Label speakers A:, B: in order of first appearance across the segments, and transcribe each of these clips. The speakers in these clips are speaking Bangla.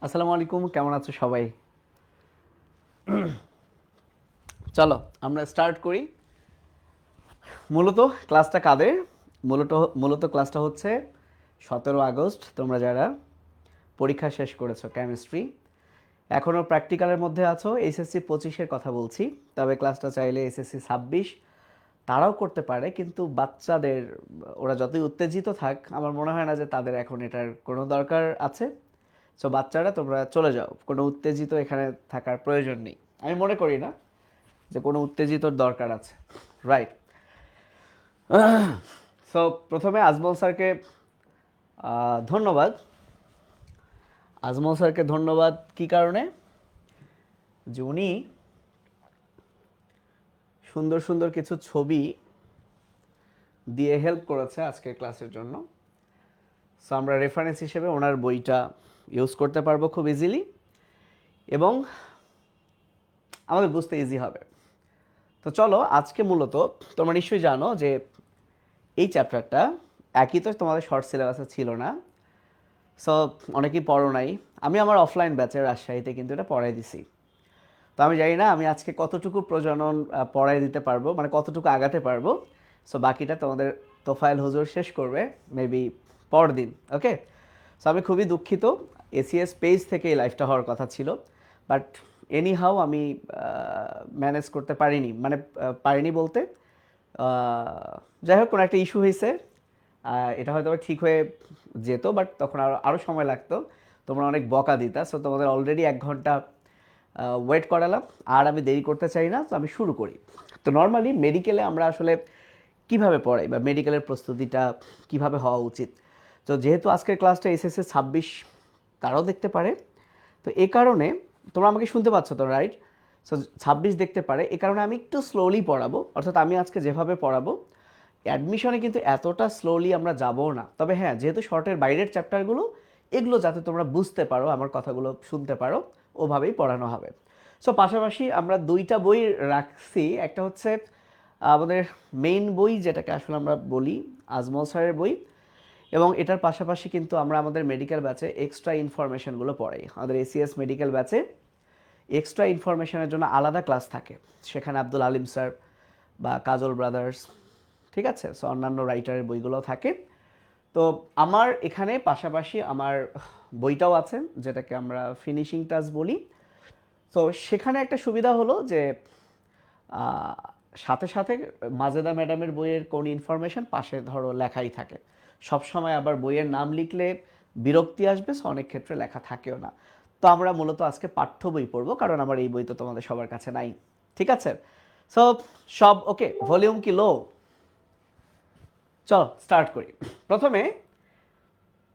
A: আসসালামু আলাইকুম, কেমন আছো সবাই? চলো আমরা স্টার্ট করি। মূলত ক্লাসটা কাদের? মূলত মূলত ক্লাসটা হচ্ছে 17 আগস্ট, তোমরা যারা পরীক্ষা শেষ করেছো কেমিস্ট্রি, এখনও প্র্যাকটিক্যালের মধ্যে আছো, এসএসসি 25-এর কথা বলছি। তবে ক্লাসটা চাইলে এসএসসি 26 তারাও করতে পারে, কিন্তু বাচ্চাদের, ওরা যতই উত্তেজিত থাক, আমার মনে হয় না যে তাদের এখন এটার কোনো দরকার আছে। সো বাচ্চারা তোমরা চলে যাও, কোনো উত্তেজিত এখানে থাকার প্রয়োজন নেই। আমি মনে করি না যে কোনো উত্তেজিতর দরকার আছে, রাইট? সো প্রথমে আজমল স্যারকে ধন্যবাদ। আজমল স্যারকে ধন্যবাদ কী কারণে? যে উনি সুন্দর সুন্দর কিছু ছবি দিয়ে হেল্প করেছে আজকের ক্লাসের জন্য। সো আমরা রেফারেন্স হিসেবে ওনার বইটা ইউজ করতে পারবো খুব ইজিলি, এবং আমাদের বুঝতে ইজি হবে। তো চলো, আজকে মূলত তোমরা নিশ্চয়ই জানো যে এই চ্যাপ্টারটা একই তো তোমাদের শর্ট সিলেবাসে ছিল না। সো অনেকেই পড়ো নাই। আমি আমার অফলাইন ব্যাচের রাজশাহীতে কিন্তু এটা পড়াই দিছি। তো আমি জানি না আমি আজকে কতটুকু প্রজনন পড়াই দিতে পারবো, মানে কতটুকু আগাতে পারবো। সো বাকিটা তোমাদের তোফায়েল হুজুর শেষ করবে মেবি পরদিন, ওকে? সো আমি খুবই দুঃখিত, এসিএস পেজ থেকে এই লাইফটা হওয়ার কথা ছিল, বাট এনি হাউ আমি ম্যানেজ করতে পারিনি, মানে পারিনি বলতে যাই হোক কোনো একটা ইস্যু হয়েছে। এটা হয়তো ঠিক হয়ে যেত, বাট তখন আরও সময় লাগতো। তোমরা অনেক বকা দিতা, সো তোমাদের অলরেডি 1 ঘন্টা ওয়েট করালাম। আর আমি দেরি করতে চাই না, তো আমি শুরু করি। তো নর্মালি মেডিকেলে আমরা আসলে কিভাবে পড়াই, বা মেডিকেলের প্রস্তুতিটা কিভাবে হওয়া উচিত। তো যেহেতু আজকের ক্লাসটা এসএসসি 26 তারাও দেখতে পারে, তো এ কারণে তোমরা আমাকে শুনতে পাচ্ছ তো, রাইট? সো 26 দেখতে পারে, এ কারণে আমি একটু স্লোলি পড়াবো। অর্থাৎ আমি আজকে যেভাবে পড়াবো, অ্যাডমিশনে কিন্তু এতটা স্লোলি আমরা যাবো না। তবে হ্যাঁ, যেহেতু শর্টের বাইরের চ্যাপ্টারগুলো, এগুলো যাতে তোমরা বুঝতে পারো, আমার কথাগুলো শুনতে পারো, ওভাবেই পড়ানো হবে। সো পাশাপাশি আমরা 2টা বই রাখছি। একটা হচ্ছে আমাদের মেইন বই, যেটাকে আসলে আমরা বলি আজমল স্যারের বই, এবং এটার পাশাপাশি কিন্তু আমরা আমাদের মেডিকেল ব্যাচে এক্সট্রা ইনফরমেশনগুলো পড়াই। আমাদের এসিএস মেডিকেল ব্যাচে এক্সট্রা ইনফরমেশনের জন্য আলাদা ক্লাস থাকে। সেখানে আব্দুল আলিম স্যার বা কাজল ব্রাদার্স, ঠিক আছে, সো অন্যান্য রাইটারের বইগুলো থাকে। তো আমার এখানে পাশাপাশি আমার বইটাও আছে, যেটাকে আমরা ফিনিশিং টাচ বলি। তো সেখানে একটা সুবিধা হলো যে আহ, সাথে সাথে মাজেদা ম্যাডামের বইয়ের কোন ইনফরমেশন পাশে ধরো লেখাই থাকে। সব সময় আবার বইয়ের নাম লিখলে বিরক্তি আসবে, সো অনেক ক্ষেত্রে লেখা থাকেও না। তো আমরা মূলত আজকে পাঠ্য বই পড়বো, কারণ আমার এই বই তো তোমাদের সবার কাছে নাই। ঠিক আছে? সো সব ওকে? ভলিউম কি লো? চলো স্টার্ট করি। প্রথমে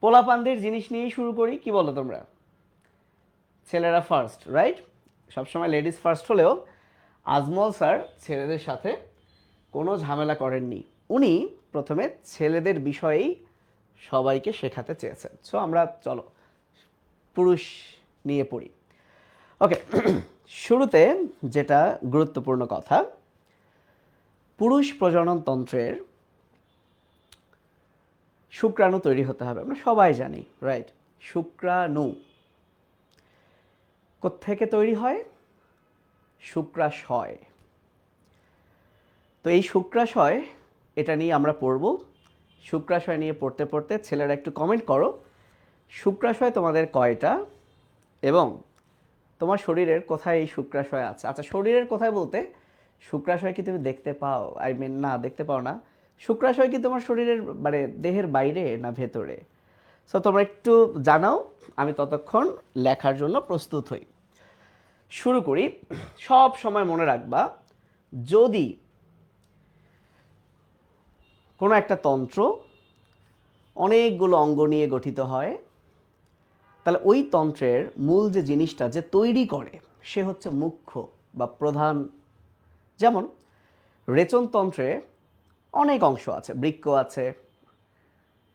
A: পোলাপানদের জিনিস নিয়েই শুরু করি, কি বলো তোমরা? ছেলেরা ফার্স্ট, রাইট? সবসময় লেডিস ফার্স্ট হলেও আজমল স্যার ছেলেদের সাথে কোনো ঝামেলা করেননি। উনি প্রথমে ছেলেদের বিষয়েই সবাইকে শেখাতে চেয়েছেন। সো আমরা চলো পুরুষ নিয়ে পড়ি। ওকে, শুরুতে যেটা গুরুত্বপূর্ণ কথা, পুরুষ প্রজনন তন্ত্রের শুক্রাণু তৈরি হতে হবে, আমরা সবাই জানি, রাইট? শুক্রাণু কোত্থেকে তৈরি হয়? শুক্রাশয়। তো এই শুক্রাশয়, এটা নিয়ে আমরা পড়ব। শুক্রাশয় নিয়ে পড়তে পড়তে ছেলেরা একটু কমেন্ট করো, শুক্রাশয় তোমাদের কয়টা, এবং তোমার শরীরের কোথায় এই শুক্রাশয় আছে? আচ্ছা, শরীরের কোথায় বলতে শুক্রাশয় কি তুমি দেখতে পাও? আই মিন, না দেখতে পাও না। শুক্রাশয় কি তোমার শরীরের, মানে দেহের বাইরে না ভেতরে? সো তোমরা একটু জানাও, আমি ততক্ষণ লেখার জন্য প্রস্তুত হই। শুরু করি। সব সময় মনে রাখবা, যদি কোনো একটা তন্ত্র অনেকগুলো অঙ্গ নিয়ে গঠিত হয়, তাহলে ওই তন্ত্রের মূল যে জিনিসটা যে তৈরি করে, সে হচ্ছে মুখ্য বা প্রধান। যেমন রেচনতন্ত্রে অনেক অংশ আছে, বৃক্ক আছে,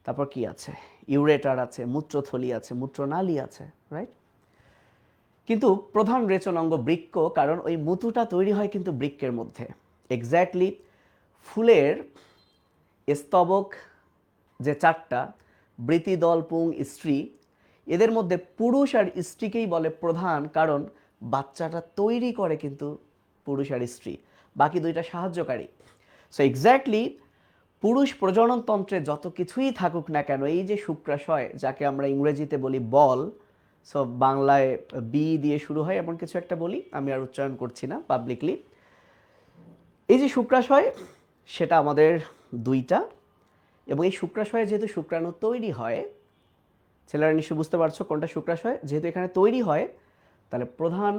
A: তারপর কি আছে, ইউরেটার আছে, মূত্রথলি আছে, মূত্রনালী আছে, রাইট? কিন্তু প্রধান রেচন অঙ্গ বৃক্ক, কারণ ওই মুতুটা তৈরি হয় কিন্তু বৃক্কের মধ্যে। এক্স্যাক্টলি ফুলের স্তবক যে 4টা, বৃতি, দল, পুং, স্ত্রী, এদের মধ্যে পুরুষ আর স্ত্রীকেই বলে প্রধান, কারণ বাচ্চাটা তৈরি করে কিন্তু পুরুষ আর স্ত্রী, বাকি দুইটা সাহায্যকারী। সো এক্স্যাক্টলি পুরুষ প্রজননতন্ত্রে যত কিছুই থাকুক না কেন, এই যে শুক্রাশয়, যাকে আমরা ইংরেজিতে বলি বল, সো বাংলায় বি দিয়ে শুরু হয় এমন কিছু একটা বলি, আমি আর উচ্চারণ করছি না পাবলিকলি। এই যে শুক্রাশয়, সেটা আমাদের দুইটা, এবং এই শুক্রাশয়ে যেহেতু শুক্রাণু তৈরি হয়, ছেলেরা নিশ্চয়ই বুঝতে পারছো কোনটা শুক্রাশয়, যেহেতু এখানে তৈরি হয়, তাহলে প্রধান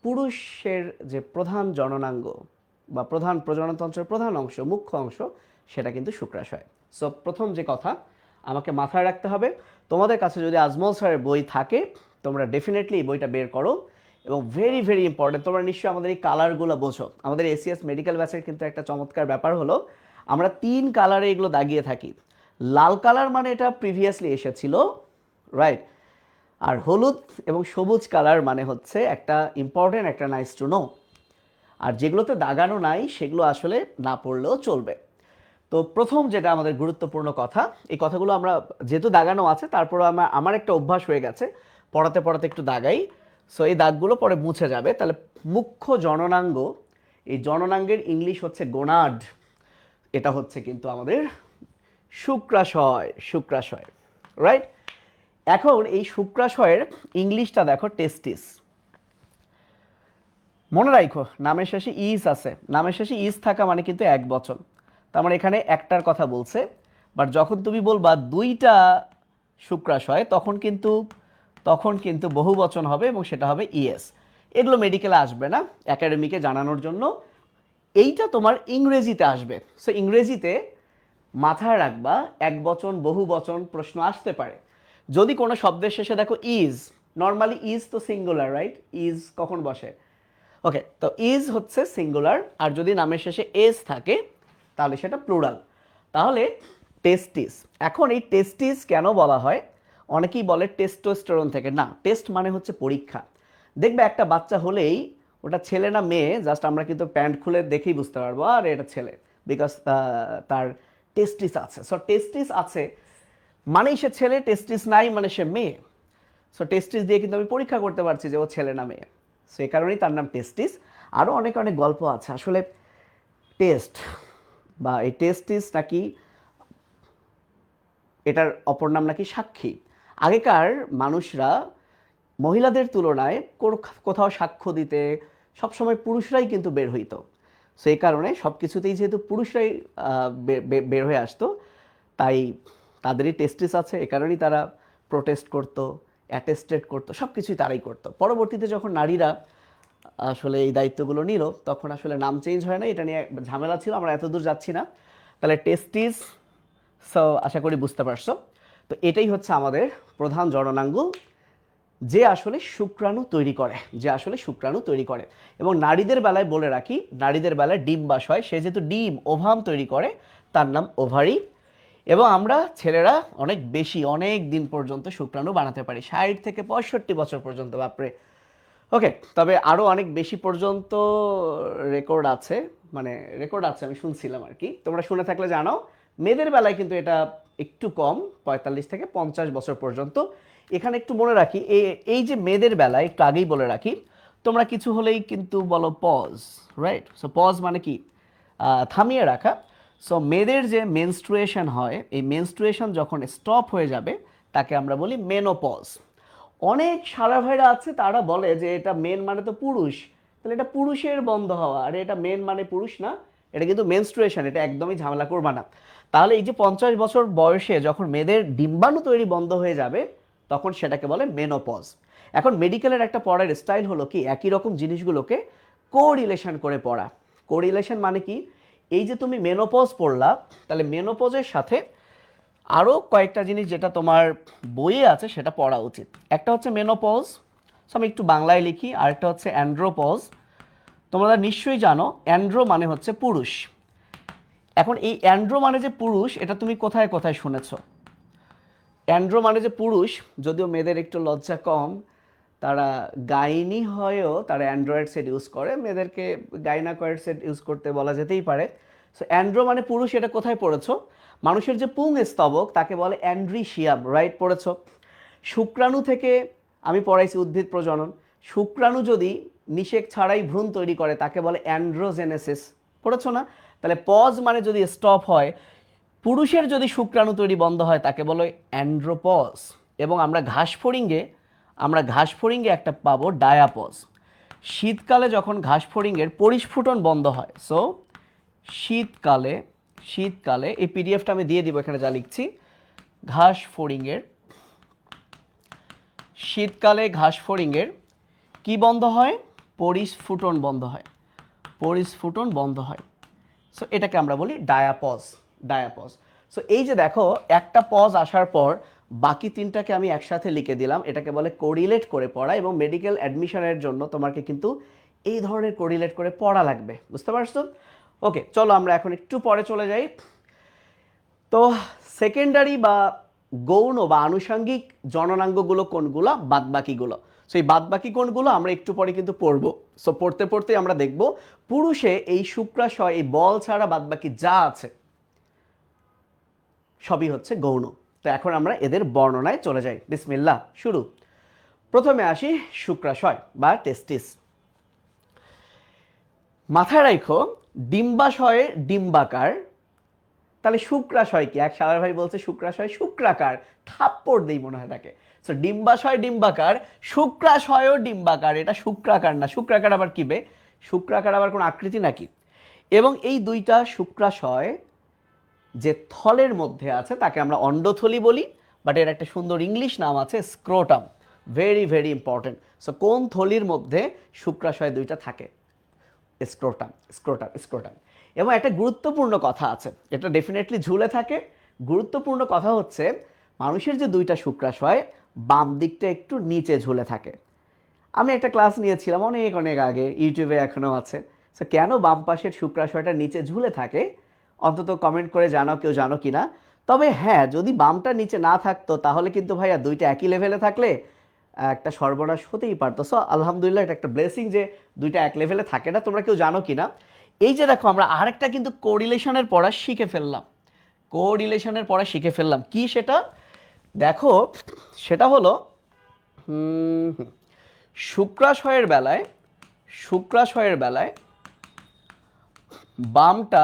A: পুরুষের যে প্রধান জননাঙ্গ বা প্রধান প্রজননতন্ত্রের প্রধান অংশ, মুখ্য অংশ, সেটা কিন্তু শুক্রাশয়। সো প্রথম যে কথা আমাকে মাথায় রাখতে হবে, তোমাদের কাছে যদি আজমল স্যারের বই থাকে, তোমরা ডেফিনেটলি এই বইটা বের করো, এবং ভেরি ভেরি ইম্পর্টেন্ট, তোমরা নিশ্চয়ই আমাদের এই কালারগুলো বোঝো। আমাদের এসিএস মেডিকেল ব্যাচের কিন্তু একটা চমৎকার ব্যাপার হলো, আমরা 3 কালারে এগুলো দাগিয়ে থাকি। লাল কালার মানে এটা প্রিভিয়াসলি এসেছিল, রাইট? আর হলুদ এবং সবুজ কালার মানে হচ্ছে একটা ইম্পর্টেন্ট, একটা নাইস টু নো। আর যেগুলোতে দাগানো নাই সেগুলো আসলে না পড়লেও চলবে। তো প্রথম যেটা আমাদের গুরুত্বপূর্ণ কথা, এই কথাগুলো আমরা যেহেতু দাগানো আছে, তারপরে আমার একটা অভ্যাস হয়ে গেছে পড়াতে পড়াতে একটু দাগাই, সো এই দাগগুলো পরে মুছে যাবে। তাহলে মুখ্য জননাঙ্গ, এই জননাঙ্গের ইংলিশ হচ্ছে গোনাড, এটা হচ্ছে কিন্তু আমাদের শুক্রাশয়, শুক্রাশয়, রাইট? এখন এই শুক্রাশয়ের ইংলিশটা দেখো টেস্টিস। মনে রাখো নামের শেষে ইজ আছে, নামের শেষে ইজ থাকা মানে কিন্তু এক বচন, তার মানে এখানে একটার কথা বলছে। বাট যখন তুমি বলবা দুইটা শুক্রাশয়, তখন কিন্তু বহু বচন হবে, এবং সেটা হবে ইএস। এগুলো মেডিকেলে আসবে না, একাডেমিকে জানানোর জন্য। এইটা তোমার ইংরেজিতে আসবে। সো ইংরেজিতে মাথায় রাখবা এক বচন বহু বচন প্রশ্ন আসতে পারে। যদি কোনো শব্দের শেষে দেখো ইজ, নর্মালি ইজ তো সিঙ্গুলার, রাইট? ইজ কখন বসে? ওকে, তো ইজ হচ্ছে সিঙ্গুলার, আর যদি নামের শেষে এস থাকে তাহলে সেটা প্লুরাল। তাহলে টেস্টিস, এখন এই টেস্টিস কেন বলা হয়? অনেকেই বলে টেস্টোস্টেরন থেকে, না, টেস্ট মানে হচ্ছে পরীক্ষা। দেখবে একটা বাচ্চা হলেই ওটা ছেলে না মেয়ে, জাস্ট আমরা কিন্তু প্যান্ট খুলে দেখেই বুঝতে পারবো আর এটা ছেলে, বিকজ তার টেস্টিস আছে। সো টেস্টিস আছে মানেই সে ছেলে, টেস্টিস নাই মানে সে মেয়ে। সো টেস্টিস দিয়ে কিন্তু আমি পরীক্ষা করতে পারছি যে ও ছেলে না মেয়ে, সো এই কারণেই তার নাম টেস্টিস। আরও অনেক অনেক গল্প আছে আসলে। টেস্ট বা এই টেস্টিস নাকি, এটার অপর নাম নাকি সাক্ষী। আগেকার মানুষরা মহিলাদের তুলনায় কোথাও সাক্ষ্য দিতে সবসময় পুরুষরাই কিন্তু বের হইতো। সেই কারণে সব কিছুতেই যেহেতু পুরুষরাই বের হয়ে আসতো, তাই তাদেরই টেস্টিস আছে, এ কারণেই তারা প্রোটেস্ট করতো, অ্যাটেস্টেড করতো, সব কিছুই তারাই করতো। পরবর্তীতে যখন নারীরা আসলে এই দায়িত্বগুলো নিল, তখন আসলে নাম চেঞ্জ হয় না, এটা নিয়ে ঝামেলা ছিল, আমরা এত দূর যাচ্ছি না। তাহলে টেস্টিস, সো আশা করি বুঝতে পারছো। তো এটাই হচ্ছে আমাদের প্রধান জননাঙ্গ, যে আসলে শুক্রাণু তৈরি করে, যে আসলে শুক্রাণু তৈরি করে। এবং নারীদের বেলায় বলে রাখি, নারীদের বেলায় ডিম্বাশয়, সে যেহেতু ডিম ওভাম তৈরি করে, তার নাম ওভারি। এবং আমরা ছেলেরা অনেক বেশি, অনেক দিন পর্যন্ত শুক্রাণু বানাতে পারি, 60 থেকে 65 বছর পর্যন্ত, বাপরে। ওকে, তবে আরও অনেক বেশি পর্যন্ত রেকর্ড আছে, মানে রেকর্ড আছে, আমি শুনছিলাম আর কি, তোমরা শুনে থাকলে জানাও। মেয়েদের বেলায় কিন্তু এটা একটু কম, 45 থেকে 50 বছর পর্যন্ত। এখানে একটু মনে রাখি, এই যে মেয়েদের বেলায় একটু আগেই বলে রাখি, তোমরা কিছু হলেই কিন্তু বলো পজ, রাইট? সো পজ মানে কি? থামিয়ে রাখা। সো মেয়েদের যে মেনস্ট্রুয়েশন হয়, এই মেনস্ট্রুয়েশন যখন স্টপ হয়ে যাবে তাকে আমরা বলি মেনোপজ। অনেক সারা ভাইরা আছে, তারা বলে যে এটা মেন মানে তো পুরুষ, তাহলে এটা পুরুষের বন্ধ হওয়া, আর এটা মেন মানে পুরুষ না, এটা কিন্তু মেনস্ট্রুয়েশন, এটা একদমই ঝামেলা করবা না। তাহলে এই যে 50 বছর বয়সে যখন মেয়েদের ডিম্বাণু তৈরি বন্ধ হয়ে যাবে, তখন সেটাকে বলে মেনোপজ। এখন মেডিকেলের একটা পড়ার স্টাইল হলো কি, একই রকম জিনিসগুলোকে কোরিলেশন করে পড়া। কোরিলেশন মানে কি? এই যে তুমি মেনোপজ পড়লা, তাহলে মেনোপজের সাথে আরও কয়েকটা জিনিস যেটা তোমার বইয়ে আছে সেটা পড়া উচিত। একটা হচ্ছে মেনোপজ, সো আমি একটু বাংলায় লিখি, আরেকটা হচ্ছে অ্যান্ড্রোপজ। তোমরা নিশ্চয়ই জানো অ্যান্ড্রো মানে হচ্ছে পুরুষ। এখন এই অ্যান্ড্রো মানে যে পুরুষ, এটা তুমি কোথায় কোথায় শুনেছ? অ্যান্ড্রো মানে যে পুরুষ, যদিও মেয়েদের একটু লজ্জা কম, তারা গাইনি হয়েও তারা অ্যান্ড্রয়েড সেট ইউজ করে, মেয়েদেরকে গাইনাকয়েড সেট ইউজ করতে বলা যেতেই পারে। সো অ্যান্ড্রো মানে পুরুষ, এটা কোথায় পড়েছো? মানুষের যে পুং স্তবক তাকে বলে অ্যান্ড্রিশিয়াম, রাইট? পড়েছো। শুক্রাণু থেকে আমি পড়াইছি উদ্ভিদ প্রজনন, শুক্রাণু যদি নিষেক ছাড়াই ভ্রূণ তৈরি করে তাকে বলে অ্যান্ড্রোজেনেসিস, পড়েছো না? তাহলে পজ মানে যদি স্টপ হয়, পুরুষের যদি শুক্রাণু তৈরি বন্ধ হয় তাকে বলে অ্যান্ড্রোপজ। এবং আমরা ঘাসফড়িঙ্গে একটা পাবো ডায়াপজ। শীতকালে যখন ঘাসফড়িঙ্গের পরিস্ফুটন বন্ধ হয়, সো শীতকালে এই পিডিএফটা আমি দিয়ে দিব এখানে যা লিখছি, শীতকালে ঘাসফড়িঙ্গের কি বন্ধ হয়? পরিস্ফুটন বন্ধ হয়। সো এটাকে আমরা বলি ডায়াপজ। সো এই যে দেখো, একটা পজ আসার পর বাকি তিনটাকে আমি একসাথে লিখে দিলাম, এটাকে বলে কোরিলেট করে পড়া। এবং মেডিকেল অ্যাডমিশনের জন্য তোমাকে কিন্তু এই ধরনের কোরিলেট করে পড়া লাগবে, বুঝতে পারছো? ওকে, চলো আমরা এখন একটু পরে চলে যাই। তো সেকেন্ডারি বা গৌণ বা আনুষঙ্গিক জননাঙ্গগুলো কোনগুলো? বাদবাকিগুলো। সো এই বাদবাকি কোনগুলো আমরা একটু পরে কিন্তু পড়বো। সো পড়তে আমরা দেখব পুরুষে এই শুক্রাশয়, এই বল ছাড়া বাদবাকি যা আছে সবই হচ্ছে গৌণ। তো এখন আমরা এদের বর্ণনায় চলে যাই। বিসমিল্লাহ, শুরু। প্রথমে আসি শুক্রাশয় বা টেস্টিস। মাথায় রাখো, ডিম্বাশয়ে ডিম্বাকার, তাহলে শুক্রাশয় কি? এক সাগর ভাই বলছে শুক্রাশয় শুক্রাকার, থাপ্পড় দেই মনে হয় তাকে। সো ডিম্বাশয় ডিম্বাকার, শুক্রাশয়ও ডিম্বাকার, এটা শুক্রাকার না। শুক্রাকার আবার কি বে? শুক্রাকার আবার কোন আকৃতি নাকি? এবং এই দুইটা শুক্রাশয় যে থলের মধ্যে আছে তাকে আমরা অন্ডথলি বলি, বাট এর একটা সুন্দর ইংলিশ নাম আছে scrotum. Very very important. So কোন থলির মধ্যে শুক্রাশয় দুইটা থাকে? স্ক্রোটাম। এবং একটা গুরুত্বপূর্ণ কথা আছে, এটা ডেফিনেটলি ঝুলে থাকে। গুরুত্বপূর্ণ কথা হচ্ছে, মানুষের যে দুইটা শুক্রাশয়, বাম দিকটা একটু নিচে ঝুলে থাকে। আমি একটা ক্লাস নিয়েছিলাম অনেক আগে, ইউটিউবে এখনও আছে। সো কেন বাম পাশের শুক্রাশয়টা নিচে ঝুলে থাকে, অন্তত কমেন্ট করে জানাও, কেউ জানো কিনা। তবে হ্যাঁ, যদি বামটা নিচে না থাকতো তাহলে কিন্তু ভাইয়া দুইটা একই লেভেলে থাকলে একটা সর্বনাশ হতেই পারতো। সো আলহামদুলিল্লাহ, এটা একটা ব্লেসিং যে দুইটা এক লেভেলে থাকে না। তোমরা কেউ জানো কিনা? এই যে দেখো, আমরা আরেকটা কিন্তু কোরিলেশনের পড়া শিখে ফেললাম। কি সেটা দেখো, সেটা হলো শুক্রাশয়ের বেলায় বামটা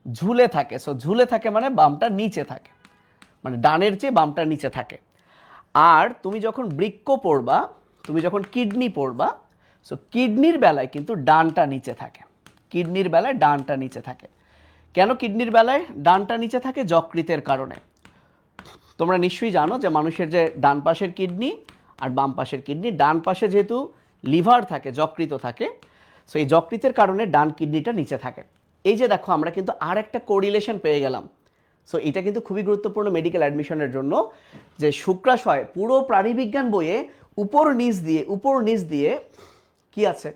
A: ঝুলে থাকে। সো ঝুলে থাকে মানে বামটা নিচে থাকে, মানে ডানের চেয়ে বামটা নিচে থাকে। আর তুমি যখন বৃক্ক পড়বা, তুমি যখন কিডনি পড়বা, সো কিডনির বেলায় কিন্তু ডানটা নিচে থাকে। কেন কিডনির বেলায় ডানটা নিচে থাকে? যকৃতের কারণে। তোমরা নিশ্চয়ই জানো যে মানুষের যে ডান পাশের কিডনি আর বাম পাশের কিডনি, ডান পাশে যেহেতু লিভার থাকে, যকৃত থাকে, সো এই যকৃতের কারণে ডান কিডনিটা নিচে থাকে। এই যে দেখো, আমরা কিন্তু আর একটা কোরিলেশন পেয়ে গেলাম। সো এটা কিন্তু খুবই গুরুত্বপূর্ণ মেডিকেল অ্যাডমিশনের জন্য, যে শুক্রাশয় পুরো প্রাণীবিজ্ঞান বইয়ে উপর নিচ দিয়ে কি আছে?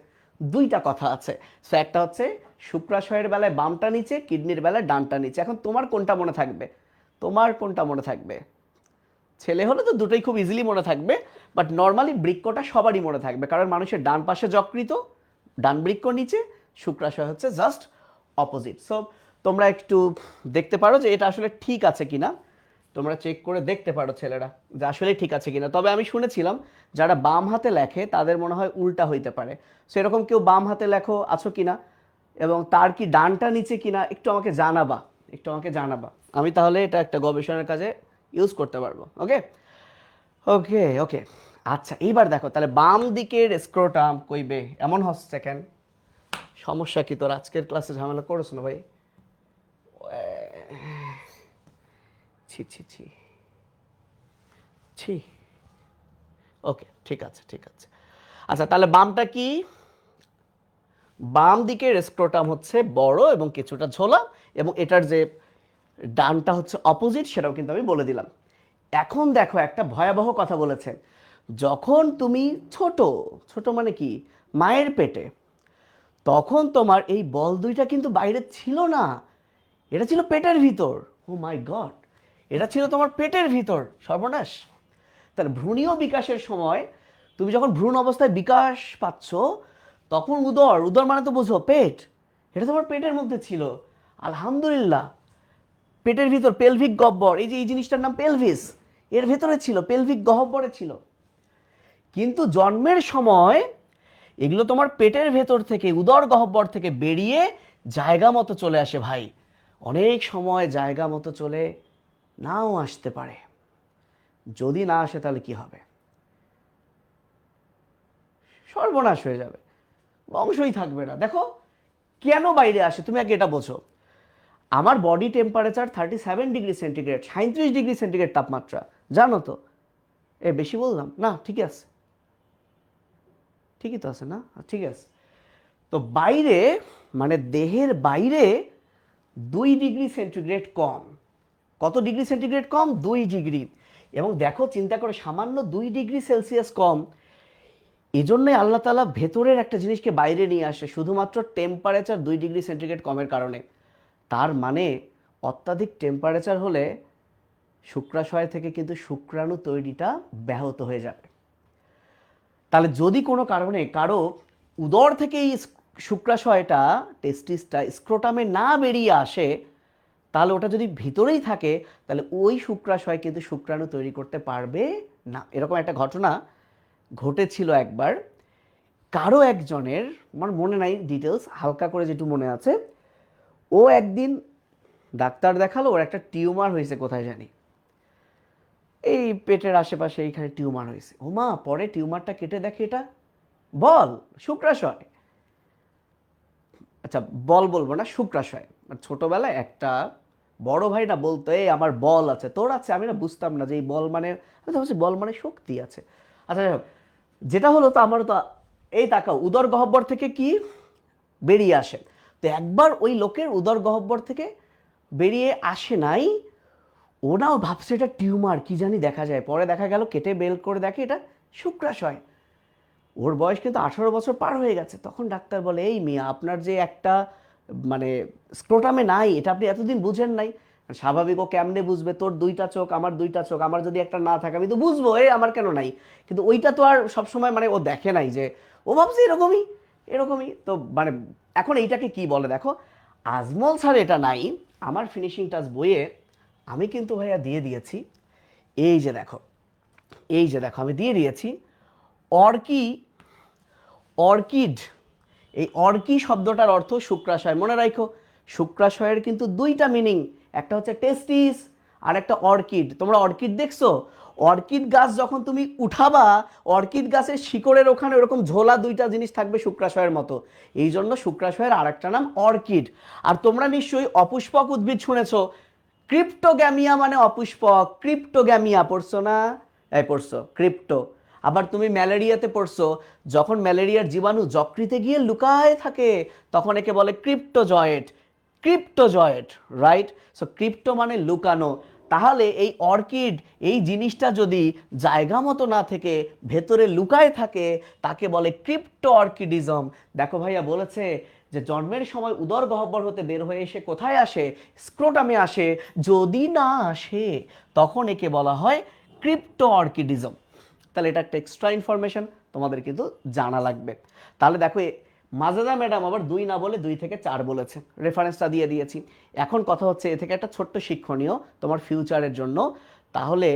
A: দুইটা কথা আছে। সো একটা হচ্ছে শুক্রাশয়ের বেলায় বামটা নিচে, কিডনির বেলায় ডানটা নিচে। এখন তোমার কোনটা মনে থাকবে? ছেলে হলে তো দুটোই খুব ইজিলি মনে থাকবে, বাট নর্মালি বৃক্কটা সবারই মনে থাকবে, কারণ মানুষের ডান পাশে যকৃত, ডান বৃক্ক নিচে, শুক্রাশয় হচ্ছে জাস্ট অপোজিট। সো তোমরা একটু দেখতে পারো যে এটা আসলে ঠিক আছে কিনা, তোমরা চেক করে দেখতে পারো ছেলেরা যে আসলে ঠিক আছে কিনা। তবে আমি শুনেছিলাম যারা বাম হাতে লেখে তাদের মনে হয় উল্টা হইতে পারে। সো এরকম কেউ বাম হাতে লেখো আছো কিনা, এবং তার কি ডানটা নিচে কিনা একটু আমাকে জানাবা। আমি তাহলে এটা একটা গবেষণার কাজে ইউজ করতে পারবো। ওকে ওকে ওকে আচ্ছা, এইবার দেখো তাহলে বাম দিকের স্ক্রোটাম কইবে এমন হচ্ছে কেন? সমস্যা কি তোর? আজকের ক্লাসে ঝামেলা করছ না ভাই? ছি ছি ছি ছি। ওকে, ঠিক আছে। আচ্ছা, তাহলে বামটা কি? বাম দিকের স্ক্রোটাম হচ্ছে বড় এবং কিছুটা ঝোলা, এবং এটার যে ডানটা হচ্ছে অপোজিট, সেটাও কিন্তু আমি বলে দিলাম। এখন দেখো, একটা ভয়াবহ কথা বলেছে। যখন তুমি ছোট মানে কি, মায়ের পেটে, তখন তোমার এই বল দুইটা কিন্তু বাইরে ছিল না, এটা ছিল পেটের ভিতর। ও মাই গড, এটা ছিল তোমার পেটের ভিতর। সর্বনাশ। তাহলে ভ্রূণীয় বিকাশের সময় তুমি যখন ভ্রূণ অবস্থায় বিকাশ পাচ্ছ, তখন উদর মানে তো বোঝো পেট, এটা তোমার পেটের মধ্যে ছিল। আলহামদুলিল্লাহ, পেটের ভিতর পেলভিক গহ্বর, এই যে এই জিনিসটার নাম পেলভিস, এর ভেতরে ছিল, পেলভিক গহ্বরে ছিল। কিন্তু জন্মের সময় এগুলো তোমার পেটের ভেতর থেকে, উদর গহ্বর থেকে বেরিয়ে জায়গা মতো চলে আসে ভাই। অনেক সময় জায়গা মতো চলে নাও আসতে পারে। যদি না আসে তাহলে কি হবে? সর্বনাশ হয়ে যাবে, বংশই থাকবে না। দেখো কেন বাইরে আসে, তুমি আগে এটা বোঝো। আমার body temperature 37 degree centigrade, 37 degree centigrade তাপমাত্রা, জানো তো? বেশি বললাম না? ঠিকই আছে, ঠিকই তো আছে না? ঠিক আছে। তো বাইরে, মানে দেহের বাইরে 2 ডিগ্রি সেন্টিগ্রেড কম। কত ডিগ্রি সেন্টিগ্রেড কম? 2 ডিগ্রি। এবং দেখো, চিন্তা করো, সামান্য 2 ডিগ্রি সেলসিয়াস কম। এজন্যই আল্লাহ তাআলা ভেতরের একটা জিনিসকে বাইরে নিয়ে আসে, শুধুমাত্র টেম্পারেচার 2 ডিগ্রি সেন্টিগ্রেড কমের কারণে। তার মানে অত্যাধিক টেম্পারেচার হলে শুক্রাশয় থেকে কিন্তু শুক্রাণু তৈরিটা ব্যাহত হয়ে যাবে। তাহলে যদি কোনো কারণে কারো উদর থেকে এই শুক্রাশয়টা, টেস্টিসটা স্ক্রোটামে না বেরিয়ে আসে, তাহলে ওটা যদি ভিতরেই থাকে, তাহলে ওই শুক্রাশয় কিন্তু শুক্রাণু তৈরি করতে পারবে না। এরকম একটা ঘটনা ঘটেছিল একবার। কারো একজনের, আমার মনে নাই ডিটেলস, হালকা করে যেটু মনে আছে, ও একদিন ডাক্তার দেখালো, ওর একটা টিউমার হয়েছে কোথায় জানি, এই পেটের আশেপাশে এইখানে টিউমার হয়েছে। ও মা, পরে টিউমারটা কেটে দেখে এটা বল, শুক্রাশয়। আচ্ছা, বল বলবো না, শুক্রাশয়। ছোটবেলায় একটা বড় ভাই না বলতো, এই আমার বল আছে, তোর আছে? আমি না বুঝতাম না যে এই বল মানে, আমি তো ভাবছি বল মানে শক্তি আছে। আচ্ছা যাই হোক, যেটা হলো, তো আমারও তো, এই তাকাও, উদর গহ্বর থেকে কি বেরিয়ে আসে। তো একবার ওই লোকের উদর গহ্বর থেকে বেরিয়ে আসে নাই, ওনাও ভাবছে এটা টিউমার, কি জানি দেখা যায়। পরে দেখা গেল, কেটে বের করে দেখে এটা শুক্রাশয়। ওর বয়স কিন্তু 18 বছর পার হয়ে গেছে। তখন ডাক্তার বলে, এই মিয়া, আপনার যে একটা মানে স্ক্রোটামে নাই, এটা আপনি এতদিন বুঝেন নাই। স্বাভাবিক, ও কেমনে বুঝবে? তোর দুইটা চোখ, আমার দুইটা চোখ, আমার যদি একটা না থাকে আমি তো বুঝবো, এই আমার কেন নাই। কিন্তু ওইটা তো আর সবসময় মানে ও দেখে নাই, যে ও ভাবছে এরকমই, এরকমই তো। মানে এখন এইটাকে কি বলে দেখো, আজমল স্যার এটা নাই, আমার ফিনিশিং টাচ বইয়ে আমি কিন্তু ভাইয়া দিয়ে দিয়েছি। এই যে দেখো, এই যে দেখো, আমি দিয়ে দিয়েছি অর্কি, অর্কিড। এই অর্কি শব্দটার অর্থ শুক্রাশয়। মনে রাখো, শুক্রাশয়ের কিন্তু দুইটা মিনিং, একটা হচ্ছে টেস্টিস আর একটা অর্কিড। তোমরা অর্কিড দেখছো? অর্কিড গাছ যখন তুমি উঠাবা, অর্কিড গাছের শিকড়ের ওখানে ওরকম ঝোলা দুইটা জিনিস থাকবে শুক্রাশয়ের মতো। এই জন্য শুক্রাশয়ের আর একটা নাম অর্কিড। আর তোমরা নিশ্চয়ই অপুষ্পক উদ্ভিদ শুনেছো, ক্রিপ্টোগ্যামিয়া মানে অপুষ্পক, ক্রিপ্টোগ্যামিয়া পড়ছো না? পড়ছো ক্রিপ্টো। আবার তুমি ম্যালেরিয়াতে পড়ছো, যখন ম্যালেরিয়ার জীবাণু যকৃতে গিয়ে লুকায় থাকে, তখন একে বলে ক্রিপ্টোজয়েট, ক্রিপ্টোজয়েট, রাইট? সো ক্রিপ্টো মানে লুকানো। তাহলে এই অর্কিড, এই জিনিসটা যদি জায়গা মতো না থেকে ভেতরে লুকায় থাকে, তাকে বলে ক্রিপ্টো অর্কিডিজম। দেখো ভাইয়া বলেছে যে জন্মের সময় উদর গহ্বর হতে বের হয়ে এসে কোথায় আসে? স্ক্রোটামে আসে। যদি না আসে, তখন একে বলা হয় ক্রিপ্টো অর্কিডিজম। তাহলে এটা একটা এক্সট্রা ইনফরমেশন, তোমাদের কিন্তু জানা লাগবে। তাহলে দেখো, মাজেদা ম্যাডাম আবার 2 না বলে 2 থেকে 4 বলেছে, রেফারেন্সটা দিয়ে দিয়েছি। এখন কথা হচ্ছে, এ থেকে একটা ছোট্ট শিক্ষণীয় তোমার ফিউচারের জন্য। তাহলে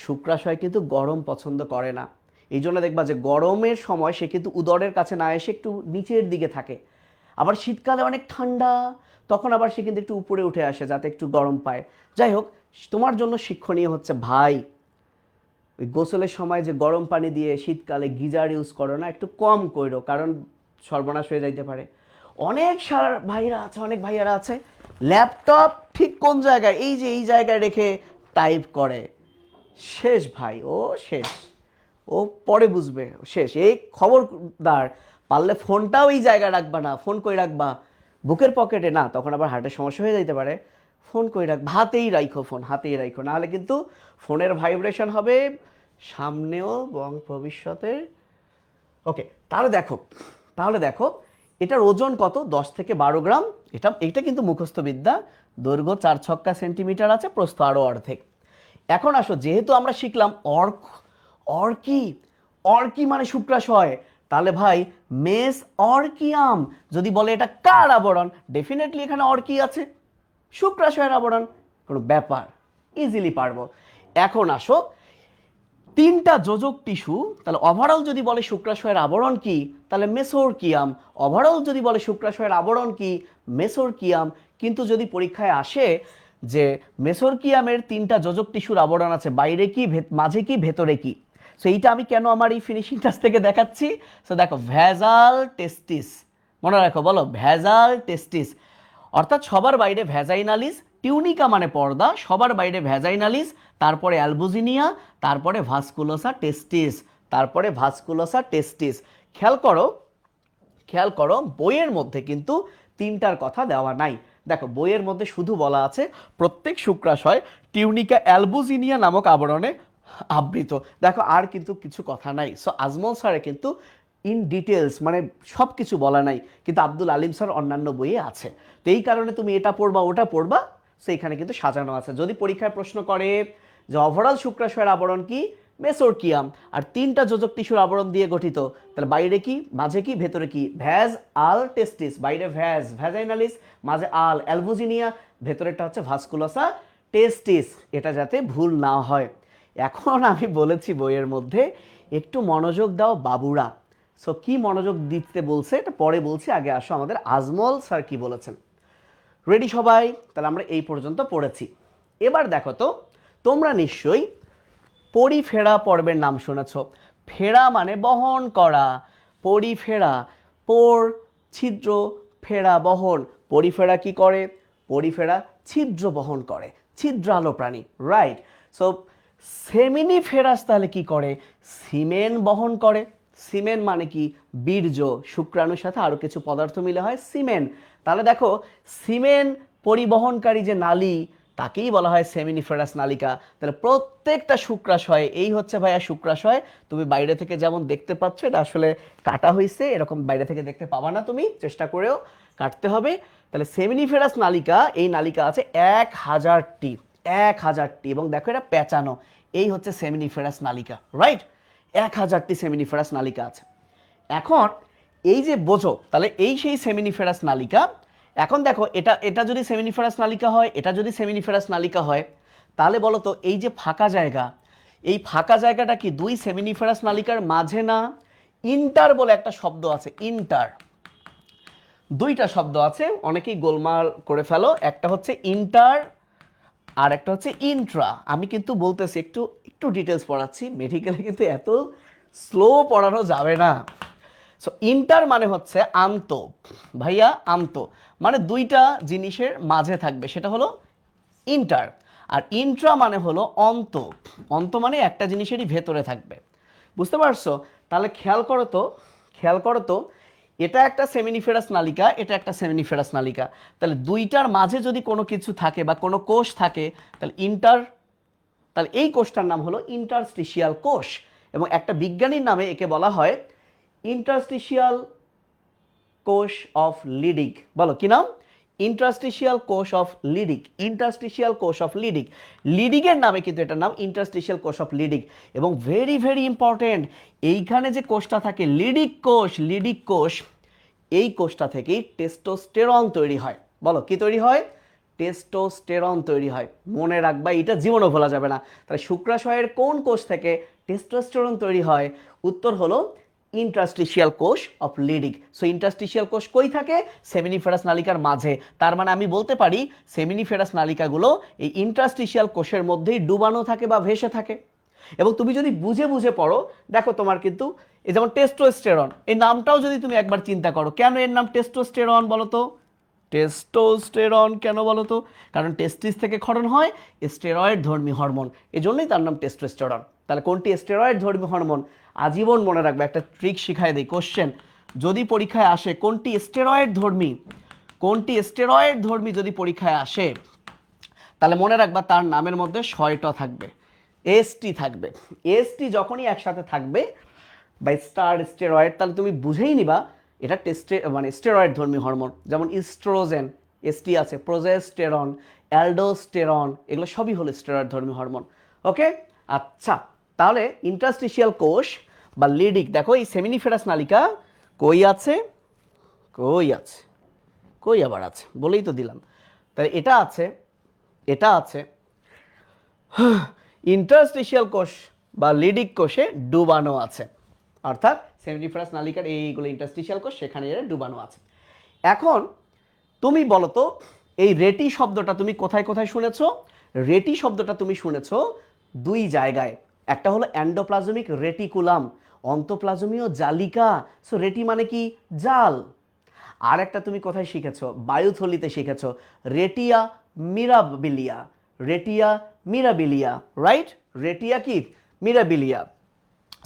A: শুক্রাশয় কিন্তু গরম পছন্দ করে না। এই জন্য দেখবা যে গরমের সময় সে কিন্তু উদরের কাছে না এসে একটু নিচের দিকে থাকে। আবার শীতকালে অনেক ঠান্ডা, তখন আবার সে কিন্তু একটু উপরে উঠে আসে যাতে একটু গরম পায়। যাই হোক, তোমার জন্য শিক্ষণীয় হচ্ছে ভাই, ওই গোসলের সময় যে গরম পানি দিয়ে শীতকালে গিজার ইউজ করো না, একটু কম করো, কারণ সর্বনাশ হয়ে যাইতে পারে। অনেক সার ভাইরা আছে, অনেক ভাইয়ারা আছে, ল্যাপটপ ঠিক কোন জায়গায়, এই যে এই জায়গায় রেখে টাইপ করে। শেষ ভাই, ও শেষ, ও পরে বুঝবে, শেষ। এই খবরদার, পারলে ফোনটাও এই জায়গায় রাখবা না। ফোন কই রাখবা? বুকের পকেটে না, তখন আবার হার্টের সমস্যা হয়ে যাইতে পারে। ফোন কই রাখবা? হাতেই রাখো, ফোন হাতেই রাখো, নাহলে কিন্তু ফোনের ভাইব্রেশন হবে সামনেও এবং ভবিষ্যতে। ওকে, তাহলে দেখো, তাহলে দেখো, এটার ওজন কত? 10 থেকে 12 গ্রাম। এটা কিন্তু মুখস্থ বিদ্যা। দৈর্ঘ্য 4 ছক্কা সেন্টিমিটার আছে, প্রস্থ আরো অর্ধেক। এখন আসো, যেহেতু আমরা শিখলাম অর্কি, অর্কি মানে শুক্রাশয়, তাহলে ভাই মেস অর্কিয়াম যদি বলে এটা কার আবরণ, ডেফিনেটলি এখানে অর্কি আছে, শুক্রাশয়ের আবরণ, কোনো ব্যাপার, ইজিলি পারবো। এখন আসো, তিনটা যোজক টিস্যু, তাহলে ওভারঅল যদি বলে শুক্রাশয়ের আবরণ কি, তাহলে মেসোরকিয়াম। ওভারঅল যদি বলে শুক্রাশয়ের আবরণ কি, মেসোরকিয়াম। কিন্তু যদি পরীক্ষায় আসে যে মেসোরকিয়ামের তিনটা যোজক টিস্যুর আবরণ আছে, বাইরে কি, মাঝে কি, ভেতরে কি, সো এইটা আমি কেন আমার এই ফিনিশিং টাচ থেকে দেখাচ্ছি। সো দেখো, ভ্যাজাল টেস্টিস, মনে রাখো, বলো ভ্যাজাল টেস্টিস, অর্থাৎ সবার বাইরে ভ্যাজাইনালিস, টিউনিকা মানে পর্দা, সবার বাইরে ভ্যাজাইনালিস, তারপরে অ্যালবুজিনিয়া, তারপরে ভাস্কুলোসা টেস্টিস, তারপরে ভাস্কুলোসা টেস্টিস। খেয়াল করো, খেয়াল করো, বইয়ের মধ্যে কিন্তু তিনটার কথা দেওয়া নাই। দেখো, বইয়ের মধ্যে শুধু বলা আছে প্রত্যেক শুক্রাশয় টিউনিকা অ্যালবুজিনিয়া নামক আবরণে আবৃত। দেখো, আর কিন্তু কিছু কথা নাই। সো আজমল স্যারে কিন্তু ইন ডিটেলস মানে সব কিছু বলা নাই, কিন্তু আব্দুল আলিম স্যার অন্যান্য বইয়ে আছে। তো এই কারণে তুমি এটা পড়বা ওটা পড়বা, সো এখানে কিন্তু সাজানো আছে। যদি পরীক্ষায় প্রশ্ন করে যে ওভারঅল শুক্রাশয়ের আবরণ কি, মেসোরকিয়াম, আর তিনটা যোজক টিস্যুর আবরণ দিয়ে গঠিত, তাহলে বাইরে কি, মাঝে কি, ভেতরে কি, ভ্যাজ আল টেস্টিস, বাইরে ভ্যাজ ভ্যাজাইনালিস, মাঝে আল অ্যালবুজিনিয়া, ভেতরেরটা হচ্ছে ভাস্কুলোসা টেস্টিস, এটা যাতে ভুল না হয়। এখন আমি বলেছি বইয়ের মধ্যে একটু মনোযোগ দাও বাবুরা। সো কি মনোযোগ দিতে বলছে এটা পরে বলছি, আগে আসো আমাদের আজমল স্যার কি বলেছেন। রেডি সবাই? তাহলে আমরা এই পর্যন্ত পড়েছি। এবার দেখো তো, তোমরা নিশ্চয়ই পরিফেরা পর্বের নাম শুনেছ। ফেরা মানে বহন করা, পরিফেরা, পোর ছিদ্র, ফেরা বহন। পরিফেরা কি করে? পরিফেরা ছিদ্র বহন করে, ছিদ্রালো প্রাণী, রাইট। সো সেমিনিফেরাস তাহলে কি করে? সিমেন বহন করে। সিমেন মানে কি? বীর্য, শুক্রাণুর সাথে আরো কিছু পদার্থ মিলে হয় সিমেন। তাহলে দেখো, সিমেন পরিবহনকারী যে নালী, তাকেই বলা হয় সেমিনিফেরাস নালিকা। তাহলে প্রত্যেকটা শুক্রাশয়, এই হচ্ছে ভাইয়া শুক্রাশয়, তুমি বাইরে থেকে যেমন দেখতে পাচ্ছ, এটা আসলে কাটা হয়েছে, এরকম বাইরে থেকে দেখতে পাবা না, তুমি চেষ্টা করেও কাটতে হবে। তাহলে সেমিনিফেরাস নালিকা, এই নালিকা আছে 1000টি, 1000টি, এবং দেখো এটা পেঁচানো, এই হচ্ছে সেমিনিফেরাস নালিকা, রাইট। 1000টি সেমিনিফেরাস নালিকা আছে। এখন এই যে বোঝো, তাহলে এই সেই সেমিনিফেরাস নালিকা। এখন দেখো, এটা এটা যদি সেমিনিফেরাস নালিকা হয়, এটা যদি সেমিনিফেরাস নালিকা হয়, তাহলে বলো তো এই যে ফাঁকা জায়গা, এই ফাঁকা জায়গাটা কি দুই সেমিনিফেরাস নালিকার মাঝে না? ইন্টার বলে একটা শব্দ আছে, ইন্টার, দুইটা শব্দ আছে, অনেকেই গোলমাল করে ফেলো। একটা হচ্ছে ইন্টার আর একটা হচ্ছে ইন্ট্রা। আমি কিন্তু বলতেছি একটু একটু ডিটেলস পড়াচ্ছি, মেডিকেলে কিন্তু এত স্লো পড়ানো যাবে না। সো ইন্টার মানে হচ্ছে আন্ত, ভাইয়া আন্ত, মানে দুইটা জিনিসের মাঝে থাকবে, সেটা হলো ইন্টার। আর ইন্ট্রা মানে হলো অন্ত, অন্ত মানে একটা জিনিসেরই ভেতরে থাকবে, বুঝতে পারছো? তাহলে খেয়াল করো তো, খেয়াল করো তো, এটা একটা সেমিনিফেরাস নালিকা, এটা একটা সেমিনিফেরাস নালিকা। তাহলে দুইটার মাঝে যদি কোনো কিছু থাকে বা কোনো কোষ থাকে, তাহলে ইন্টার, তাহলে এই কোষটার নাম হলো ইন্টারস্টিশিয়াল কোষ, এবং একটা বিজ্ঞানীর নামে একে বলা হয় ইন্টারস্টিশিয়াল কোষ অফ লিডিক। বলো কি নাম? ইন্টারস্টিশিয়াল কোষ অফ লিডিক, ইন্টারস্টিশিয়াল কোষ অফ লিডিক। লিডিকের নামে কিন্তু এটার নাম ইন্টারস্টিশিয়াল কোষ অফ লিডিক। এবং ভেরি ভেরি ইম্পর্টেন্ট, এইখানে যে কোষটা থাকে লিডিক কোষ, লিডিক কোষ, এই কোষটা থেকেই টেস্টোস্টেরন তৈরি হয়। বলো কি তৈরি হয়? টেস্টোস্টেরন তৈরি হয়। মনে রাখবা, এটা জীবনও ভোলা যাবে না। তাহলে শুক্রাশয়ের কোন কোষ থেকে টেস্টোস্টেরন তৈরি হয়? উত্তর হলো ইন্টারস্টিশিয়াল কোষ অফ লিডিক। সো ইন্টারস্টিশিয়াল কোষ কই থাকে? সেমিনিফেরাস নালিকার মাঝে। তার মানে আমি বলতে পারি সেমিনিফেরাস নালিকাগুলো এই ইন্টারস্টিশিয়াল কোষের মধ্যেই ডুবানো থাকে বা ভেসে থাকে। এবং তুমি যদি বুঝে বুঝে পড়ো, দেখো তোমার কিন্তু এই যেমন টেস্টোস্টেরন, এই নামটাও যদি তুমি একবার চিন্তা করো, কেন এর নাম টেস্টোস্টেরন বলো তো? টেস্টোস্টেরন কেন বলো তো? কারণ টেস্টিস থেকে ক্ষরণ হয় স্টেরয়েড ধর্মী হরমোন, এজন্যই তার নাম টেস্টোস্টেরন। তাহলে কোনটি স্টেরয়েড ধর্মী হরমোন? আজীবন মনে রাখবে, একটা ট্রিক শিখাই দিই, কোশ্চেন যদি পরীক্ষায় আসে কোনটি স্টেরয়েড ধর্মী, কোনটি স্টেরয়েড ধর্মী যদি পরীক্ষায় আসে, তাহলে মনে রাখবা তার নামের মধ্যে শয়টা থাকবে, এসটি থাকবে। এসটি যখনই একসাথে থাকবে বা স্টার স্টেরয়েড, তাহলে তুমি বুঝেই নিবা এটা মানে স্টেরয়েড ধর্মী হরমোন। যেমন ইস্ট্রোজেন, এসটি আছে, প্রোজেস্টেরন, অ্যালডোস্টেরন, এগুলো সবই হলো স্টেরয়েড ধর্মী হরমোন। ওকে, আচ্ছা, তাহলে ইন্টারস্টিশিয়াল কোষ বা লিডিক, দেখো এই সেমিনিফেরাস নালিকা কই আছে, কই আছে, কই আবার আছে, বলেই তো দিলাম। তাহলে এটা আছে, এটা আছে। ইন্টারস্টিশিয়াল কোষ বা লিডিক কোষে ডুবানো আছে, অর্থাৎ সেমিনিফেরাস নালিকার এইগুলো ইন্টারস্টিশিয়াল কোষ, সেখানে এর ডুবানো আছে। এখন তুমি বলো তো এই রেটি শব্দটা তুমি কোথায় কোথায় শুনেছো? রেটি শব্দটা তুমি শুনেছো দুই জায়গায়, একটা হলো এন্ডোপ্লাজমিক রেটিকুলাম, অন্তঃপ্লাজমীয় জালিকা। সো রেটি মানে কি? জাল। আর একটা তুমি কোথায় শিখেছো? বায়ুথলিতে শিখেছো, রেটিয়া মিরাবিলিয়া, রেটিয়া মিরাবিলিয়া, রাইট? রেটিয়া কি? মিরাবিলিয়া।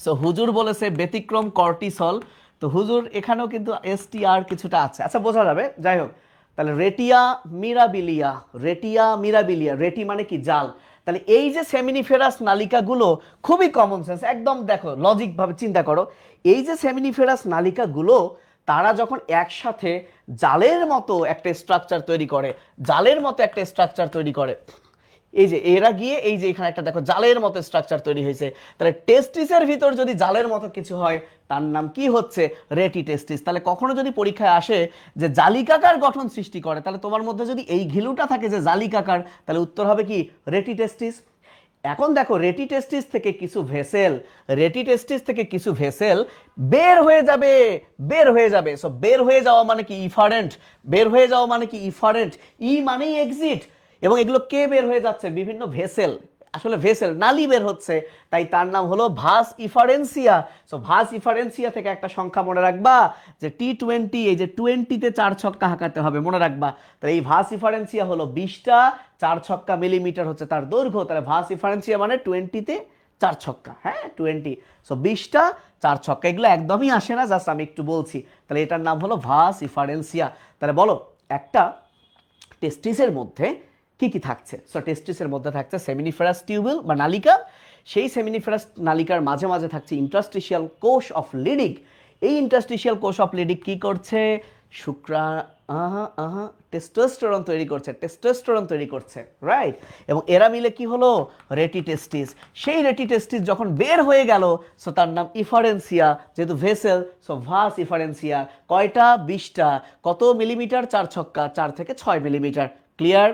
A: সো হুজুর বলেছে ব্যতিক্রম কর্টিসল, তো হুজুর এখানেও কিন্তু এসটিআর কিছুটা আছে, আচ্ছা বোঝা যাবে, যাই হোক। তাহলে রেটিয়া মিরাবিলিয়া, রেটিয়া মিরাবিলিয়া, রেটি মানে কি? জাল। তাহলে এই যে সেমিনিফেরাস নালিকাগুলো, খুবই কমন সেন্স, একদম দেখো লজিক ভাবে চিন্তা করো, এই যে সেমিনিফেরাস নালিকাগুলো তারা যখন একসাথে জালের মতো একটা স্ট্রাকচার তৈরি করে, জালের মতো একটা স্ট্রাকচার তৈরি করে, এই যে এরা গিয়ে এই যে এখানে একটা দেখো জালের মতো স্ট্রাকচার তৈরি হয়েছে, তাহলে টেস্টিসের ভিতর যদি জালের মতো কিছু হয় তার নাম কি হচ্ছে? রেটি টেস্টিস। তাহলে কখনো যদি পরীক্ষায় আসে যে জালিকাকার গঠন সৃষ্টি করে, তাহলে তোমার মধ্যে যদি এই ঘিলুটা থাকে যে জালিকাকার, তাহলে উত্তর হবে কি? রেটি টেস্টিস। এখন দেখো রেটি টেস্টিস থেকে কিছু ভেসেল, রেটি টেস্টিস থেকে কিছু ভেসেল বের হয়ে যাবে, বের হয়ে যাবে। সো বের হয়ে যাওয়া মানে কি? ইফারেন্ট। বের হয়ে যাওয়া মানে কি? ইফারেন্ট। ই মানেই এক্সিট, এবং এগুলো কে বের হয়ে যাচ্ছে? বিভিন্ন ভেসেল, আসলে ভেসেল নালী বের হচ্ছে, তাই তার নাম হলো ভাস ইফারেন্সিয়া। সো ভাস ইফারেন্সিয়া থেকে একটা সংখ্যা মনে রাখবা যে T20, এই যে 20-তে 4 ছক্কা হাঁকাতে হবে, মনে রাখবা। তাহলে এই ভাস ইফারেন্সিয়া হলো 20টা 4 ছক্কা মিলিমিটার হচ্ছে তার দৈর্ঘ্য, তাহলে ভাস ইফারেন্সিয়া মানে 20-তে 4 ছক্কা, হ্যাঁ 20। সো 20টা 4 ছক্কা, এগুলো একদমই আসে না, জাস্ট আমি একটু বলছি। তাহলে এটার নাম হলো ভাস ইফারেন্সিয়া। তাহলে বলো একটা টেস্টিসের মধ্যে কি কি থাকছে? সো টেস্টিসের মধ্যে থাকছে সেমিনিফেরাস টিউবিল বা নালিকা, সেই সেমিনিফেরাস নালিকার মাঝে মাঝে থাকছে ইন্টারস্টিশিয়াল কোষ অফ লিডিক। এই ইন্টারস্টিশিয়াল কোষ অফ লিডিক কি করছে? শুক্রা টেস্টোস্টেরন তৈরি করছে, টেস্টোস্টেরন তৈরি করছে, রাইট? এবং এরা মিলে কি হলো? রেটি টেস্টিস। সেই রেটি টেস্টিস যখন বের হয়ে গেল, সো তার নাম ইফারেন্সিয়া, যেহেতু ভেসেল, সো ভাস ইফারেন্সিয়া। কয়টা? 20টা। কত মিলিমিটার? 4 ছক্কা, 4 থেকে 6 মিলিমিটার। ক্লিয়ার?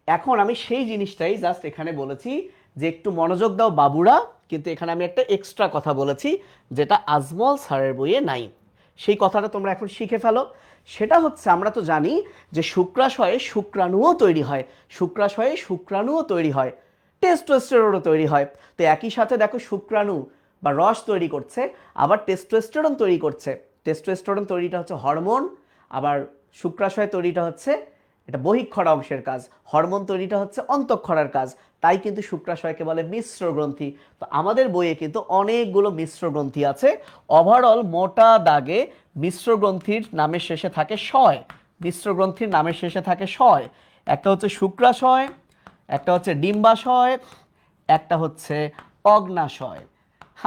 A: এখন আমি সেই জিনিসটাই জাস্ট এখানে বলেছি যে একটু মনোযোগ দাও বাবুরা, কিন্তু এখানে আমি একটা এক্সট্রা কথা বলেছি যেটা আজমল স্যারের বইয়ে নাই, সেই কথাটা তোমরা এখন শিখে ফেলো। সেটা হচ্ছে, আমরা তো জানি যে শুক্রাশয়ে শুক্রাণুও তৈরি হয়, শুক্রাশয়ে শুক্রাণুও তৈরি হয়, টেস্টোস্টেরনও তৈরি হয়। তো একই সাথে দেখো শুক্রাণু বা রস তৈরি করছে, আবার টেস্টোস্টেরন তৈরি করছে। টেস্টোস্টেরন তৈরিটা হচ্ছে হরমোন, আবার শুক্রাশয় তৈরিটা হচ্ছে এটা বহিঃক্ষরা অংশের কাজ, হরমোন তৈরিটা হচ্ছে অন্তঃক্ষরার কাজ। তাই কিন্তু শুক্রাশয়কে বলে মিশ্র গ্রন্থি। তো আমাদের বইয়ে কিন্তু অনেকগুলো মিশ্র গ্রন্থি আছে। ওভারঅল মোটা দাগে মিশ্র গ্রন্থির নামের শেষে থাকে শয়, মিশ্র গ্রন্থির নামের শেষে থাকে শয়। একটা হচ্ছে শুক্রাশয়, একটা হচ্ছে ডিম্বাশয়, একটা হচ্ছে অগ্নাশয়,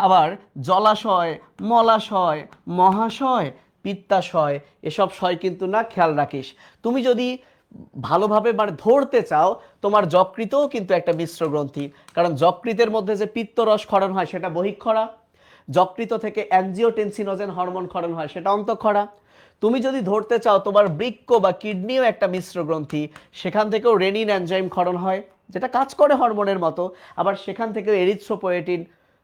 A: আবার জলাশয়, মলাশয়, মহাশয়, পিত্তাশয়, এসব শয় কিন্তু না, খেয়াল রাখিস। তুমি যদি ভালোভাবে মানে ধরতে চাও, তোমার যকৃতও কিন্তু একটা মিশ্র গ্রন্থি, কারণ যকৃতের মধ্যে যে পিত্তরস ক্ষরণ হয় সেটা বহিঃক্ষরা, যকৃত থেকে অ্যানজিওটেনসিনোজেন হরমোন ক্ষরণ হয় সেটা অন্তঃক্ষরা। তুমি যদি ধরতে চাও তোমার বৃক্ক বা কিডনিও একটা মিশ্র গ্রন্থি, সেখান থেকেও রেনিন এনজাইম ক্ষরণ হয় যেটা কাজ করে হরমোনের মতো, আবার সেখান থেকেও এরিথ্রোপোয়েটিন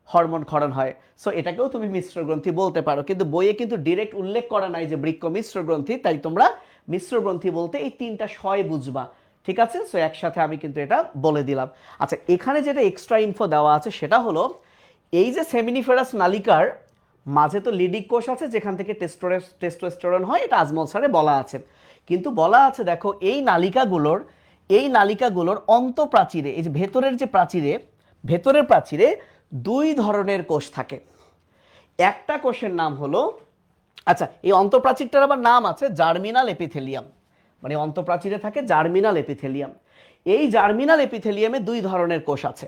A: হরমোন ক্ষরণ হয়। সো এটাকেও তুমি মিশ্র গ্রন্থি বলতে পারো, কিন্তু বইয়ে কিন্তু ডিরেক্ট উল্লেখ করা নাই যে বৃক্ক মিশ্র গ্রন্থি, তাই তোমরা মিশ্র গ্রন্থি বলতে এই 3টা শয় বুঝবা, ঠিক আছে? সো একসাথে আমি কিন্তু এটা বলে দিলাম। আচ্ছা, এখানে যেটা এক্সট্রা ইনফো দেওয়া আছে সেটা হলো এই যে সেমিনিফেরাস নালিকার মাঝে তো লিডিক কোষ আছে যেখান থেকে টেস্টোস্টেরন হয়, এটা আজমল স্যারে বলা আছে। কিন্তু বলা আছে দেখো এই নালিকাগুলোর অন্তঃপ্রাচীরে, এই যে ভেতরের যে প্রাচীরে, ভেতরের প্রাচীরে 2 ধরনের কোষ থাকে। একটা কোষের নাম হলো, আচ্ছা এই অন্তঃপ্রাচীরটার আবার নাম আছে জার্মিনাল এপিথেলিয়াম, মানে অন্তঃপ্রাচীরে থাকে জার্মিনাল এপিথেলিয়াম। এই জার্মিনাল এপিথেলিয়ামে 2 ধরনের কোষ আছে।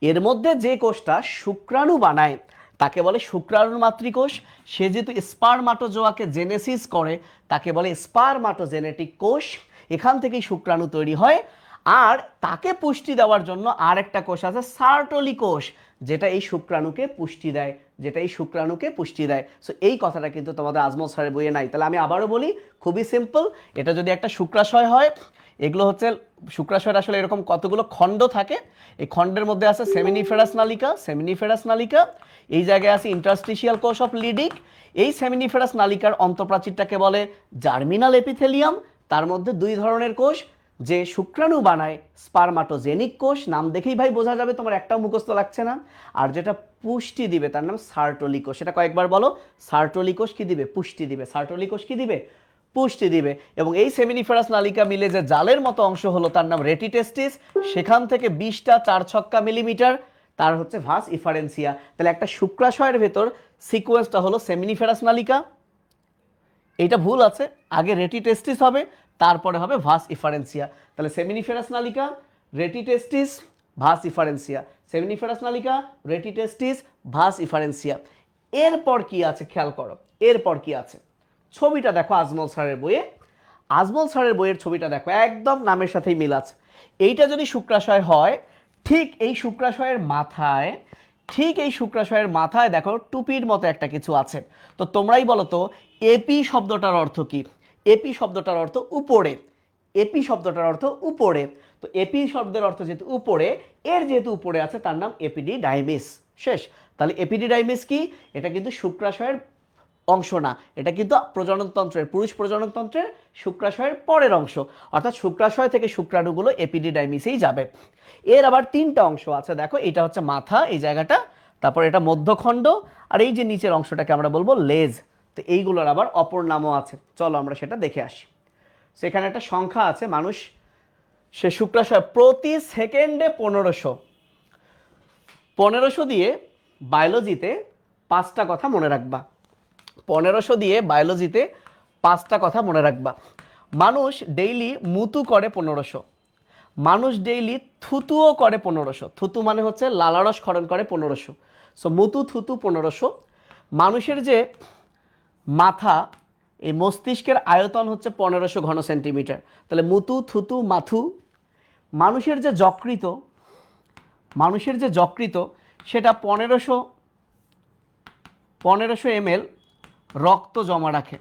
A: এর মধ্যে যে কোষটা শুক্রাণু বানায় তাকে বলে শুক্রাণু মাতৃকোষ। সে যেহেতু স্পারমাটোজোয়াকে জেনেসিস করে তাকে বলে স্পারমাটোজেনেটিক কোষ, এখান থেকেই শুক্রাণু তৈরি হয়। আর তাকে পুষ্টি দেওয়ার জন্য আর একটা কোষ আছে সার্টলি কোষ, যেটা এই শুক্রাণুকে পুষ্টি দেয়, যেটা এই শুক্রাণুকে পুষ্টি দেয়। সো এই কথাটা কিন্তু তোমাদের আজমল স্যারের বইয়ে নাই। তাহলে আমি আবারও বলি, খুবই সিম্পল, এটা যদি একটা শুক্রাশয় হয়, এগুলো হচ্ছে শুক্রাশয়ের আসলে এরকম কতগুলো খণ্ড থাকে, এই খণ্ডের মধ্যে আছে সেমিনিফেরাস নালিকা, সেমিনিফেরাস নালিকা, এই জায়গায় আছে ইন্টারস্টিশিয়াল কোষ অফ লিডিক। এই সেমিনিফেরাস নালিকার অন্তঃপ্রাচীরটাকে বলে জার্মিনাল এপিথেলিয়াম। তার মধ্যে দুই ধরনের কোষ যে শুক্রাণু বানায়, স্পারমাটোজেনিক কোষ, নাম দেখেই ভাই বোঝা যাবে, তোমার একটাও মুখস্থ লাগছে না। আর যেটা পুষ্টি দিবে তার নাম সার্টোলি কোষ। সেটা কয়েকবার বলো, সার্টোলি কোষ কি দিবে? পুষ্টি দিবে। সার্টোলি কোষ কি দিবে? পুষ্টি দিবে। এবং এই সেমিনিফেরাস নালিকা মিলে যে জালের মতো অংশ হলো তার নাম রেটিটেস্টিস, সেখান থেকে 20টা 4 মিলিমিটার তার হচ্ছে ভাস ইফারেন্সিয়া। তাহলে একটা শুক্রাশয়ের ভেতর সিকোয়েন্সটা হলো সেমিনিফেরাস নালিকা, এইটা ভুল আছে, আগে রেটিটেস্টিস হবে তারপরে হবে ভাস ইফারেন্সিয়া। তাহলে সেমিনিফেরাস নালিকা, রেটিটেস্টিস, ভাস ইফারেন্সিয়া, সেমিনিফেরাস নালিকা, রেটিটেস্টিস, ভাস ইফারেন্সিয়া। এরপর কি আছে খেয়াল করো, এরপর কি আছে? ছবিটা দেখো আজমল স্যারের বইয়ে, আজমল স্যারের বইয়ের ছবিটা দেখো, একদম নামের সাথেই মিল আছে। এইটা যদি শুক্রাশয় হয়, ঠিক এই শুক্রাশয়ের মাথায়, ঠিক এই শুক্রাশয়ের মাথায় দেখো টুপির মতো একটা কিছু আছে। তো তোমরাই বলো তো এপি শব্দটার অর্থ কি? এপি শব্দটার অর্থ উপরে, এপি শব্দটার অর্থ উপরে। তো এপি শব্দের অর্থ যেহেতু উপরে, এর যেহেতু উপরে আছে তার নাম এপিডিডাইমিস। শেষ। তাহলে এপিডিডাইমিস কি? এটা কিন্তু শুক্রাশয়ের অংশ না, এটা কিন্তু প্রজননতন্ত্রের, পুরুষ প্রজননতন্ত্রের শুক্রাশয়ের পরের অংশ। অর্থাৎ শুক্রাশয় থেকে শুক্রাণুগুলো এপিডিডাইমিসেই যাবে। এর আবার 3টা অংশ আছে দেখো, এটা হচ্ছে মাথা, এই জায়গাটা, তারপর এটা মধ্যখণ্ড, আর এই যে নিচের অংশটাকে আমরা বলবো লেজ। তো এইগুলোর আবার অপর নামও আছে, চলো আমরা সেটা দেখে আসি। সেখানে একটা সংখ্যা আছে, মানুষ সে শুক্রাশয় প্রতি সেকেন্ডে 1500, 1500 দিয়ে বায়োলজিতে 5টা কথা মনে রাখবা, 1500 দিয়ে বায়োলজিতে 5টা কথা মনে রাখবা। মানুষ ডেইলি মুতু করে 1500, মানুষ ডেইলি থুতুও করে 1500, থুতু মানে হচ্ছে লালারস ক্ষরণ করে 1500। সো মুতু থুতু 1500। মানুষের যে মাথা, এই মস্তিষ্কের আয়তন হচ্ছে 1500 ঘন সেন্টিমিটার। তাহলে মুতু থুতু মাথু। মানুষের যে যকৃত, মানুষের যে যকৃত সেটা 1500 ml রক্ত জমা রাখে,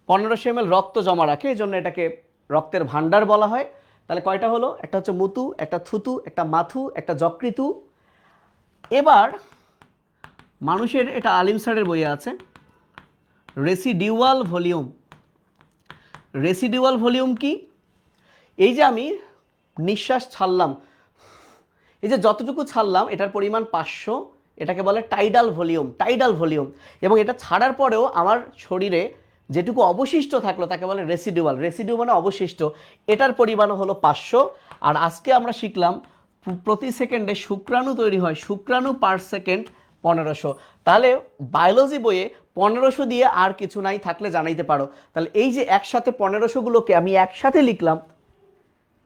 A: 1500 ml রক্ত জমা রাখে, এই জন্য এটাকে রক্তের ভান্ডার বলা হয়। তাহলে কয়টা হলো? একটা হচ্ছে মুতু, একটা থুতু, একটা মাথু, একটা যকৃতু। এবার মানুষের, এটা আলিম স্যারের বইয়ে আছে, রেসিডিউয়াল ভলিউম। রেসিডিউয়াল ভলিউম কি? এই যে আমি নিঃশ্বাস ছাড়লাম, এই যে যতটুকু ছাড়লাম এটার পরিমাণ 500, এটাকে বলে টাইডাল ভলিউম, টাইডাল ভলিউম। এবং এটা ছাড়ার পরেও আমার শরীরে যেটুকু অবশিষ্ট থাকলো তাকে বলে রেসিডিউয়াল, রেসিডিউ মানে অবশিষ্ট, এটার পরিমাণও হলো 500। আর আজকে আমরা শিখলাম প্রতি সেকেন্ডে শুক্রাণু তৈরি হয়, শুক্রাণু পার সেকেন্ড 1500। তাহলে বায়োলজি বইয়ে 1500 দিয়ে আর কিছু নাই, থাকলে জানাইতে পারো। তাহলে এই যে একসাথে 1500গুলোকে আমি একসাথে লিখলাম,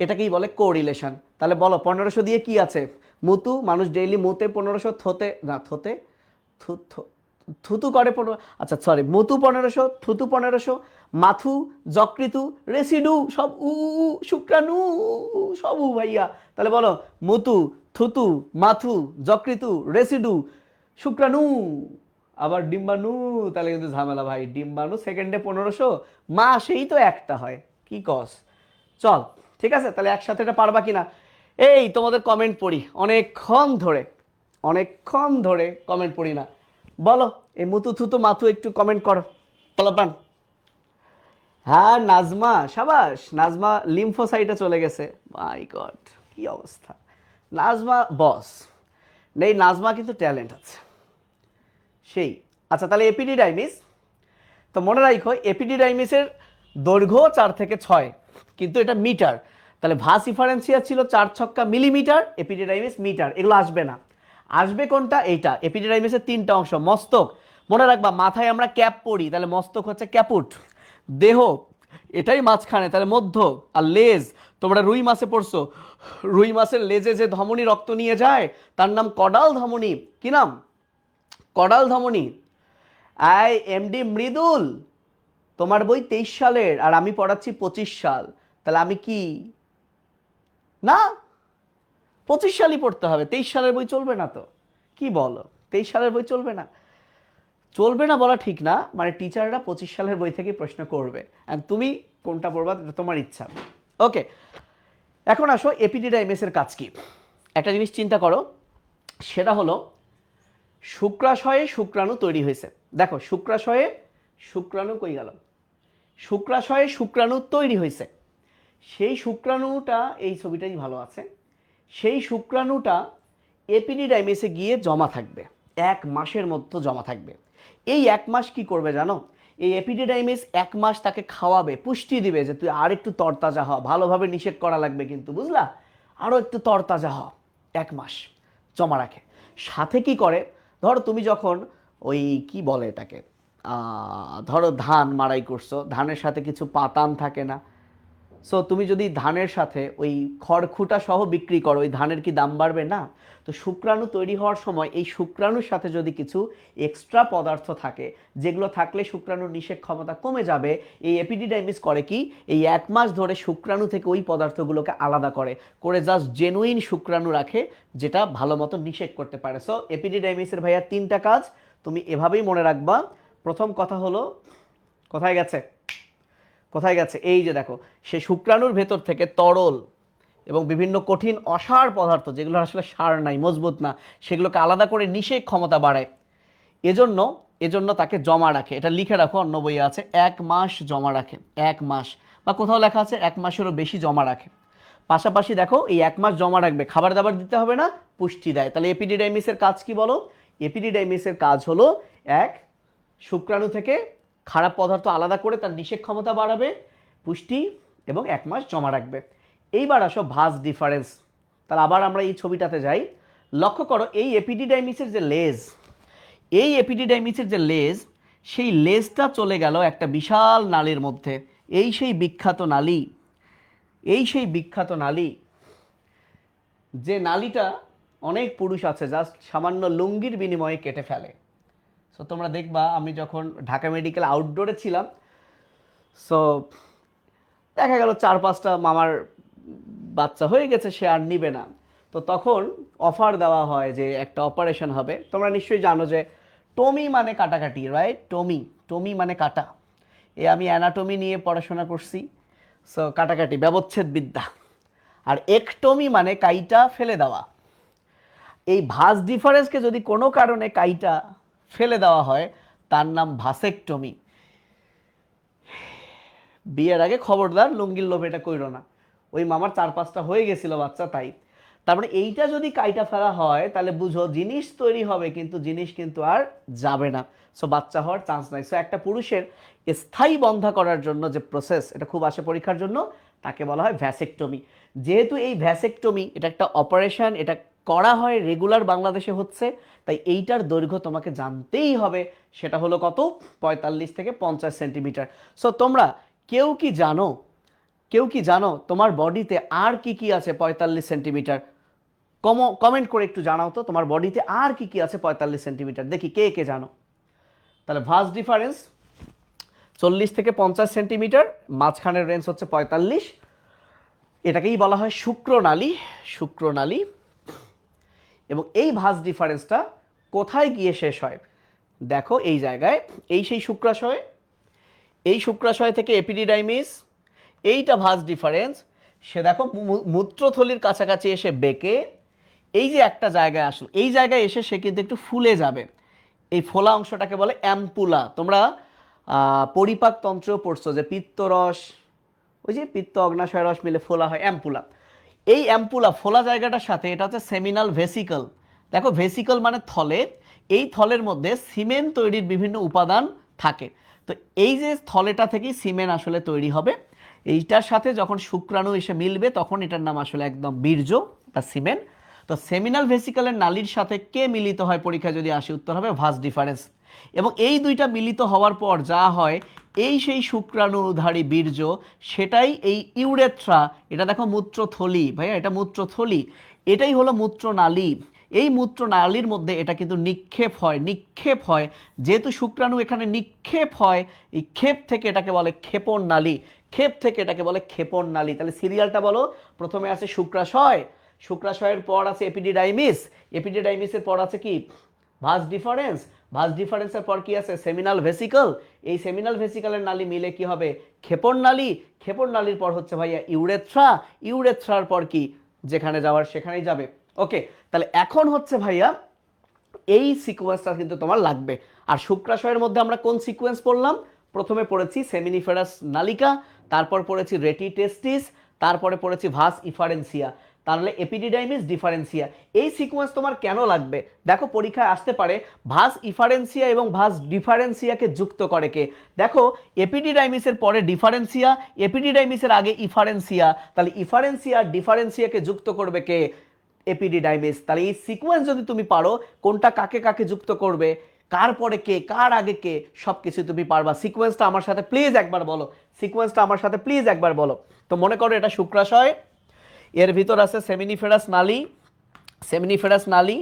A: এটাকেই বলে কোরিলেশন। তাহলে বলো 1500 দিয়ে কি আছে? মুতু, মানুষ ডেইলি মুতে 1500, থোতে না থোতে থুতু করে 15, আচ্ছা সরি, মুতু 1500, থুতু 1500, মাথু, যকৃতু, রেসিডু সব উ, শুক্রাণু সব উ ভাইয়া। তাহলে বলো মুতু, থুতু, মাথু, যকৃতু, রেসিডু, শুক্রাণু, আবার ডিম্বাণু। তাহলে কিন্তু ঝামেলা ভাই, ডিম্বাণু সেকেন্ডে 1500, মাসেই তো একটা হয়, কি কস? চল ঠিক আছে, তাহলে একসাথে এটা পারবা কিনা? এই তোমাদের কমেন্ট পড়ি অনেকক্ষণ ধরে, অনেকক্ষণ ধরে কমেন্ট পড়ি না, বলো এই মুতু থুতু মাথু একটু কমেন্ট করো, পোলাপান। হ্যাঁ নাজমা, সাবাস নাজমা, লিম্ফোসাইটে চলে গেছে, মাই গড কি অবস্থা। নাজমা বস, নেই নাজমা কিন্তু ট্যালেন্ট আছে সেই। আচ্ছা তাহলে এপিডিডাইমিস, তো মনে রাখো এপিডিডাইমিসের দৈর্ঘ্য 4 থেকে 6, কিন্তু এটা মিটার। তাহলে ভাস ইফারেন্সিয়া ছিল 4 মিলিমিটার, এপিডিডাইমিস মিটার, এগুলো আসবে না। আসবে কোনটা? এইটা। এপিডিডাইমিসের 3টা অংশ, মস্তক, মনে রাখবা মাথায় আমরা ক্যাপ পরি, তাহলে মস্তক হচ্ছে ক্যাপুট, দেহ এটাই মাঝখানে, তাহলে মধ্য, আর লেজ, তোমরা রুই মাছে পড়ছো, রুই মাছের লেজে যে ধমনী রক্ত নিয়ে যায় তার নাম কডাল ধমনী। কি নাম? কডাল ধমনী। আই এমডি মৃদুল, তোমার বই 23 সালের আর আমি পড়াচ্ছি 25 সাল, তাহলে আমি কি না? 25 সালই পড়তে হবে, 23 সালের বই চলবে না তো? কি বলো, 23 সালের বই চলবে না? চলবে না বলা ঠিক না, মানে টিচাররা 25 সালের বই থেকে প্রশ্ন করবে, আর তুমি কোনটা পড়বা তোমার ইচ্ছা। ওকে, এখন আসো এপিডিডাইমিসের কাজ কি। একটা জিনিস চিন্তা করো, সেটা হলো শুক্রাশয়ে শুক্রাণু তৈরি হয়েছে। দেখো শুক্রাশয়ে শুক্রাণু কই গেল, শুক্রাশয়ে শুক্রাণু তৈরি হয়েছে। সেই শুক্রাণুটা, এই ছবিটাই ভালো আছে, সেই শুক্রাণুটা এপিডিডাইমিসে গিয়ে জমা থাকবে, 1 মাসের মধ্যে জমা থাকবে। এই 1 মাস কি করবে জানো, এই এপিডিডাইমিস 1 মাস তাকে খাওয়াবে, পুষ্টি দিবে যে তুই আর একটু তরতাজা হ, ভালোভাবে নিষেধ করা লাগবে কিন্তু, বুঝলা, আরও একটু তরতাজা হ। 1 মাস জমা রাখে। সাথে কি করে, ধরো তুমি যখন ওই কি বলে এটাকে, ধরো ধান মাড়াই করছো, ধানের সাথে কিছু পাতান থাকে না, সো তুমি যদি ধানের সাথে ওই খড়খুঁটা সহ বিক্রি করো, ওই ধানের কি দাম বাড়বে না? তো শুক্রাণু তৈরি হওয়ার সময় এই শুক্রাণুর সাথে যদি কিছু এক্সট্রা পদার্থ থাকে, যেগুলো থাকলে শুক্রাণুর নিষেক ক্ষমতা কমে যাবে, এই এপিডিডাইমিস করে কি, এই 1 মাস ধরে শুক্রাণু থেকে ওই পদার্থগুলোকে আলাদা করে করে জাস্ট জেনুইন শুক্রাণু রাখে, যেটা ভালো মতো নিষেক করতে পারে। সো এপিডিডাইমিসের ভাইয়া 3টা কাজ, তুমি এভাবেই মনে রাখবা। প্রথম কথা হলো, কোথায় গেছে, কোথায় গেছে, এই যে দেখো, সে শুক্রাণুর ভেতর থেকে তরল এবং বিভিন্ন কঠিন অসার পদার্থ, যেগুলো আসলে সার নাই, মজবুত না, সেগুলোকে আলাদা করে নিষেক ক্ষমতা বাড়ায়। এজন্য এজন্য তাকে জমা রাখে। এটা লিখে রাখো, অন্য বইয়ে আছে, 1 মাস জমা রাখে, 1 মাস, বা কোথাও লেখা আছে 1 মাসেরও বেশি জমা রাখে। পাশাপাশি দেখো এই 1 মাস জমা রাখবে, খাবার দাবার দিতে হবে না, পুষ্টি দেয়। তাহলে এপিডিডাইমিসের কাজ কি বলো, এপিডিডাইমিসের কাজ হলো, এক, শুক্রাণু থেকে খারাপ পদার্থ আলাদা করে তার নিষেক ক্ষমতা বাড়াবে, পুষ্টি, এবং 1 মাস জমা রাখবে। এইবার আসো ভাস ডিফারেন্স। তাহলে আবার আমরা এই ছবিটাতে যাই, লক্ষ্য করো এই এপিডিডাইমিসের যে লেজ, এই এপিডিডাইমিসের যে লেজ, সেই লেজটা চলে গেল একটা বিশাল নালীর মধ্যে। এই সেই বিখ্যাত নালী, এই সেই বিখ্যাত নালী, যে নালীটা অনেক পুরুষ আছে জাস্ট সামান্য লুঙ্গির বিনিময়ে কেটে ফেলে। সো তোমরা দেখবা, আমি যখন ঢাকা মেডিকেল আউটডোরে ছিলাম, সো দেখা গেল 4-5টা মামার বাচ্চা হয়ে গেছে, সে আর নিবে না। তো তখন অফার দেওয়া হয় যে একটা অপারেশন হবে। তোমরা নিশ্চয়ই জানো যে টমি মানে কাটাকাটি, রাইট, টমি, টমি মানে কাটা। আমি অ্যানাটমি নিয়ে পড়াশোনা করছি, সো কাটাকাটি, ব্যবচ্ছেদ বিদ্যা। আর একটমি মানে কাইটা ফেলে দেওয়া। এই ভাস ডিফারেন্সকে যদি কোনো কারণে কাইটা ফেলে দেওয়া হয়, তার নাম ভাসেকটমি। বিয়ের আগে খবরদার লুঙ্গির লোভ এটা কইরো না, ওই মামার 4-5টা হয়ে গেছিল বাচ্চা, তাই। তারপরে এইটা যদি কাইটা ফেলা হয়, তাহলে বুঝো জিনিস তৈরি হবে কিন্তু জিনিস কিন্তু আর যাবে না, সো বাচ্চা হওয়ার চান্স নাই। সো একটা পুরুষের স্থায়ী বন্ধা করার জন্য যে প্রসেস, এটা খুব আসে পরীক্ষার জন্য, তাকে বলা হয় ভ্যাসেকটমি। যেহেতু এই ভ্যাসেকটমি এটা একটা অপারেশন, এটা করা হয় রেগুলার, বাংলাদেশে হচ্ছে, তাই এইটার দৈর্ঘ্য তোমাকে জানতেই হবে। সেটা হলো কত, 45 থেকে 50 সেন্টিমিটার। সো তোমরা কেউ কি জানো, কেউ কি জানো তোমার বডিতে আর কি কি আছে 45 সেন্টিমিটার? কমেন্ট করে একটু জানাও তো, তোমার বডিতে আর কি কি আছে 45 সেন্টিমিটার, দেখি কে কে জানো। তাহলে ভাস ডিফারেন্স 40 থেকে 50 সেন্টিমিটার, মাঝখানের রেঞ্জ হচ্ছে 45, এটাকেই বলা হয় শুক্রনালী, শুক্রনালী। এবং এই ভাস ডিফারেন্সটা কোথায় গিয়ে শেষ হয়, দেখো এই জায়গায়, এই সেই শুক্রাশয়, এই শুক্রাশয় থেকে এপিডিডাইমিস, এইটা ভাস ডিফারেন্স, সে দেখো মূত্রথলির কাছাকাছি এসে বেঁকে এই যে একটা জায়গায় আসলো, এই জায়গায় এসে সে কিন্তু একটু ফুলে যাবে। এই ফোলা অংশটাকে বলে অ্যাম্পুলা। তোমরা পরিপাক তন্ত্র পড়ছো যে পিত্তরস, ওই যে পিত্ত অগ্নাশয় রস মিলে ফোলা হয়, অ্যাম্পুলা। এই অ্যাম্পুলা ফোলা জায়গাটার সাথে এটা হচ্ছে সেমিনাল ভেসিকল। দেখো ভেসিকল মানে থলে, এই থলের মধ্যে সিমেন্ট তৈরির বিভিন্ন উপাদান থাকে। তো এই যে থলেটা থেকেই সিমেন্ট আসলে তৈরি হবে, এইটার সাথে যখন শুক্রাণু এসে মিলবে তখন এটার নাম আসলে একদম বীর্য বা সিমেন্ট। তো সেমিনাল ভেসিকলের নালীর সাথে কে মিলিত হয়, পরীক্ষা যদি আসে উত্তর হবে ভাস ডিফারেন্স। এবং এই দুইটা মিলিত হওয়ার পর যা হয়, এই সেই শুক্রাণুধারী বীর্য, সেটাই এই ইউরেথ্রা, এটা দেখো মূত্রথলি, ভাইয়া এটা মূত্রথলি, এটাই হলো মূত্রনালী। এই মূত্রনালীর মধ্যে এটা কিন্তু নিক্ষেপ হয়, নিক্ষেপ হয়, যেহেতু শুক্রাণু এখানে নিক্ষেপ হয়, এই ক্ষেপ থেকে এটাকে বলে ক্ষেপণ নালী, ক্ষেপ থেকে এটাকে বলে ক্ষেপণ নালী। তাহলে সিরিয়ালটা বলো, প্রথমে আছে শুক্রাশয়, শুক্রাশয়ের পর আছে এপিডিডাইমিস, এপিডিডাইমিসের পর আছে কি, ভাস ডিফারেন্স, ভাস ডিফারেন্সের পর কি আছে? Seminal vesicle. এই সেমিনাল ভেসিকলের নালী মিলে কি হবে? ক্ষেপণ নালী। ক্ষেপণ নালীর পর হচ্ছে ভাইয়া ইউরেথ্রা। ইউরেথ্রার পর কি? যেখানে যাওয়ার সেখানেই যাবে। ওকে, তাহলে এখন হচ্ছে ভাইয়া এই সিকোয়েন্সটা কিন্তু তোমার লাগবে। আর শুক্রাশয়ের মধ্যে আমরা কোন সিকোয়েন্স পড়লাম? প্রথমে পড়েছি সেমিনিফেরাস নালিকা, তারপর পড়েছি রেটি টেস্টিস, তারপরে পড়েছি ভাস ইফারেন্সিয়া, তাহলে এপিডিডাইমিস ডিফারেন্সিয়া। এই সিকোয়েন্স তোমার কেন লাগবে? দেখো পরীক্ষায় আসতে পারে ভাস ইফারেন্সিয়া এবং ভাস ডিফারেন্সিয়াকে যুক্ত করে কে? দেখো এপিডিডাইমিসের পরে ডিফারেন্সিয়া, এপিডিডাইমিসের আগে ইফারেন্সিয়া, তাহলে ইফারেন্সিয়া ডিফারেন্সিয়াকে যুক্ত করবে কে? এপিডিডাইমিস। তাহলে এই সিকোয়েন্স যদি তুমি পারো কোনটা কাকে কাকে যুক্ত করবে, কার পরে কে, কার আগে কে, সবকিছু তুমি পারবা। সিকোয়েন্সটা আমার সাথে প্লিজ একবার বলো, সিকোয়েন্সটা আমার সাথে প্লিজ একবার বলো। তো মনে করো এটা শুক্রাশয়, এর ভিতর আছে সেমিনিফেরাস নালী, সেমিনিফেরাস নালী,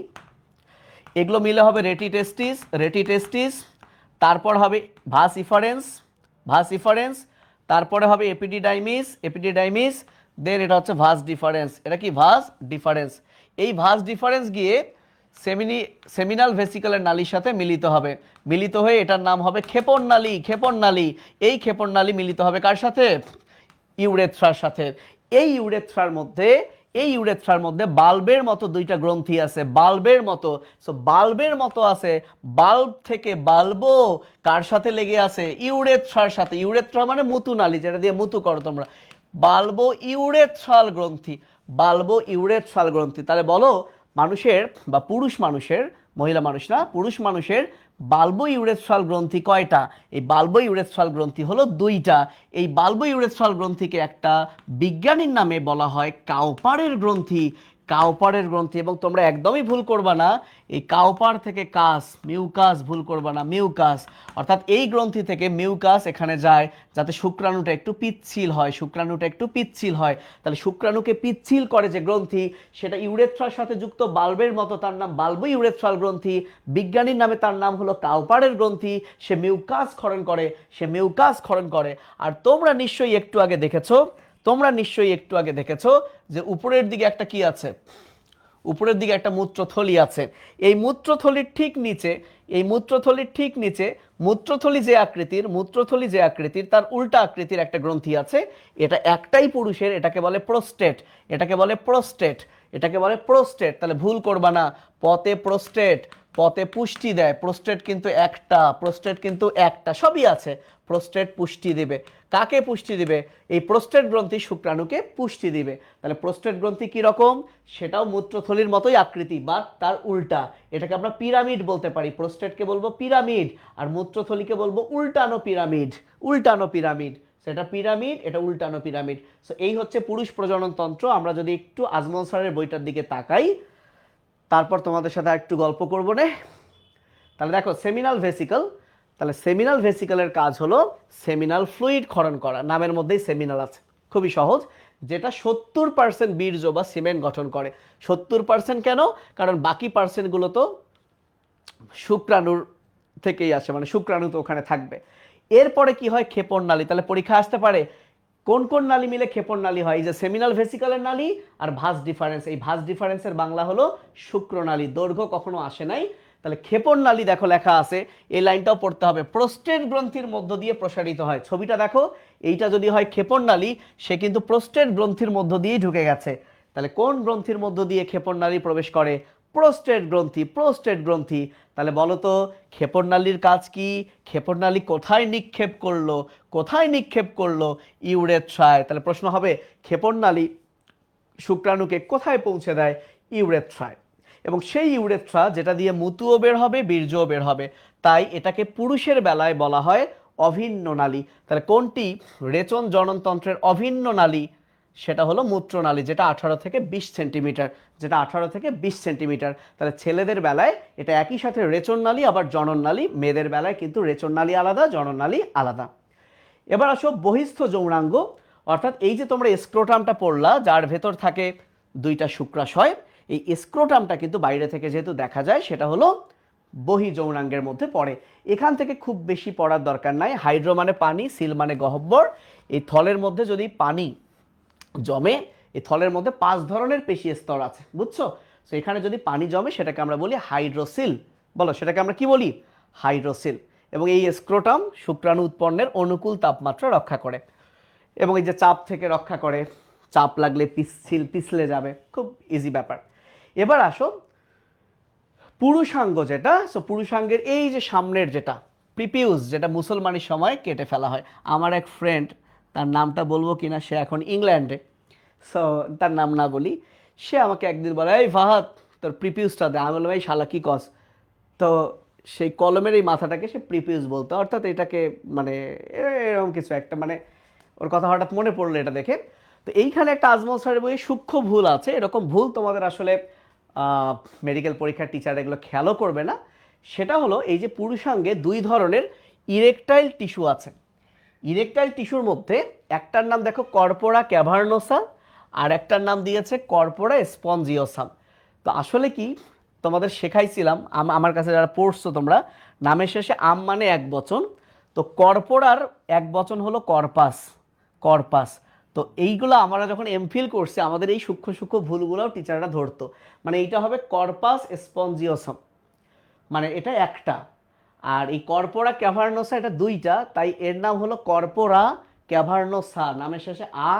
A: এগুলো মিলে হবে রেটি টেস্টিস, রেটি টেস্টিস, তারপর হবে ভাস ইফারেন্স, ভাস ইফারেন্স, তারপরে হবে এপিডিডাইমিস, এপিডিডাইমিস, দেন এটা হচ্ছে ভাস ডিফারেন্স। এটা কি? Vas deferens. এই ভাস ডিফারেন্স গিয়ে সেমিনাল ভেসিকলের নালীর সাথে মিলিত হবে, মিলিত হয়ে এটার নাম হবে ক্ষেপণ নালী, ক্ষেপণ নালী। এই ক্ষেপণ নালী মিলিত হবে কার সাথে? ইউরেথ্রার সাথে। এই ইউরেথ্রার মধ্যে, এই ইউরেথ্রার মধ্যে বাল্বের মতো দুইটা গ্রন্থি আছে, বাল্বের মতো। সো বাল্বের মতো আছে, বাল্ব থেকে বাল্বো কার সাথে লেগে আছে? ইউরেথ্রার সাথে। ইউরেথ্রা মানে মুতু নালী, যেটা দিয়ে মুতু করো তোমরা। বাল্বো ইউরেথ্রাল গ্রন্থি, বাল্বো ইউরেথ্রাল গ্রন্থি। তাহলে বলো মানুষের বা পুরুষ মানুষের, মহিলা মানুষ না, পুরুষ মানুষের বাল্বো ইউরেথ্রাল গ্রন্থি কয়টা? এই বাল্বো ইউরেথ্রাল গ্রন্থি হলো দুইটা। এই বাল্বো ইউরেথ্রাল গ্রন্থিকে একটা বিজ্ঞানীর নামে বলা হয় কাউপারের গ্রন্থি, কাউপারের গ্রন্থি। এবং তোমরা একদমই ভুল করবা না, এই কাউপার থেকে কাস, মিউকাস ভুল করবা না, মিউকাস। অর্থাৎ এই গ্রন্থি থেকে মিউকাস এখানে যায় যাতে শুক্রাণুটা একটু পিচ্ছিল হয়, শুক্রাণুটা একটু পিচ্ছিল হয়। তাহলে শুক্রাণুকে পিচ্ছিল করে যে গ্রন্থি, সেটা ইউরেথ্রার সাথে যুক্ত বাল্বের মতো, তার নাম বাল্বো ইউরেথ্রাল গ্রন্থি। বিজ্ঞানীর নামে তার নাম হলো কাউপারের গ্রন্থি। সে মিউকাস ক্ষরণ করে, সে মিউকাস ক্ষরণ করে। আর তোমরা নিশ্চয়ই একটু আগে দেখেছো, তোমরা নিশ্চয়ই একটু আগে দেখেছো যে উপরের দিকে একটা কি আছে? উপরের দিকে একটা মূত্রথলি আছে। এই মূত্রথলির ঠিক নিচে, এই মূত্রথলির ঠিক নিচে মূত্রথলি যে আকৃতির, মূত্রথলি যে আকৃতির তার উল্টা আকৃতির একটা গ্রন্থি আছে। এটা একটাই পুরুষের, এটাকে বলে প্রোস্টেট, এটাকে বলে প্রোস্টেট, এটাকে বলে প্রোস্টেট। তাহলে ভুল করবা না, পতে প্রোস্টেট, পতে পুষ্টি দেয়। প্রোস্টেট কিন্তু একটা, প্রোস্টেট কিন্তু একটা, সবই আছে। প্রোস্টেট পুষ্টি দিবে, কাকে পুষ্টি দিবে? এই প্রোস্টেট গ্রন্থি শুক্রাণুকে পুষ্টি দিবে। তাহলে প্রোস্টেট গ্রন্থি কি রকম? সেটাও মূত্রথলির মতোই আকৃতি বা তার উল্টা। এটাকে আমরা পিরামিড বলতে পারি। প্রোস্টেটকে বলবো পিরামিড, আর মূত্রথলিকে বলবো উল্টানো পিরামিড, উল্টানো পিরামিড। সেটা পিরামিড, এটা উল্টানো পিরামিড। সো এই হচ্ছে পুরুষ প্রজনন তন্ত্র। আমরা যদি একটু আজমল স্যারের বইটার দিকে তাকাই, তারপর তোমাদের সাথে একটু গল্প করবো না। তাহলে দেখো সেমিনাল ভেসিকল, তাহলে সেমিনাল ভেসিকলের কাজ হলো সেমিনাল ফ্লুইড ক্ষরণ করা। নামের মধ্যেই সেমিনাল আছে, খুবই সহজ। যেটা 70% বীর্য বা সিমেন্ট গঠন করে। 70% কেন? কারণ বাকি পার্সেন্টগুলো তো শুক্রাণুর থেকেই আসে, মানে শুক্রাণু তো ওখানে থাকবে। এরপরে কি হয়? ক্ষেপণ নালী। তাহলে পরীক্ষা আসতে পারে কোন কোন নালী মিলে ক্ষেপণ নালী হয়? এই যে সেমিনাল ভেসিকলের নালী আর ভাস ডিফারেন্স, এই ভাস ডিফারেন্সের বাংলা হলো শুক্রনালী। দৈর্ঘ্য কখনো আসে নাই। তাহলে ক্ষেপণ নালী দেখো লেখা আছে, এই লাইনটাও পড়তে হবে, প্রোস্টেট গ্রন্থির মধ্য দিয়ে প্রসারিত হয়। ছবিটা দেখো, এইটা যদি হয় ক্ষেপণ নালী, সে কিন্তু প্রোস্টেট গ্রন্থির মধ্য দিয়েই ঢুকে গেছে। তাহলে কোন গ্রন্থির মধ্য দিয়ে ক্ষেপণ নালী প্রবেশ করে? প্রোস্টেট গ্রন্থি, প্রোস্টেট গ্রন্থি। তাহলে বলো তো ক্ষেপণ নালীর কাজ কি? ক্ষেপণ নালী কোথায় নিক্ষেপ করলো? কোথায় নিক্ষেপ করলো? ইউরেথ্রায়। তাহলে প্রশ্ন হবে ক্ষেপণ নালী শুক্রাণুকে কোথায় পৌঁছে দেয়? ইউরেথ্রায়। এবং সেই ইউরেথ্রা যেটা দিয়ে মুতুও বের হবে, বীর্যও বের হবে। তাই এটাকে পুরুষের বেলায় বলা হয় অভিন্ন নালী। তাহলে কোনটি রেচন জননতন্ত্রের অভিন্ন নালী? সেটা হলো মূত্রনালী, যেটা 18 থেকে 20 সেন্টিমিটার, যেটা 18 থেকে 20 সেন্টিমিটার। তাহলে ছেলেদের বেলায় এটা একই সাথে রেচন নালী আবার জনন নালী, মেয়েদের বেলায় কিন্তু রেচন নালী আলাদা, জনন নালী আলাদা। এবার আসো বহিস্থ যৌনাঙ্গ, অর্থাৎ এই যে তোমরা স্ক্রোটামটা পড়লা, যার ভেতর থাকে দুইটা শুক্রাশয়, এই স্ক্রোটামটা কিন্তু বাইরে থেকে যেহেতু দেখা যায়, সেটা হলো বহি যৌনাঙ্গের মধ্যে পড়ে। এখান থেকে খুব বেশি পড়ার দরকার নাই। হাইড্রো মানে পানি, সিল মানে গহ্বর। এই থলের মধ্যে যদি পানি জমে, এই থলের মধ্যে 5 ধরনের পেশি স্তর আছে, বুঝছো? তো এখানে যদি পানি জমে সেটাকে আমরা বলি হাইড্রোসিল। বলো সেটাকে আমরা কি বলি? হাইড্রোসিল। এবং এই স্ক্রোটাম শুক্রাণু উৎপন্নের অনুকূল তাপমাত্রা রক্ষা করে এবং এই যে চাপ থেকে রক্ষা করে, চাপ লাগলে পিছলে যাবে, খুব ইজি ব্যাপার। এবার আসো পুরুষাঙ্গ যেটা, সো পুরুষাঙ্গের এই যে সামনের যেটা প্রিপিউস, যেটা মুসলমানের সময় কেটে ফেলা হয়। আমার এক ফ্রেন্ড, তার নামটা বলবো কিনা, সে এখন ইংল্যান্ডে, সো তার নাম না বলি, সে আমাকে একদিন বলে, এই ফাহাদ তোর প্রিপিউসটা দে। আমি বললাম, এই শালা কি কস? তো সেই কলমের এই মাথাটাকে সে প্রিপিউস বলতো, অর্থাৎ এটাকে মানে এরকম কিছু একটা, মানে ওর কথা হঠাৎ মনে পড়লো এটা দেখে। তো এইখানে একটা আজমল স্যারের বইয়ে সূক্ষ্ম ভুল আছে, এরকম ভুল তোমাদের আসলে মেডিকেল পরীক্ষার টিচার এগুলো খেয়ালও করবে না। সেটা হলো এই যে পুরুষাঙ্গে দুই ধরনের ইরেকটাইল টিস্যু আছে। ইরেকটাইল টিস্যুর মধ্যে একটার নাম দেখো কর্পোরা ক্যাভার্নোসা, আর একটার নাম দিয়েছে কর্পোরা স্পঞ্জিওসাম। তো আসলে কি তোমাদের শেখাইছিলাম, আমার কাছে যারা পড়ছো তোমরা, নামের শেষে আম মানে এক বচন, তো কর্পোরার এক বচন হলো কর্পাস, কর্পাস। তো এইগুলো আমরা যখন এমফিল করছি, আমাদের এই সূক্ষ্ম সূক্ষ্ম ভুলগুলোও টিচাররা ধরতো। মানে এইটা হবে কর্পাস স্পঞ্জিওসাম, মানে এটা একটা। আর এই কর্পোরা ক্যাভার্নোসা এটা দুইটা, তাই এর নাম হলো কর্পোরা ক্যাভার্নোসা, নামের শেষে আ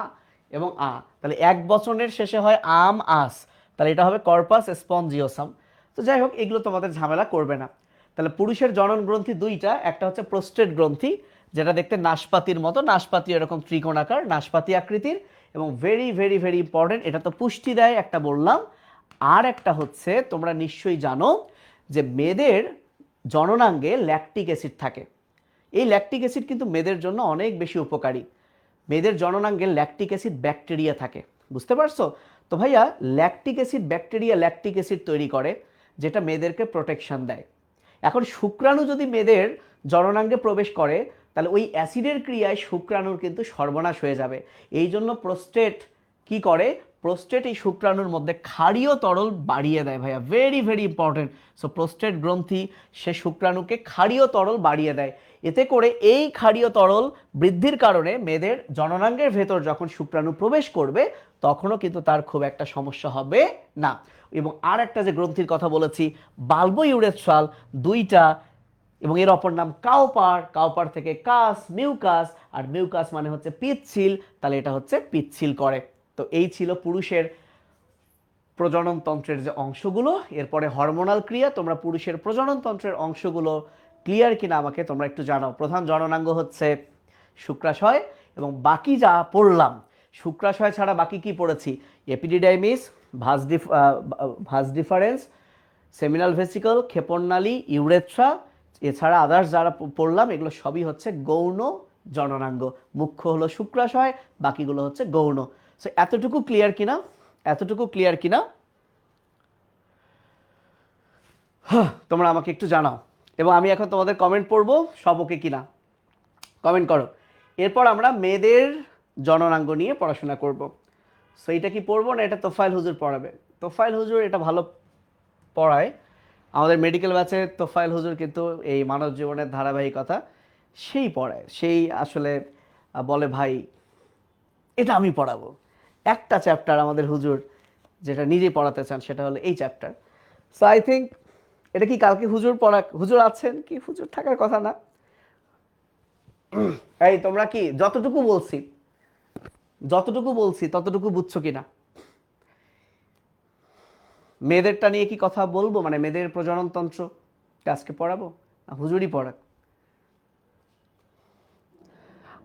A: এবং আ, তাহলে এক বচনের শেষে হয় আম আস, তাহলে এটা হবে কর্পাস স্পঞ্জিওসাম। তো যাই হোক, এগুলো তোমাদের ঝামেলা করবে না। তাহলে পুরুষের জনন গ্রন্থি দুইটা, একটা হচ্ছে প্রোস্টেট গ্রন্থি, যেটা দেখতে নাশপাতির মতো, নাশপাতি এরকম ত্রিকোণাকার নাশপাতি আকৃতির, এবং ভেরি ভেরি ভেরি ইম্পর্টেন্ট, এটা তো পুষ্টি দেয় একটা বললাম। আর একটা হচ্ছে তোমরা নিশ্চয়ই জানো যে মেয়েদের জননাঙ্গে ল্যাকটিক অ্যাসিড থাকে। এই ল্যাকটিক অ্যাসিড কিন্তু মেয়েদের জন্য অনেক বেশি উপকারী। মেয়েদের জননাঙ্গে ল্যাকটিক অ্যাসিড ব্যাকটেরিয়া থাকে, বুঝতে পারছো? তো ভাইয়া lactic acid bacteria lactic acid তৈরি করে, যেটা মেয়েদেরকে প্রোটেকশন দেয়। এখন শুক্রাণু যদি মেয়েদের জননাঙ্গে প্রবেশ করে, তাহলে ওই অ্যাসিডের ক্রিয়ায় শুক্রাণুর কিন্তু সর্বনাশ হয়ে যাবে। এই জন্য প্রোস্টেট কি করে, প্রোস্টেট এই শুক্রাণুর মধ্যে ক্ষারীয় তরল বাড়িয়ে দেয় ভাইয়া, very very important. So prostate গ্রন্থি সে শুক্রাণুকে ক্ষারীয় তরল বাড়িয়ে দেয়। এতে করে এই ক্ষারীয় তরল বৃদ্ধির কারণে মেয়েদের জননাঙ্গের ভেতর যখন শুক্রাণু প্রবেশ করবে, তখনও কিন্তু তার খুব একটা সমস্যা হবে না। এবং আর একটা যে গ্রন্থির কথা বলেছি, বাল্বো ইউরেথ্রাল, দুইটা, এবং এর অপর নাম কাউপার, কাউপার থেকে কাস মিউকাস, আর মিউকাস মানে হচ্ছে পিচ্ছিল, তাহলে এটা হচ্ছে পিচ্ছিল করে। তো এই ছিল পুরুষের প্রজনন তন্ত্রের যে অংশগুলো। এরপরে হরমোনাল ক্রিয়া, তোমরা পুরুষের প্রজনন তন্ত্রের অংশগুলো ক্লিয়ার কিনা আমাকে তোমরা একটু জানাও। প্রধান জননাঙ্গ হচ্ছে শুক্রাশয়, এবং বাকি যা পড়লাম, শুক্রাশয় ছাড়া বাকি কি পড়েছি, epididymis, vas deferens, seminal vesicle, ক্ষেপণনালী, ইউরেথ্রা, এছাড়া আদার্স যারা পড়লাম, এগুলো সবই হচ্ছে গৌণ জননাঙ্গ। মুখ্য হলো শুক্রাশয়, বাকিগুলো হচ্ছে গৌণ। সো এতটুকু ক্লিয়ার কিনা, এতটুকু ক্লিয়ার কিনা তোমরা আমাকে একটু জানাও। এবং আমি এখন তোমাদের কমেন্ট পড়বো, সব ওকে কিনা কমেন্ট করো। এরপর আমরা মেয়েদের জননাঙ্গ নিয়ে পড়াশোনা করব। সো এটা কি পড়বো না এটা তোফায়েল হুজুর পড়াবে? তোফায়েল হুজুর এটা ভালো পড়ায়, আমাদের মেডিকেল ব্যাচে তোফায়েল হুজুর কিন্তু এই মানব জীবনের ধারাবাহিকতা সেই পড়ায়, সেই আসলে বলে ভাই এটা আমি পড়াবো। একটা চ্যাপ্টার আমাদের হুজুর যেটা নিজে পড়াতে চান, সেটা হলো এই চ্যাপ্টার। সো আই থিঙ্ক এটা কি কালকে হুজুর পড়া, হুজুর আছেন কি? হুজুর থাকার কথা না? এই তোমরা কি যতটুকু বলছি, যতটুকু বলছি ততটুকু বুঝছো কিনা? মেয়েদেরটা নিয়ে কি কথা বলবো, মানে মেয়েদের প্রজনন তন্ত্র আজকে পড়াবো না হুজুরই পড়াক?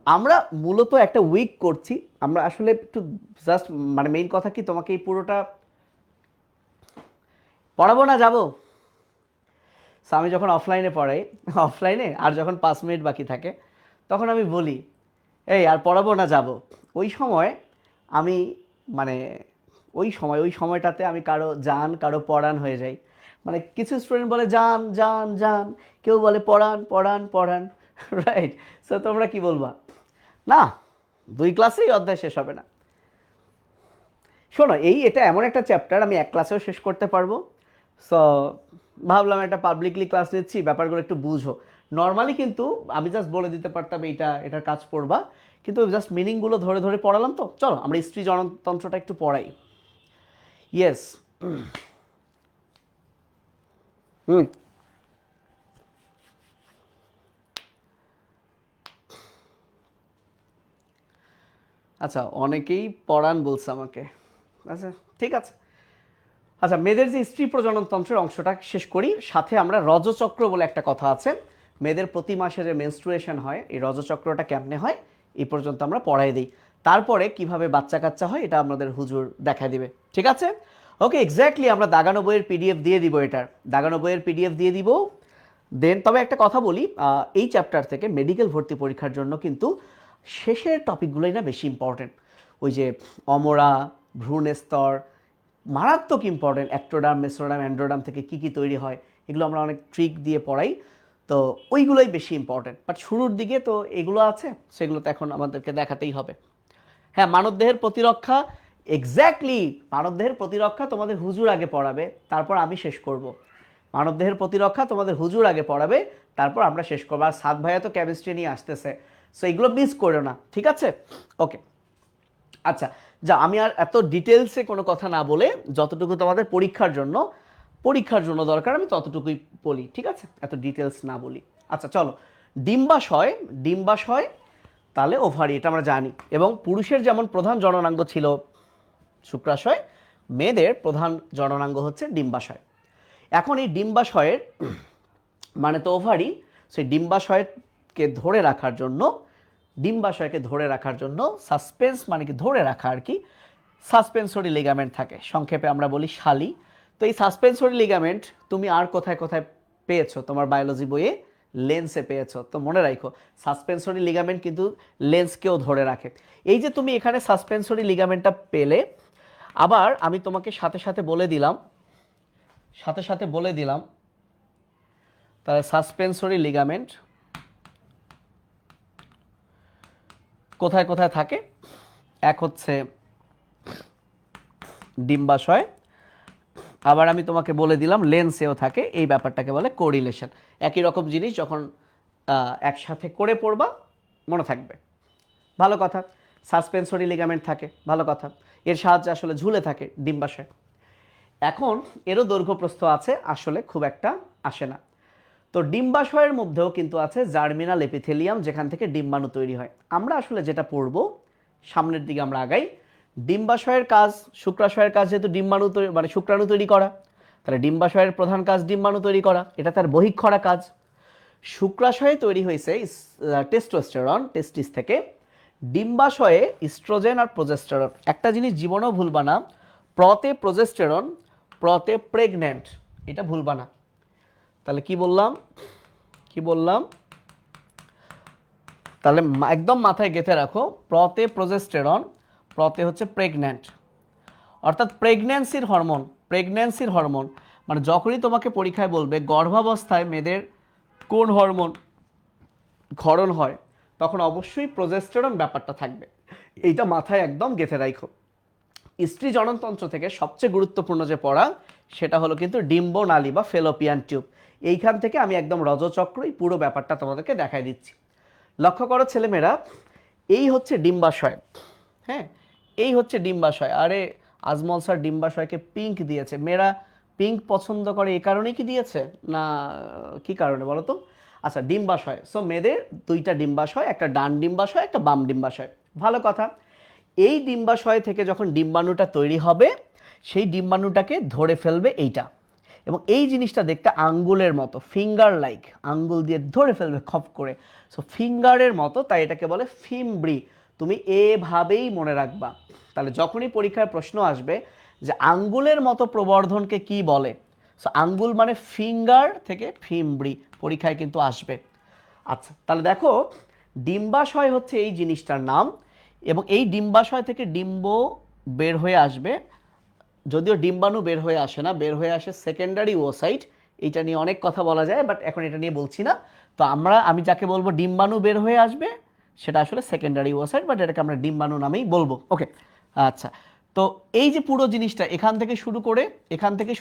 A: আমরা মূলত একটা উইক করছি, আমরা আসলে একটু জাস্ট, মানে মেইন কথা কি, তোমাকে এই পুরোটা পড়াবো না যাবো। সো আমি যখন অফলাইনে পড়াই, অফলাইনে আর যখন 5 মিনিট বাকি থাকে, তখন আমি বলি এই আর পড়াবো না যাব। ওই সময় আমি, মানে ওই সময়টাতে আমি কারো জান কারো পড়ান হয়ে যাই। মানে কিছু স্টুডেন্ট বলে জান জান জান, কেউ বলে পড়ান পড়ান পড়ান, রাইট? সো তোমরা কি বলবা? না, 2 ক্লাসেই অধ্যায় শেষ হবে না। শোনো, এটা এমন একটা চ্যাপ্টার আমি এক ক্লাসেও শেষ করতে পারবো। সো ভাবলাম একটা পাবলিকলি ক্লাস নিচ্ছি, ব্যাপারগুলো একটু বুঝো। নর্মালি কিন্তু আমি জাস্ট বলে দিতে পারতাম এটার কাজ পড়বা, কিন্তু জাস্ট মিনিংগুলো ধরে ধরে পড়ালাম। তো চলো আমরা স্ত্রী জনতন্ত্রটা একটু পড়াই। ইয়েস। হুম। আচ্ছা, অনেকেই পড়ান বলছে আমাকে। আচ্ছা, ঠিক আছে। আচ্ছা, মেয়েদের যে স্ত্রী প্রজনন তন্ত্রের অংশটা শেষ করি, সাথে আমরা রজচক্র বলে একটা কথা আছে, মেয়েদের প্রতি মাসে যে মেনস্ট্রুয়েশন হয়, এই রজচক্রটা কেমনে হয় এই পর্যন্ত আমরা পড়াই দিই। তারপরে কিভাবে বাচ্চা কাচ্চা হয় এটা আমাদের হুজুর দেখায় দিবে, ঠিক আছে? ওকে, এক্স্যাক্টলি আমরা দাগানো বইয়ের পিডিএফ দিয়ে দিব, এটার দাগানো বইয়ের পিডিএফ দিয়ে দিব। দেন তবে একটা কথা বলি, এই চ্যাপ্টার থেকে মেডিকেল ভর্তি পরীক্ষার জন্য কিন্তু শেষের টপিকগুলোই না বেশি ইম্পর্টেন্ট। ওই যে অমরা, ভ্রূণস্তর, মারাত্মক ইম্পর্টেন্ট। অ্যাক্টোডার্ম, মেসোডার্ম, অ্যান্ড্রোডার্ম থেকে কী কী তৈরি হয় এগুলো আমরা অনেক ট্রিক দিয়ে পড়াই, তো ওইগুলোই বেশি ইম্পর্টেন্ট। বাট শুরুর দিকে তো এগুলো আছে, সেগুলো তো এখন আমাদেরকে দেখাতেই হবে। হ্যাঁ, মানবদেহের প্রতিরক্ষা, এক্স্যাক্টলি মানবদেহের প্রতিরক্ষা তোমাদের হুজুর আগে পড়াবে, তারপর আমি শেষ করব। মানবদেহের প্রতিরক্ষা তোমাদের হুজুর আগে পড়াবে, তারপর আমরা শেষ করবো। আর সাত ভাইয়া তো কেমিস্ট্রি নিয়ে আসতেছে, সো এগুলো মিস করো না, ঠিক আছে? ওকে, আচ্ছা, যা আমি আর এত ডিটেলসে কোনো কথা না বলে যতটুকু তোমাদের পরীক্ষার জন্য দরকার আমি ততটুকুই বলি, ঠিক আছে? এত ডিটেলস না বলি। আচ্ছা চলো, ডিম্বাশয় তাহলে ওভারি, এটা আমরা জানি। এবং পুরুষের যেমন প্রধান জননাঙ্গ ছিল শুক্রাশয়, মেয়েদের প্রধান জননাঙ্গ হচ্ছে ডিম্বাশয়। এখন এই ডিম্বাশয়ের মানে তো ওভারি, সেই ডিম্বাশয়কে ধরে রাখার জন্য সাসপেন্স মানে কি ধরে রাখা আর কি, সাসপেন্সরি লিগামেন্ট থাকে, সংক্ষেপে আমরা বলি শালি। তো এই সাসপেন্সরি লিগামেন্ট তুমি আর কোথায় কোথায় পেয়েছো? তোমার বায়োলজি বইয়ে লেন্সে পেয়েছো। তো মনে রাখো, সাসপেন্সরি লিগামেন্ট কিন্তু লেন্সকেও ধরে রাখে। এই যে তুমি এখানে সাসপেন্সরি লিগামেন্টটা পেলে, আবার আমি তোমাকে সাথে সাথে বলে দিলাম তাহলে সাসপেন্সরি লিগামেন্ট কোথায় কোথায় থাকে। এক হচ্ছে ডিম্বাশয়, আবার আমি তোমাকে বলে দিলাম লেন্সেও থাকে। এই ব্যাপারটাকে বলে কোরিলেশন। একই রকম জিনিস যখন একসাথে করে পড়বা মনে থাকবে, ভালো কথা। সাসপেন্সরি লিগামেন্ট থাকে, ভালো কথা। এর সাহায্যে আসলে ঝুলে থাকে ডিম্বাশয়। এখন এরও দৈর্ঘ্য প্রস্থ আছে, আসলে খুব একটা আসে না। তো ডিম্বাশয়ের মধ্যেও কিন্তু আছে জার্মিনাল এপিথেলিয়াম, যেখান থেকে ডিম্বাণু তৈরি হয়। আমরা আসলে যেটা পড়ব সামনের দিকে আমরা আগাই, ডিম্বাশয়ের কাজ, শুক্রাশয়ের কাজ যেহেতু ডিম্বাণু মানে শুক্রাণু তৈরি করা, তাহলে ডিম্বাশয়ের প্রধান কাজ ডিম্বাণু তৈরি করা, এটা তার বহিঃক্ষরা কাজ। শুক্রাশয়ে তৈরি হয়েছে টেস্টোস্টেরন টেস্টিস থেকে, ডিম্বাশয়ে ইস্ট্রোজেন আর প্রোজেস্টেরন। একটা জিনিস জীবনেও ভুলবা না, প্রতে প্রোজেস্টেরন, প্রতে প্রেগন্যান্ট, এটা ভুলবা না। তাহলে কি বললাম তাহলে একদম মাথায় গেঁথে রাখো, প্রতে প্রোজেস্টেরন, প্রতে হচ্ছে প্রেগন্যান্ট, অর্থাৎ প্রেগন্যান্সির হরমোন। মানে যখনই তোমাকে পরীক্ষায় বলবে গর্ভাবস্থায় মেয়েদের কোন হরমোন ক্ষরণ হয়, তখন অবশ্যই প্রোজেস্টেরন ব্যাপারটা থাকবে। এইটা মাথায় একদম গেঁথে রাখো। স্ত্রী জননতন্ত্র থেকে সবচেয়ে গুরুত্বপূর্ণ যে পড়া, সেটা হলো কিন্তু ডিম্বনালী বা ফেলোপিয়ান টিউব। এইখান থেকে আমি একদম রজচক্র এই পুরো ব্যাপারটা তোমাদেরকে দেখাই দিচ্ছি। লক্ষ্য করো ছেলেমেয়েরা, এই হচ্ছে ডিম্বাশয়। হ্যাঁ, এই হচ্ছে ডিম্বাশয়। আরে আজমল স্যার ডিম্বাশয়কে পিঙ্ক দিয়েছে, মেয়েরা পিঙ্ক পছন্দ করে এই কারণেই কি দিয়েছে না কি কারণে বলো তো? আচ্ছা, ডিম্বাশয়, সো মেয়েদের দুইটা ডিম্বাশয়, একটা ডান ডিম্বাশয়, একটা বাম ডিম্বাশয়, ভালো কথা। এই ডিম্বাশয় থেকে যখন ডিম্বাণুটা তৈরি হবে, সেই ডিম্বাণুটাকে ধরে ফেলবে এইটা, এবং এই জিনিসটা দেখতে আঙ্গুলের মতো, ফিঙ্গার লাইক, আঙ্গুল দিয়ে ধরে ফেলবে খপ করে, সো ফিঙ্গারের মতো, তাই এটাকে বলে ফিমব্রি। তুমি এভাবেই মনে রাখবা। তাহলে যখনই পরীক্ষায় প্রশ্ন আসবে যে আঙ্গুলের মতো প্রবর্ধনকে কি বলে, সো আঙ্গুল মানে ফিঙ্গার থেকে ফিমব্রি, পরীক্ষায় কিন্তু আসবে। আচ্ছা, তাহলে দেখো, ডিম্বাশয় হচ্ছে এই জিনিসটার নাম, এবং এই ডিম্বাশয় থেকে ডিম্ব বের হয়ে আসবে। যদিও ডিম্বাণু বের হয়ে আসে না, বের হয়ে আসে সেকেন্ডারি ওসাইট। এইটা নিয়ে অনেক কথা বলা যায়, বাট এখন এটা নিয়ে বলছি না। তো আমি যাকে বলবো ডিম্বাণু বের হয়ে আসবে, সেটা আসলে সেকেন্ডারি ওসাইট, বাট এটাকে আমরা ডিম্বাণু নামেই বলবো। ওকে, আচ্ছা। তো এই যে পুরো জিনিসটা এখান থেকে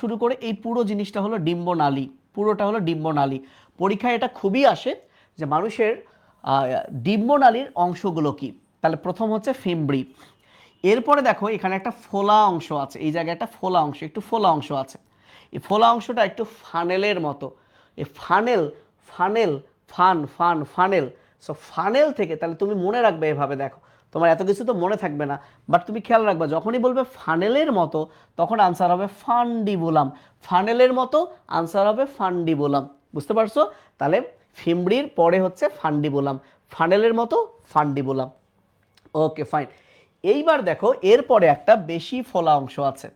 A: শুরু করে এই পুরো জিনিসটা হলো ডিম্বনালী, পুরোটা হলো ডিম্বনালী। পরীক্ষায় এটা খুবই আসে যে মানুষের ডিম্বনালীর অংশগুলো কি। তাহলে প্রথম হচ্ছে ফিমব্রি, এরপরে দেখো এখানে একটা ফোলা অংশ আছে, এই জায়গায় একটা একটু ফোলা অংশ আছে। এই ফোলা অংশটা একটু ফানেলের মতো। এই funnel, funnel, funnel, so funnel থেকে, তাহলে তুমি মনে রাখবে এভাবে দেখো, তোমার এত কিছু তো মনে থাকবে না, বাট তুমি খেয়াল রাখবা যখনই বলবে ফানেলের মতো তখন আনসার হবে ফান্ডিবুলাম। ফানেলের মতো আনসার হবে ফান্ডিবুলাম। বুঝতে পারছো? তাহলে ফিমব্রির পরে হচ্ছে ফান্ডিবুলাম, ফানেলের মতো ফান্ডিবুলাম। Okay fine. এইবার দেখো এরপরে একটা বেশি ফোলা অংশ আছে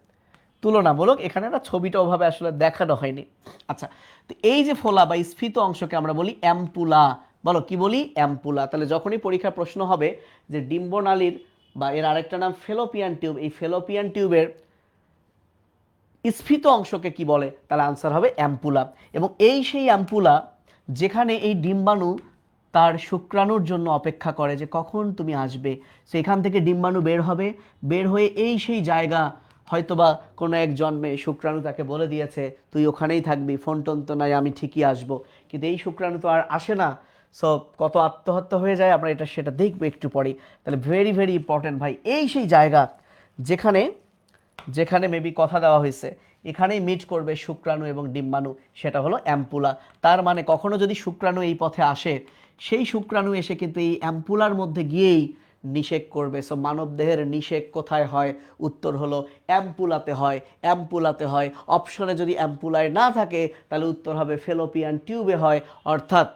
A: তুলনামূলক, এখানে না ছবিটা ওভাবে আসলে দেখানো হয়নি। আচ্ছা, তো এই যে ফোলা বা স্ফীত অংশকে আমরা বলি অ্যাম্পুলা। বলো কি বলি? অ্যাম্পুলা। তাহলে যখনই পরীক্ষার প্রশ্ন হবে যে ডিম্বনালীর বা এর আরেকটা নাম ফেলোপিয়ান টিউব, এই ফেলোপিয়ান টিউবের স্ফীত অংশকে কি বলে, তাহলে আনসার হবে অ্যাম্পুলা। এবং এই সেই অ্যাম্পুলা যেখানে এই ডিম্বাণু তার শুক্রাণুর জন্য অপেক্ষা করে যে কখন তুমি আসবে, সেখান থেকে ডিম্বাণু বের হবে, বের হয়ে এই সেই জায়গা, হয়তোবা কোনো এক জন্মে শুক্রাণু তাকে বলে দিয়েছে তুই ওখানেই থাকবি, ফোন টোন তো নাই, আমি ঠিকই আসবো, কিন্তু এই শুক্রাণু তো আর আসে না। সো কত আত্মহত্যা হয়ে যায় আমরা এটা সেটা দেখবো একটু পরেই। তাহলে ভেরি ভেরি ইম্পর্টেন্ট ভাই, এই সেই জায়গা যেখানে যেখানে মেবি কথা দেওয়া হয়েছে এখানেই মিট করবে শুক্রাণু এবং ডিম্বাণু, সেটা হলো অ্যাম্পুলা। তার মানে কখনো যদি শুক্রাণু এই পথে আসে, সেই শুক্রাণু এসে কিন্তু এই অ্যাম্পুলার মধ্যে গিয়েই নিষেক করবে। সো মানব দেহের নিষেক কোথায় হয়? উত্তর হলো অ্যাম্পুলাতে হয়, অ্যাম্পুলাতে হয়। অপশনে যদি অ্যাম্পুলায় না থাকে তাহলে উত্তর হবে ফেলোপিয়ান টিউবে হয়, অর্থাৎ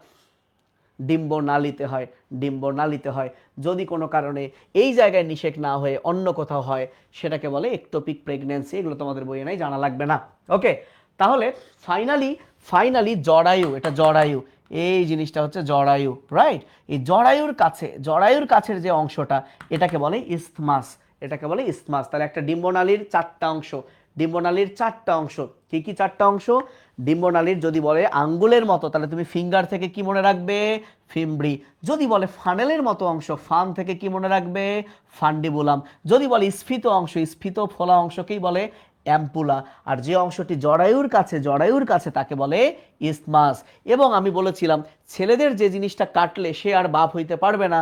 A: ডিম্বনালীতে হয়, ডিম্বনালীতে হয়। যদি কোনো কারণে এই জায়গায় নিষেক না হয়ে অন্য কোথাও হয় সেটাকে বলে একটোপিক প্রেগন্যান্সি। এগুলো তোমাদের বইয়ে নাই, জানা লাগবে না। ওকে, তাহলে ফাইনালি ফাইনালি জরায়ু, এটা জরায়ু, এই জিনিসটা হচ্ছে জরায়ু, রাইট? এই জরায়ুর কাছের যে অংশটা এটাকে বলে ইসথমাস, এটাকে বলে ইসথমাস। তাহলে একটা ডিম্বনালীর চারটা অংশ, ডিম্বনালীর চারটা অংশ। কি কি চারটা অংশ? ডিম্বনালীর যদি বলে আঙ্গুলের মতো তাহলে তুমি ফিঙ্গার থেকে কি মনে রাখবে? ফিমব্রি। যদি বলে ফানেলের মতো অংশ, ফান থেকে কি মনে রাখবে? ফান্ডিবুলাম। যদি বলে স্ফীত অংশ, স্ফীত ফোলা অংশকেই বলে অ্যাম্পুলা। আর যে অংশটি জরায়ুর কাছে তাকে বলে ইসমাস। এবং আমি বলেছিলাম ছেলেদের যে জিনিসটা কাটলে সে আর বাপ হইতে পারবে না,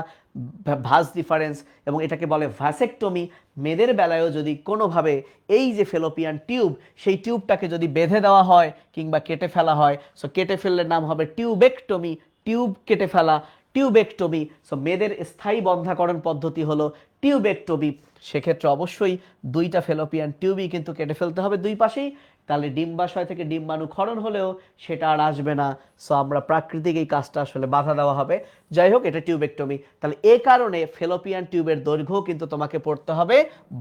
A: ভাস ডিফারেন্স, এবং এটাকে বলে ভ্যাসেকটমি। মেয়েদের বেলায়ও যদি কোনোভাবে এই যে ফেলোপিয়ান টিউব, সেই টিউবটাকে যদি বেঁধে দেওয়া হয় কিংবা কেটে ফেলা হয়, সো কেটে ফেললে নাম হবে টিউবেকটমি, টিউব কেটে ফেলা, টিউবেকটমি। সো মেয়েদের স্থায়ী বন্ধাকরণ পদ্ধতি হলো টিউবেকটমি। সেক্ষেত্রে অবশ্যই দুইটা ফেলোপিয়ান টিউবই কিন্তু কেটে ফেলতে হবে দুই পাশেই, তাহলে ডিম্বাশয় থেকে ডিম্বাণু ক্ষরণ হলেও সেটা আর আসবে না। সো আমরা প্রাকৃতিক এই কাজটা আসলে বাধা দেওয়া হবে। যাই হোক, এটা টিউবেকটমি। তাহলে এ কারণে ফেলোপিয়ান টিউবের দৈর্ঘ্য কিন্তু তোমাকে পড়তে হবে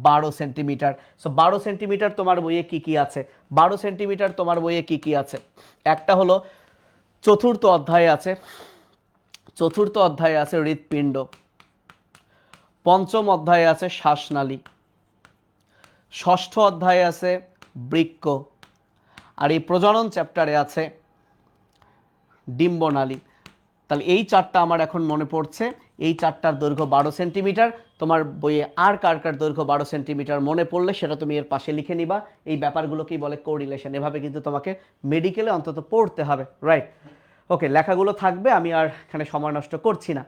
A: 12 সেন্টিমিটার। সো 12 সেন্টিমিটার তোমার বইয়ে কি কি আছে? 12 সেন্টিমিটার তোমার বইয়ে কি কি আছে? একটা হলো চতুর্থ অধ্যায়ে আছে, চতুর্থ অধ্যায়ে আছে হৃৎপিণ্ড, পঞ্চম অধ্যায়ে আছে শ্বাসনালী, ষষ্ঠ অধ্যায়ে আছে বৃক্ক, আর এই প্রজনন চ্যাপ্টারে আছে ডিম্বনালী। তাহলে এই চারটা আমার এখন মনে পড়ছে, এই চারটার দৈর্ঘ্য 12 সেন্টিমিটার। তোমার বইয়ে আর কার কার দৈর্ঘ্য 12 সেন্টিমিটার মনে পড়লে সেটা তুমি এর পাশে লিখে নিবা। এই ব্যাপারগুলোকেই বলে কোরিলেশন। এভাবে কিন্তু তোমাকে মেডিকেলে অন্তত পড়তে হবে, রাইট? ওকে, লেখাগুলো থাকবে, আমি আর এখানে সময় নষ্ট করছি না।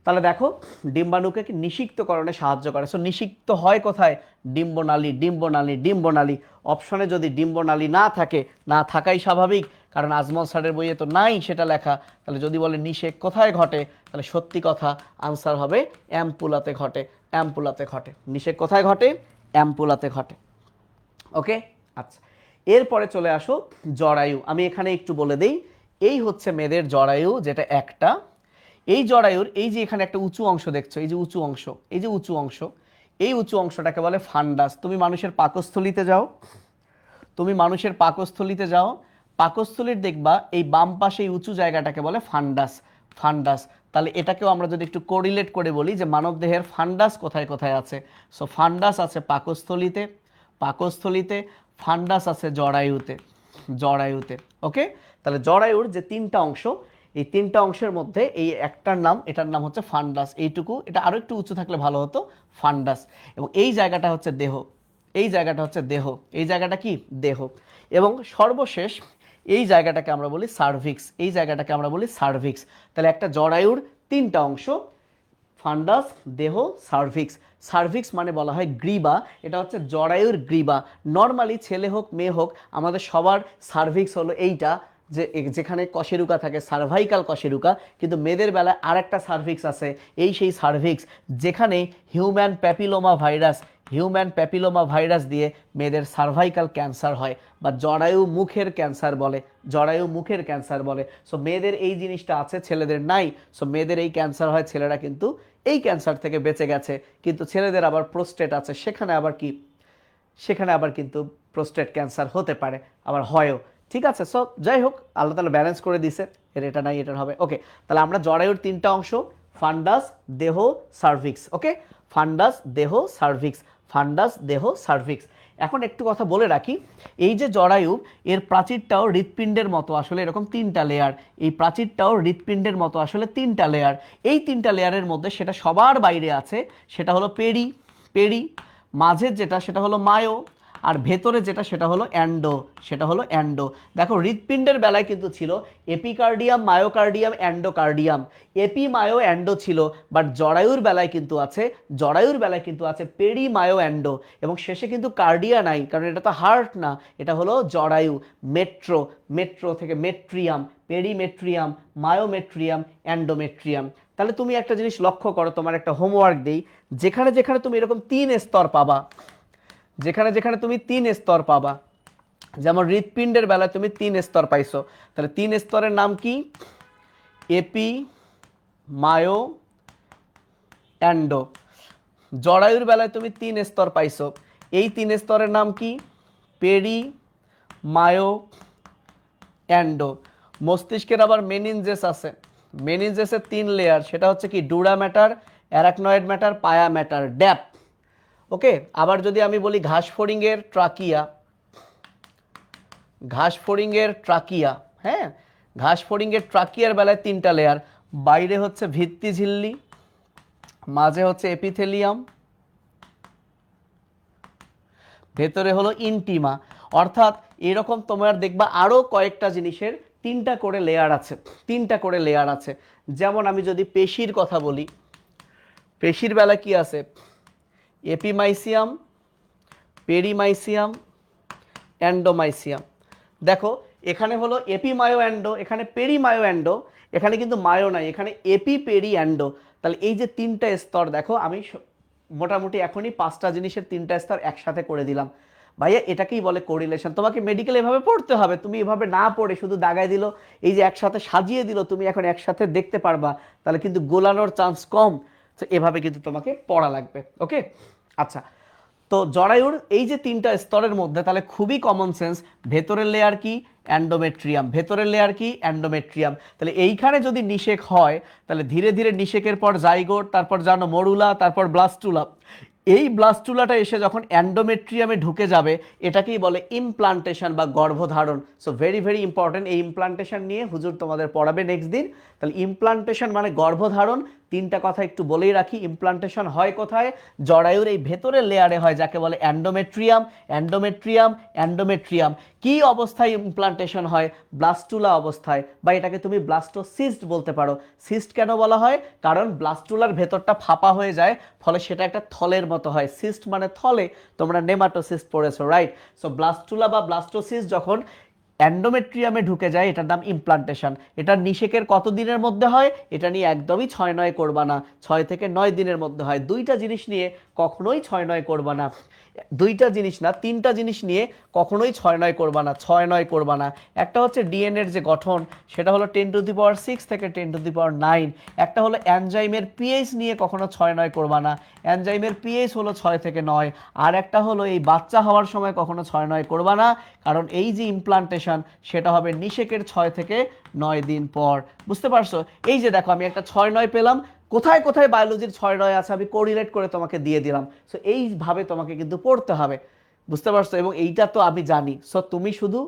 A: তাহলে দেখো ডিম্বাণুকে নিষিক্তকরণে সাহায্য করে। সো নিষিক্ত হয় কোথায়? ডিম্বনালী, ডিম্বনালী, ডিম্বনালী। অপশনে যদি ডিম্বনালী না থাকে, না থাকাই স্বাভাবিক, কারণ আজমল স্যারের বইয়ে তো নাই সেটা লেখা। তাহলে যদি বলে নিষেক কোথায় ঘটে, তাহলে সত্যি কথা আনসার হবে অ্যাম্পুলাতে ঘটে, অ্যাম্পুলাতে ঘটে। নিষেক কোথায় ঘটে? অ্যাম্পুলাতে ঘটে। ওকে, আচ্ছা, এরপরে চলে আসো জরায়ু। আমি এখানে একটু বলে দেই, এই হচ্ছে মেয়েদের জরায়ু, যেটা একটা। এই জরায়ুর এই যে এখানে একটা উঁচু অংশ দেখছো, এই যে উঁচু অংশ, এই যে উঁচু অংশ, এই উঁচু অংশটাকে বলে ফান্ডাস। তুমি মানুষের পাকস্থলিতে যাও, তুমি মানুষের পাকস্থলিতে যাও, পাকস্থলীর দেখবা এই বাম পাশে এই উঁচু জায়গাটাকে বলে ফান্ডাস, ফান্ডাস। তাহলে এটাকেও আমরা যদি একটু কোরিলেট করে বলি যে মানব দেহের ফান্ডাস কোথায় কোথায় আছে। সো ফান্ডাস আছে পাকস্থলিতে, পাকস্থলিতে। ফান্ডাস আছে জরায়ুতে, জরায়ুতে। ওকে, তাহলে জরায়ুর যে তিনটা অংশ, এই তিনটা অংশের মধ্যে এই একটার নাম, এটার নাম হচ্ছে ফান্ডাস। এইটুকু, এটা আরো একটু উঁচু থাকলে ভালো হতো, ফান্ডাস। এবং এই জায়গাটা হচ্ছে দেহ, এই জায়গাটা হচ্ছে দেহ, এই জায়গাটা কি? দেহ। এবং সর্বশেষ এই জায়গাটাকে আমরা বলি সার্ভিক্স, এই জায়গাটাকে আমরা বলি সার্ভিক্স। তাহলে একটা জরায়ুর তিনটা অংশ, ফান্ডাস, দেহ, সার্ভিক্স। সার্ভিক্স মানে বলা হয় গ্রীবা, এটা হচ্ছে জরায়ুর গ্রীবা। নর্মালি ছেলে হোক মেয়ে হোক আমাদের সবার সার্ভিক্স হলো এইটা, যে যেখানে কশেরুকা থাকে, সার্ভাইকাল কশেরুকা, কিন্তু মেয়েদের বেলায় আর একটা সার্ভিক্স আছে, এই সেই সার্ভিক্স যেখানে হিউম্যান প্যাপিলোমা ভাইরাস দিয়ে মেয়েদের সার্ভাইকাল ক্যান্সার হয়, বা জরায়ু মুখের ক্যান্সার বলে। সো মেয়েদের এই জিনিসটা আছে, ছেলেদের নাই। সো মেয়েদের এই ক্যান্সার হয়, ছেলেরা কিন্তু এই ক্যান্সার থেকে বেঁচে গেছে। কিন্তু ছেলেদের আবার প্রোস্টেট আছে, সেখানে আবার কিন্তু প্রোস্টেট ক্যান্সার হতে পারে, আবার হয়ও। ঠিক আছে, সো যাই হোক, আল্লাহ তাআলা ব্যালেন্স করে দিছে, এটা নাই এটার হবে। ওকে, তাহলে আমরা জরায়ুর তিনটা অংশ, ফান্ডাস, দেহ, সার্ভিক্স। ওকে, ফান্ডাস, দেহ, সার্ভিক্স, ফান্ডাস, দেহ, সার্ভিক্স। এখন একটু কথা বলে রাখি, এই যে জরায়ু, এর প্রাচীরটাও হৃৎপিণ্ডের মতো আসলে এরকম তিনটা লেয়ার। এই প্রাচীরটাও হৃৎপিণ্ডের মতো আসলে তিনটা লেয়ার। এই তিনটা লেয়ারের মধ্যে সেটা সবার বাইরে আছে, সেটা হলো পেরি, মাঝের যেটা সেটা হলো মায়ো, আর ভেতরে যেটা সেটা হলো অ্যান্ডো। দেখো হৃৎপিণ্ডের বেলায় কিন্তু ছিল epicardium, myocardium, endocardium. Epi, myo, endo ছিল, বাট জরায়ুর বেলায় কিন্তু আছে পেরি, মায়ো, অ্যান্ডো, এবং শেষে কিন্তু কার্ডিয়া নাই, কারণ এটা তো হার্ট না, এটা হলো জরায়ু। মেট্রো থেকে মেট্রিয়াম, পেরিমেট্রিয়াম, মায়োমেট্রিয়াম, অ্যান্ডোমেট্রিয়াম। তাহলে তুমি একটা জিনিস লক্ষ্য করো, তোমার একটা হোমওয়ার্ক দেই, যেখানে তুমি এরকম যেখানে তুমি তিন স্তর পাবা, যেমন হৃৎপিণ্ডের বেলায় তুমি 3 স্তর পাইছো, তাহলে 3 স্তরের নাম কি? Epi, myo, endo. জরায়ুর বেলায় তুমি 3 স্তর পাইছো, এই 3 স্তরের নাম কি? Peri, myo, endo. মস্তিষ্কের আবার মেনিনজেস আছে, মেনিনজেসের 3 লেয়ার, সেটা হচ্ছে কি? ডুরা ম্যাটার, অ্যারাকনয়েড ম্যাটার, পায়া ম্যাটার, ড্যাপ। ওকে, আবার যদি আমি বলি ঘাসফড়িংয়ের ট্রাকিয়া, হ্যাঁ, ঘাসফড়িংয়ের ট্রাকিয়ার বেলায় 3টা লেয়ার, বাইরে হচ্ছে ভিত্তি ঝিল্লি, মাঝে হচ্ছে এপিথেলিয়াম, ভেতরে হলো ইনটিমা। অর্থাৎ এরকম তোমার দেখবা আরো কয়েকটা জিনিসের 3টা করে লেয়ার আছে। যেমন আমি যদি পেশির কথা বলি, পেশির বেলা কি আছে? এপিমাইসিয়াম, পেরিমাইসিয়াম, অ্যান্ডোমাইসিয়াম। দেখো এখানে হলো এপিমায়ো অ্যান্ডো, এখানে পেরিমায়ো অ্যান্ডো, এখানে কিন্তু মায়ো নাই, এখানে এপি, পেরি, অ্যান্ডো। তাহলে এই যে 3টা স্তর, দেখো আমি মোটামুটি এখনই 5টা জিনিসের 3টা স্তর একসাথে করে দিলাম। ভাইয়া এটাকেই বলে কোরিলেশন। তোমাকে মেডিকেল এভাবে পড়তে হবে, তুমি এভাবে না পড়ে শুধু দাগায় দিল, এই যে একসাথে সাজিয়ে দিল, তুমি এখন একসাথে দেখতে পারবা, তাহলে কিন্তু গোলানোর চান্স কম। তো এভাবে কিন্তু তোমাকে পড়া লাগবে। ওকে, আচ্ছা, তো জরায়ুর এই যে 3টা স্তরের মধ্যে তাহলে খুবই কমন সেন্স, ভেতরের লেয়ার কি? অ্যান্ডোমেট্রিয়াম। তাহলে এইখানে যদি নিষেক হয়, তাহলে ধীরে ধীরে নিষেকের পর জাইগোট, তারপর জানো মরুলা, তারপর ব্লাস্টুলা। এই ব্লাস্টুলাটা এসে যখন অ্যান্ডোমেট্রিয়ামে ঢুকে যাবে, এটাকেই বলে ইমপ্লান্টেশন বা গর্ভধারণ। সো ভেরি ভেরি ইম্পর্টেন্ট, এই ইমপ্লান্টেশন নিয়ে হুজুর তোমাদের পড়াবে নেক্সট দিন। তাহলে ইমপ্লান্টেশন মানে গর্ভধারণ। 3টা কথা একটু বলেই রাখি, ইমপ্লান্টেশন হয় কোথায়? জরায়ুর এই ভেতরের লেয়ারে হয়, যাকে বলে অ্যান্ডোমেট্রিয়াম। কি অবস্থায় ইমপ্লান্টেশন হয়? ব্লাস্টুলা অবস্থায়, বা এটাকে তুমি ব্লাস্টোসিস্ট বলতে পারো। সিস্ট কেন বলা হয়? কারণ ব্লাস্টুলার ভেতরটা ফাঁপা হয়ে যায়, ফলে সেটা একটা থলের মতো হয়। সিস্ট মানে থলে, তোমরা নেমাটোসিস্ট পড়েছো, রাইট? সো ব্লাস্টুলা বা ব্লাস্টোসিস্ট যখন অ্যান্ডোমেট্রিয়ামে ঢুকে যায়, এটার নাম ইমপ্লান্টেশন। এটার নিষেকের কত দিনের মধ্যে হয়? এটা নিয়ে একদমই 6-9 করবা না, 6 থেকে 9 দিনের মধ্যে হয়। 2টা জিনিস নিয়ে কখনোই 6-9 করবা না, 2টা জিনিস না, 3টা জিনিস নিয়ে কখনোই 6-9 করবা না। একটা হচ্ছে ডিএনএর যে গঠন, সেটা হলো 10⁶ থেকে 10⁹। একটা হলো এনজাইমের পিএইচ নিয়ে কখনো 6-9 করবা না, এনজাইমের পিএইচ হলো 6 থেকে 9। আর একটা হলো এই বাচ্চা হওয়ার সময় কখনো 6-9 করবা না, কারণ এই যে ইমপ্লান্টেশন সেটা হবে নিষেকের 6 থেকে 9 দিন পর। বুঝতে পারছো? এই যে দেখো আমি একটা 6-9 পেলাম, কোথায় কোথায় বায়োলজির 6-9 আছে আমি কোরিলেট করে তোমাকে দিয়ে দিলাম। সো এইভাবে তোমাকে কিন্তু পড়তে হবে, বুঝতে পারছো? এবং এইটা তো আমি জানি। সো তুমি শুধু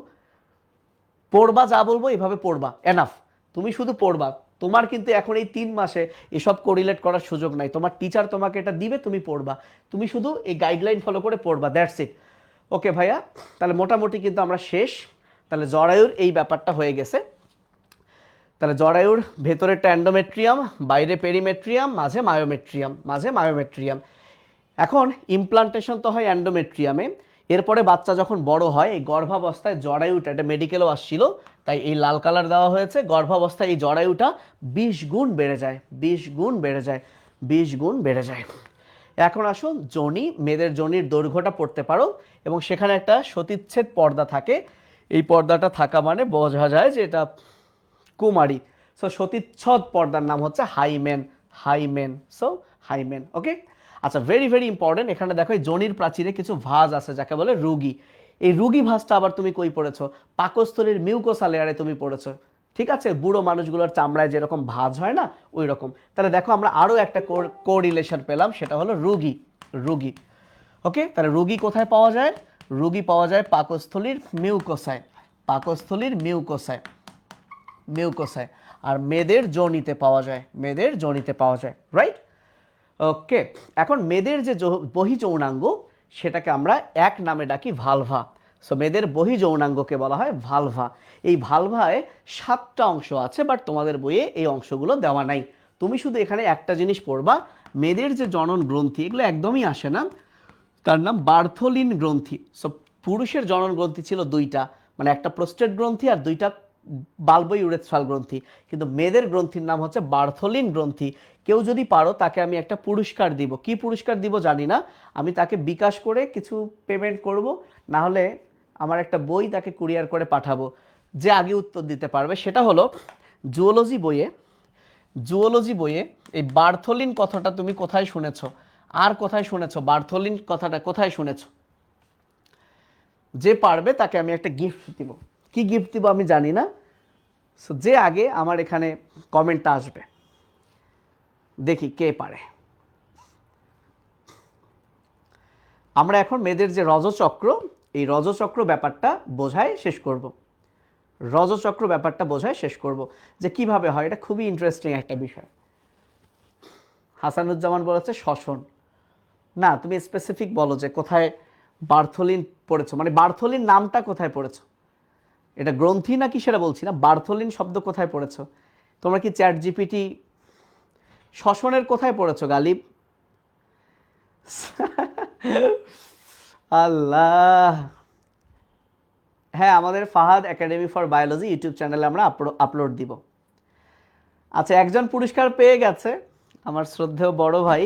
A: পড়বা, যা বলবো এইভাবে পড়বা, এনাফ। তুমি শুধু পড়বা, তোমার কিন্তু এখন এই 3 মাসে এসব কোরিলেট করার সুযোগ নাই। তোমার টিচার তোমাকে এটা দিবে, তুমি পড়বা, তুমি শুধু এই গাইডলাইন ফলো করে পড়বা, দ্যাটস ইট। ওকে ভাইয়া, তাহলে মোটামুটি কিন্তু আমরা শেষ। তাহলে জরায়ুর এই ব্যাপারটা হয়ে গেছে। তাহলে জরায়ুর ভেতরেরটা অ্যান্ডোমেট্রিয়াম, বাইরে পেরিমেট্রিয়াম, মাঝে মায়োমেট্রিয়াম। এখন ইমপ্লান্টেশন তো হয় অ্যান্ডোমেট্রিয়ামে, এরপরে বাচ্চা যখন বড় হয় এই গর্ভাবস্থায় জরায়ুটা, এটা মেডিকেলও আসছিল তাই এই লাল কালার দেওয়া হয়েছে, গর্ভাবস্থায় এই জরায়ুটা 20 গুণ বেড়ে যায়, 20 গুণ বেড়ে যায়, 20 গুণ বেড়ে যায়। এখন আসুন যোনি, মেয়েদের যোনির দৈর্ঘ্যটা পড়তে পারো এবং সেখানে একটা সতীচ্ছেদ পর্দা থাকে, এই পর্দাটা থাকা মানে বোঝা যায় যে এটা কুমারী। সো সতীচ্ছদ পর্দার নাম হচ্ছে হাইমেন, হাইমেন, সো হাইমেন। ওকে, আচ্ছা, ভেরি ভেরি ইম্পর্টেন্ট। এখানে দেখো এই যোনির প্রাচীরে কিছু ভাঁজ আছে যাকে বলে রুগী। এই রুগী ভাঁজটা আবার তুমি কই পড়েছো? পাকস্থলীর মিউকোসা লেয়ারে তুমি পড়েছো। ঠিক আছে, বুড়ো মানুষগুলোর চামড়ায় যেরকম ভাঁজ হয় না ওই রকম। তাহলে দেখো আমরা আরো একটা কোরিলেশন পেলাম, সেটা হলো রুগী, রুগী। ওকে, তাহলে রুগী কোথায় পাওয়া যায়? রুগী পাওয়া যায় পাকস্থলীর মিউকোসায়, পাকস্থলীর মিউকোসায়, মিউকোসায়। আর মেয়েদের যোনিতে পাওয়া যায়, মেয়েদের যোনিতে পাওয়া যায়, রাইট? ওকে, এখন মেয়েদের যে বহি যৌনাঙ্গ সেটাকে আমরা এক নামে ডাকি ভালভা। সো মেয়েদের বহি যৌনাঙ্গকে বলা হয় ভালভা। এই ভালভায় 7টা অংশ আছে, বাট তোমাদের বইয়ে এই অংশগুলো দেওয়া নাই। তুমি শুধু এখানে একটা জিনিস পড়বা, মেয়েদের যে জনন গ্রন্থি এগুলো একদমই আসে না, তার নাম বার্থোলিন গ্রন্থি। সো পুরুষের জনন গ্রন্থি ছিল 2টা, মানে একটা প্রোস্টেট গ্রন্থি আর 2টা বাল্ব ইউরেথ্রাল গ্রন্থি, কিন্তু মেয়েদের গ্রন্থির নাম হচ্ছে বার্থোলিন গ্রন্থি। কেউ যদি পারো তাকে আমি একটা পুরস্কার দিব, কি পুরস্কার দিব জানি না, আমি তাকে বিকাশ করে কিছু পেমেন্ট করব, না হলে আমার একটা বই তাকে কুরিয়ার করে পাঠাবো। যে আগে উত্তর দিতে পারবে সেটা হলো জুওলজি বইয়ে, জুওলজি বইয়ে এই বার্থোলিন কথাটা তুমি কোথায় শুনেছো? আর কোথায় শুনেছো বার্থোলিন কথাটা, কোথায় শুনেছো? যে পারবে তাকে আমি একটা গিফট দিব। কি গিফট দিব আমি জানি না, সো যে আগে আমার এখানে কমেন্টটা আসবে, দেখি কে পারে। আমরা এখন মেয়েদের যে রজচক্র, এই রজচক্র ব্যাপারটা বোঝায় শেষ করব, রজচক্র ব্যাপারটা বোঝায় শেষ করব যে কিভাবে হয়। এটা খুবই ইন্টারেস্টিং একটা বিষয়। হাসানুজ্জামান বলেছে শ্বসন। না, তুমি স্পেসিফিক বলো যে কোথায় বার্থোলিন পড়েছো, মানে বার্থোলিন নামটা কোথায় পড়েছো, এটা গ্রন্থি নাকি সেটা বলছি না, বার্থোলিন শব্দ কোথায় পড়েছো? তোমরা কি চ্যাট জিপিটি শ্বসনের কোথায় পড়েছো গালিব? আল্লাহ। হ্যাঁ, আমাদের Fahad academy for biology YouTube চ্যানেলে আমরা আপলোড দিব। আচ্ছা, একজন পুরস্কার পেয়ে গেছে, আমার শ্রদ্ধেয় বড় ভাই।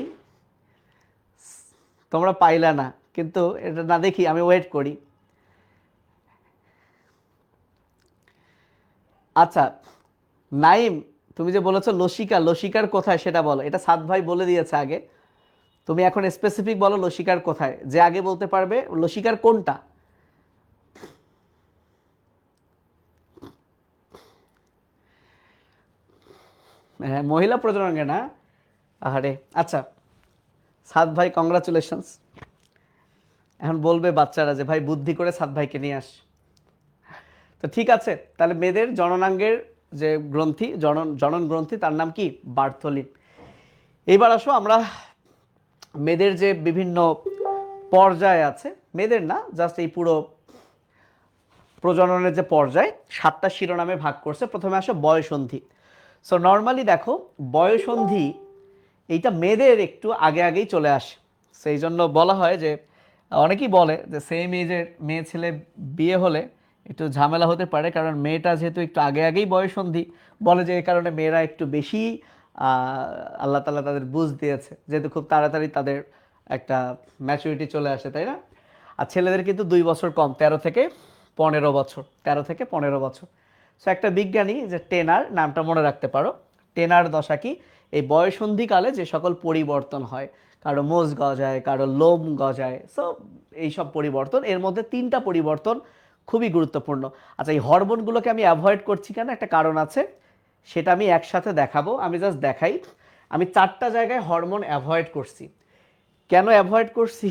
A: তোমরা পাইলা না, কিন্তু এটা না দেখি আমি ওয়েট করি। আচ্ছা নাইম, তুমি যে বলেছো লসিকা, লসিকার কোথায় সেটা বলো। এটা সাদ ভাই বলে দিয়েছে আগে, তুমি এখন স্পেসিফিক বলো লসিকার কোথায়, যে আগে বলতে পারবে লসিকার কোনটা। হ্যাঁ, মহিলা প্রজননে না, আরে আচ্ছা, সাদ ভাই কংগ্রাচুলেশনস। এখন বলবে বাচ্চারা যে ভাই বুদ্ধি করে সাদ ভাইকে নিয়ে আস। তো ঠিক আছে, তাহলে মেয়েদের জননাঙ্গের যে গ্রন্থি, জনন গ্রন্থি তার নাম কি? বার্থোলিন। এইবার আসো আমরা মেয়েদের যে বিভিন্ন পর্যায় আছে, মেয়েদের না জাস্ট এই পুরো প্রজননের যে পর্যায় 7টা শিরোনামে ভাগ করছে। প্রথমে আসো বয়সন্ধি। সো নর্মালি দেখো বয়সন্ধি এইটা মেয়েদের একটু আগে আগেই চলে আসে, সেই জন্য বলা হয় যে অনেকেই বলে যে সেম এজের মেয়ে ছেলে বিয়ে হলে একটু ঝামেলা হতে পারে, কারণ মেয়েটা যেহেতু একটু আগে আগেই বয়সন্ধি, বলে যে এই কারণে মেয়েরা একটু বেশি আল্লাহ তাআলা তাদের বুঝ দিয়েছে, যেহেতু খুব তাড়াতাড়ি তাদের একটা ম্যাচুরিটি চলে আসে, তাই না? আর ছেলেদের কিন্তু 2 বছর কম, 13 থেকে 15 বছর, 13 থেকে 15 বছর। সো একটা বিজ্ঞানী যে টেনার, নামটা মনে রাখতে পারো, টেনার দশা কি, এই বয়সন্ধিকালে যে সকল পরিবর্তন হয়, কারো মোজ গজায়, কারো লোম গজায়, সো এইসব পরিবর্তন, এর মধ্যে 3টা পরিবর্তন খুবই গুরুত্বপূর্ণ। আচ্ছা, এই হরমোনগুলোকে আমি অ্যাভয়েড করছি কেন, একটা কারণ আছে, সেটা আমি একসাথে দেখাবো। আমি জাস্ট দেখাই, আমি 4টা জায়গায় হরমোন অ্যাভয়েড করছি। কেন অ্যাভয়েড করছি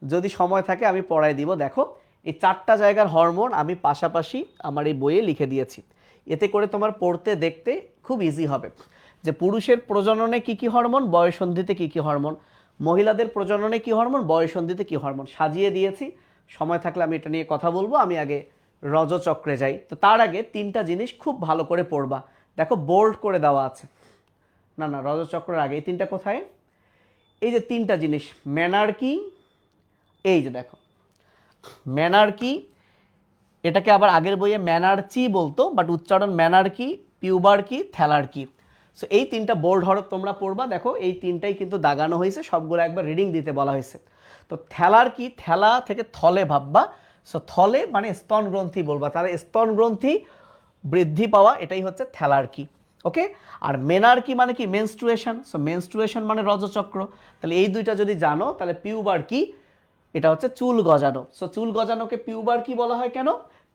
A: যদি সময় থাকে আমি পড়াই দিব। দেখো এই 4টা জায়গার হরমোন আমি পাশাপাশি আমার এই বইয়ে লিখে দিয়েছি, এতে করে তোমার পড়তে দেখতে খুব ইজি হবে যে পুরুষের প্রজননে কি কি হরমোন, বয়সন্ধিতে কি কি হরমোন, মহিলাদের প্রজননে কি হরমোন, বয়সন্ধিতে কি হরমোন, সাজিয়ে দিয়েছি। সময় থাকলে আমি এটা নিয়ে কথা বলবো। আমি আগে রজচক্রে যাই। তো তার আগে 3টা জিনিস খুব ভালো করে পড়বা। দেখো বোল্ড করে দেওয়া আছে, না না, রজচক্রের আগে এই 3টা কোথায়, এই যে 3টা জিনিস, ম্যানার কি, এই যে দেখো ম্যানার্কি, এটাকে আবার আগের বইয়ে ম্যানার্চি বলতো, বাট উচ্চারণ ম্যানার্কি, পিউবার্কি, থ্যালার্কি। সো এই তিনটা বোল্ড হরফ তোমরা পড়বা, দেখো এই তিনটাই কিন্তু দাগানো হয়েছে, সবগুলো একবার রিডিং দিতে বলা হয়েছে। তো থ্যালার্কি, থ্যালা থেকে থলে ভাববা, সো থলে মানে স্তন গ্রন্থি বলবা, তাহলে স্তন গ্রন্থি বৃদ্ধি পাওয়া, এটাই হচ্ছে থ্যালার্কি। ওকে, আর মেনার্কি মানে কি মেনস্ট্রুয়েশন, সো মেনস্ট্রুয়েশন মানে রজচক্র, তাহলে এই দুইটা যদি জানো তাহলে পিউবার্কি এটা হচ্ছে চুল গজানো। সো চুল গজানোকে পিউবার্কি বলা হয় কেন?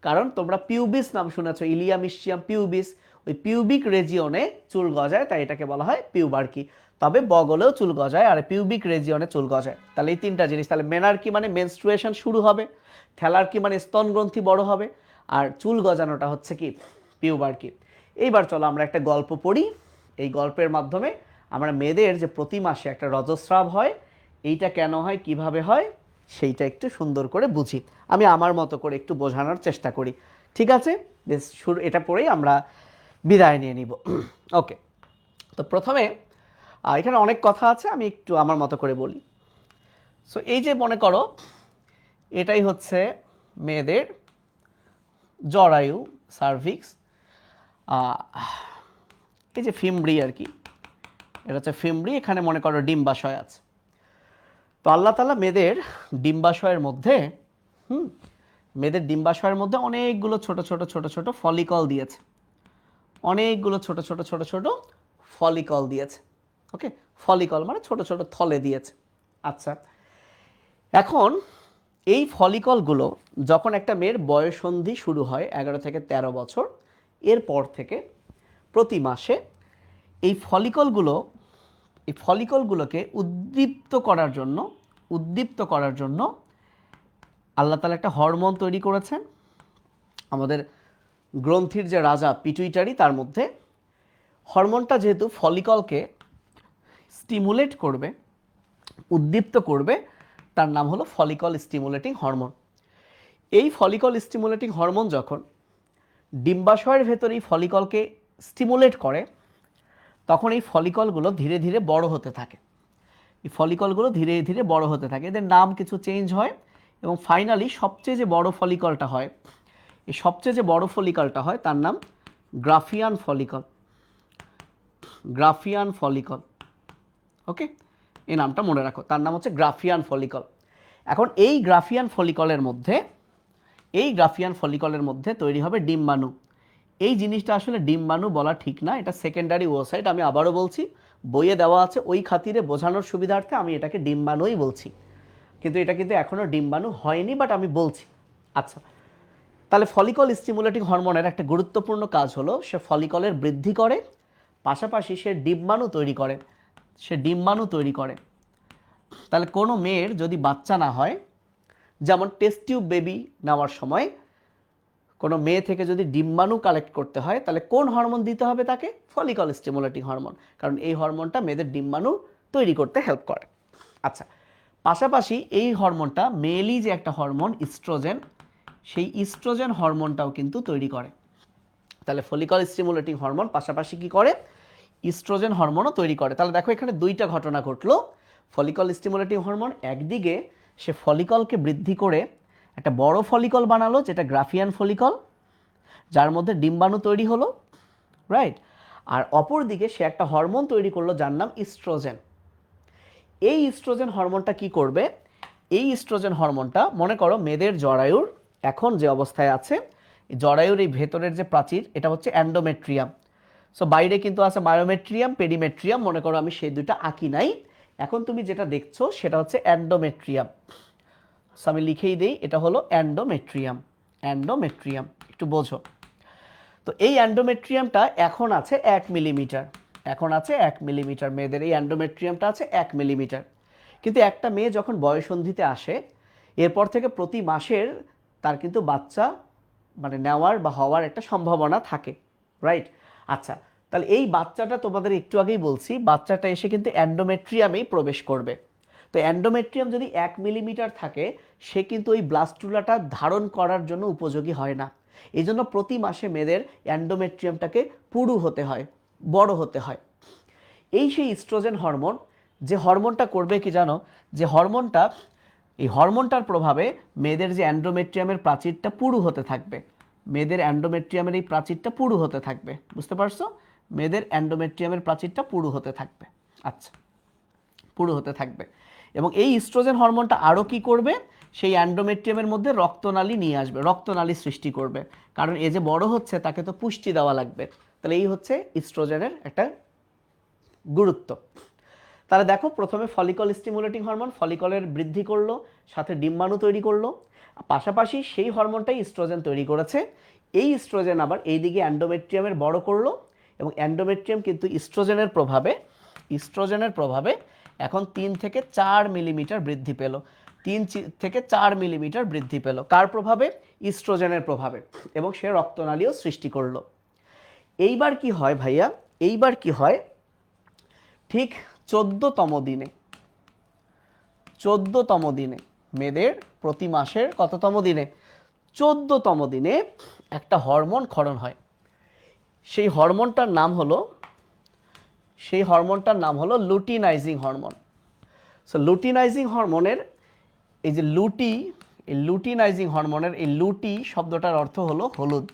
A: কারণ তোমরা পিউবিস নাম শুনেছো, ইলিয়াম ইসচিয়াম পিউবিস, ওই পিউবিক রেজিয়নে চুল গজায়, তাই এটাকে বলা হয় পিউবার্কি। তবে বগলেও চুল গজায় আর পিউবিক রেজিয়নে চুল গজায়। তাহলে এই তিনটা জিনিস, তাহলে মেনার্কি মানে মেনস্ট্রুয়েশন শুরু হবে, থ্যালার্কি মানে স্তন গ্রন্থি বড় হবে, আর চুল গজানোটা হচ্ছে কি পিউবার্কি। এইবার চলো আমরা একটা গল্প পড়ি, এই গল্পের মাধ্যমে আমরা মেয়েদের যে প্রতি মাসে একটা রজস্রাব হয়, এইটা কেন হয়, কিভাবে হয়, সেইটা একটু সুন্দর করে বুঝি, আমি আমার মতো করে একটু বোঝানোর চেষ্টা করি। ঠিক আছে, বেশ, শুরু এটা পড়েই আমরা বিদায় নিয়ে নিব। ওকে, তো প্রথমে এখানে অনেক কথা আছে, আমি একটু আমার মতো করে বলি। সো এই যে মনে করো এটাই হচ্ছে মেয়েদের জরায়ু, সার্ভিক্স, এই যে ফিমব্রি আর কি, এটা হচ্ছে ফিমব্রি, এখানে মনে করো ডিম্বাশয় আছে। তো আল্লাহ তাআলা মেয়েদের ডিম্বাশয়ের মধ্যে মেয়েদের ডিম্বাশয়ের মধ্যে অনেকগুলো ছোট ছোট ছোট ছোট ফলিকল দিয়েছে, অনেকগুলো ছোট ছোট ছোট ছোট ফলিকল দিয়েছে। ওকে, ফলিকল মানে ছোট ছোট থলে দিয়েছে। আচ্ছা, এখন এই ফলিকলগুলো যখন একটা মেয়ের বয়ঃসন্ধি শুরু হয় 11 থেকে 13 বছর, এরপর থেকে প্রতি মাসে এই ফলিকলগুলোকে উদ্দীপ্ত করার জন্য আল্লাহ তাআলা একটা হরমোন তৈরি করেছেন। আমাদের গ্রন্থির যে রাজা পিটুইটারি, তার মধ্যে হরমোনটা যেহেতু ফলিকলকে স্টিমুলেট করবে, উদ্দীপ্ত করবে, তার নাম হলো ফলিকল স্টিমুলেটিং হরমোন। এই ফলিকল স্টিমুলেটিং হরমোন যখন ডিম্বাশয়ের ভেতরে এই ফলিকলকে স্টিমুলেট করে, তখন এই ফলিকলগুলো ধীরে ধীরে বড় হতে থাকে, এই ফলিকলগুলো ধীরে ধীরে বড় হতে থাকে, এদের নাম কিছু চেঞ্জ হয়, এবং ফাইনালি সবচেয়ে যে বড় ফলিকলটা হয়, এই সবচেয়ে যে বড় ফলিকলটা হয় তার নাম গ্রাফিয়ান ফলিকল, গ্রাফিয়ান ফলিকল। ওকে, এই নামটা মনে রাখো, তার নাম হচ্ছে গ্রাফিয়ান ফলিকল। এখন এই গ্রাফিয়ান ফলিকলের মধ্যে তৈরি হবে ডিম্বাণু। এই জিনিসটা আসলে ডিম্বাণু বলা ঠিক না, এটা সেকেন্ডারি ওসাইট, আমি আবারও বলছি, বইয়ে দেওয়া আছে, ওই খাতিরে বোঝানোর সুবিধার্থে আমি এটাকে ডিম্বাণুই বলছি, কিন্তু এটা কিন্তু এখনও ডিম্বাণু হয়নি, বাট আমি বলছি। আচ্ছা, তাহলে ফলিকল স্টিমুলেটিং হরমোনের একটা গুরুত্বপূর্ণ কাজ হলো সে ফলিকলের বৃদ্ধি করে, পাশাপাশি সে ডিম্বাণু তৈরি করে। তাহলে কোনো মেয়ের যদি বাচ্চা না হয়, যেমন টেস্ট টিউব বেবি নেওয়ার সময় কোনো মেয়ে থেকে যদি ডিম্বাণু কালেক্ট করতে হয়, তাহলে কোন হরমোন দিতে হবে তাকে? ফলিকল স্টিমুলেটিং হরমোন, কারণ এই হরমোনটা মেয়েদের ডিম্বাণু তৈরি করতে হেল্প করে। আচ্ছা, পাশাপাশি এই হরমোনটা মেয়েলি যে একটা হরমোন ইস্ট্রোজেন, সেই ইস্ট্রোজেন হরমোনটাও কিন্তু তৈরি করে। তাহলে ফলিকল স্টিমুলেটিং হরমোন পাশাপাশি কি করে? ইস্ট্রোজেন হরমোনও তৈরি করে। তাহলে দেখো এখানে দুইটা ঘটনা ঘটলো। ফলিকল স্টিমুলেটিং হরমোন একদিকে সে ফলিকলকে বৃদ্ধি করে একটা বড় ফলিকল বানালো, যেটা গ্রাফিয়ান ফলিকল, যার মধ্যে ডিম্বাণু তৈরি হলো, রাইট। আর অপর দিকে সে একটা হরমোন তৈরি করলো যার নাম ইস্ট্রোজেন। এই ইস্ট্রোজেন হরমোনটা কি করবে? এই ইস্ট্রোজেন হরমোনটা মনে করো মেয়েদের জরায়ুর এখন যে অবস্থায় আছে, জরায়ুর এই ভেতরের যে প্রাচীর, এটা হচ্ছে অ্যান্ডোমেট্রিয়াম। সো বাইরে কিন্তু আছে বায়োমেট্রিয়াম, পেডিমেট্রিয়াম, মনে করো আমি সেই দুইটা আঁকি নাই, এখন তুমি যেটা দেখছো সেটা হচ্ছে অ্যান্ডোমেট্রিয়াম। সো আমি লিখেই দিই, এটা হলো অ্যান্ডোমেট্রিয়াম, একটু বোঝো। তো এই অ্যান্ডোমেট্রিয়ামটা এখন আছে 1 মিলিমিটার, মেয়েদের এই অ্যান্ডোমেট্রিয়ামটা আছে 1 মিলিমিটার। কিন্তু একটা মেয়ে যখন বয়ঃসন্ধিতে আসে, এরপর থেকে প্রতি মাসের তার কিন্তু বাচ্চা মানে নেওয়ার বা হওয়ার একটা সম্ভাবনা থাকে, রাইট। আচ্ছা, তাহলে এই বাচ্চাটা তোমাদের একটু আগেই বলছি, বাচ্চাটা এসে কিন্তু অ্যান্ডোমেট্রিয়ামেই প্রবেশ করবে। তো অ্যান্ডোমেট্রিয়াম যদি 1 মিলিমিটার থাকে, সে কিন্তু ওই ব্লাস্টুলাটা ধারণ করার জন্য উপযোগী হয় না। এই জন্য প্রতি মাসে মেয়েদের অ্যান্ডোমেট্রিয়ামটাকে পুরু হতে হয়, বড় হতে হয়। এই সেই ইস্ট্রোজেন হরমোন, যে হরমোনটা করবে কি জানো? যে হরমোনটা এই হরমোনটার প্রভাবে মেয়েদের যে অ্যান্ড্রোমেট্রিয়ামের প্রাচীরটা পুরু হতে থাকবে, মেয়েদের অ্যান্ড্রোমেট্রিয়ামের এই প্রাচীরটা পুরু হতে থাকবে, বুঝতে পারছো? মেয়েদের অ্যান্ড্রোমেট্রিয়ামের প্রাচীরটা পুরু হতে থাকবে। আচ্ছা, পুরু হতে থাকবে। এবং এই ইস্ট্রোজেন হরমোনটা আরও কি করবে, সেই অ্যান্ড্রোমেট্রিয়ামের মধ্যে রক্তনালী নিয়ে আসবে, রক্তনালী সৃষ্টি করবে, কারণ এ যে বড় হচ্ছে তাকে তো পুষ্টি দেওয়া লাগবে। তাহলে এই হচ্ছে ইস্ট্রোজেনের একটা গুরুত্ব। তাহলে দেখো, প্রথমে ফলিকল স্টিমুলেটিং হরমোন ফলিকলের বৃদ্ধি করলো, সাথে ডিম্বাণু তৈরি করলো, পাশাপাশি সেই হরমোনটাই ইস্ট্রোজেন তৈরি করেছে। এই ইস্ট্রোজেন আবার এইদিকে অ্যান্ডোমেট্রিয়ামের বড় করলো, এবং অ্যান্ডোমেট্রিয়াম কিন্তু ইস্ট্রোজেনের প্রভাবে এখন 3 থেকে 4 মিলিমিটার বৃদ্ধি পেল, 3 থেকে 4 মিলিমিটার বৃদ্ধি পেল। কার প্রভাবে? ইস্ট্রোজেনের প্রভাবে। এবং সে রক্তনালীও সৃষ্টি করলো। এইবার কি হয় ভাইয়া, এইবার কি হয়, ঠিক 14তম দিনে মেয়েদের প্রতি মাসের কততম দিনে? 14তম দিনে একটা হরমোন ক্ষরণ হয়। সেই হরমোনটার নাম হলো লুটিনাইজিং হরমোন। সো লুটিনাইজিং হরমোনের এই যে লুটিনাইজিং হরমোনের এই লুটি শব্দটার অর্থ হলো হলুদ।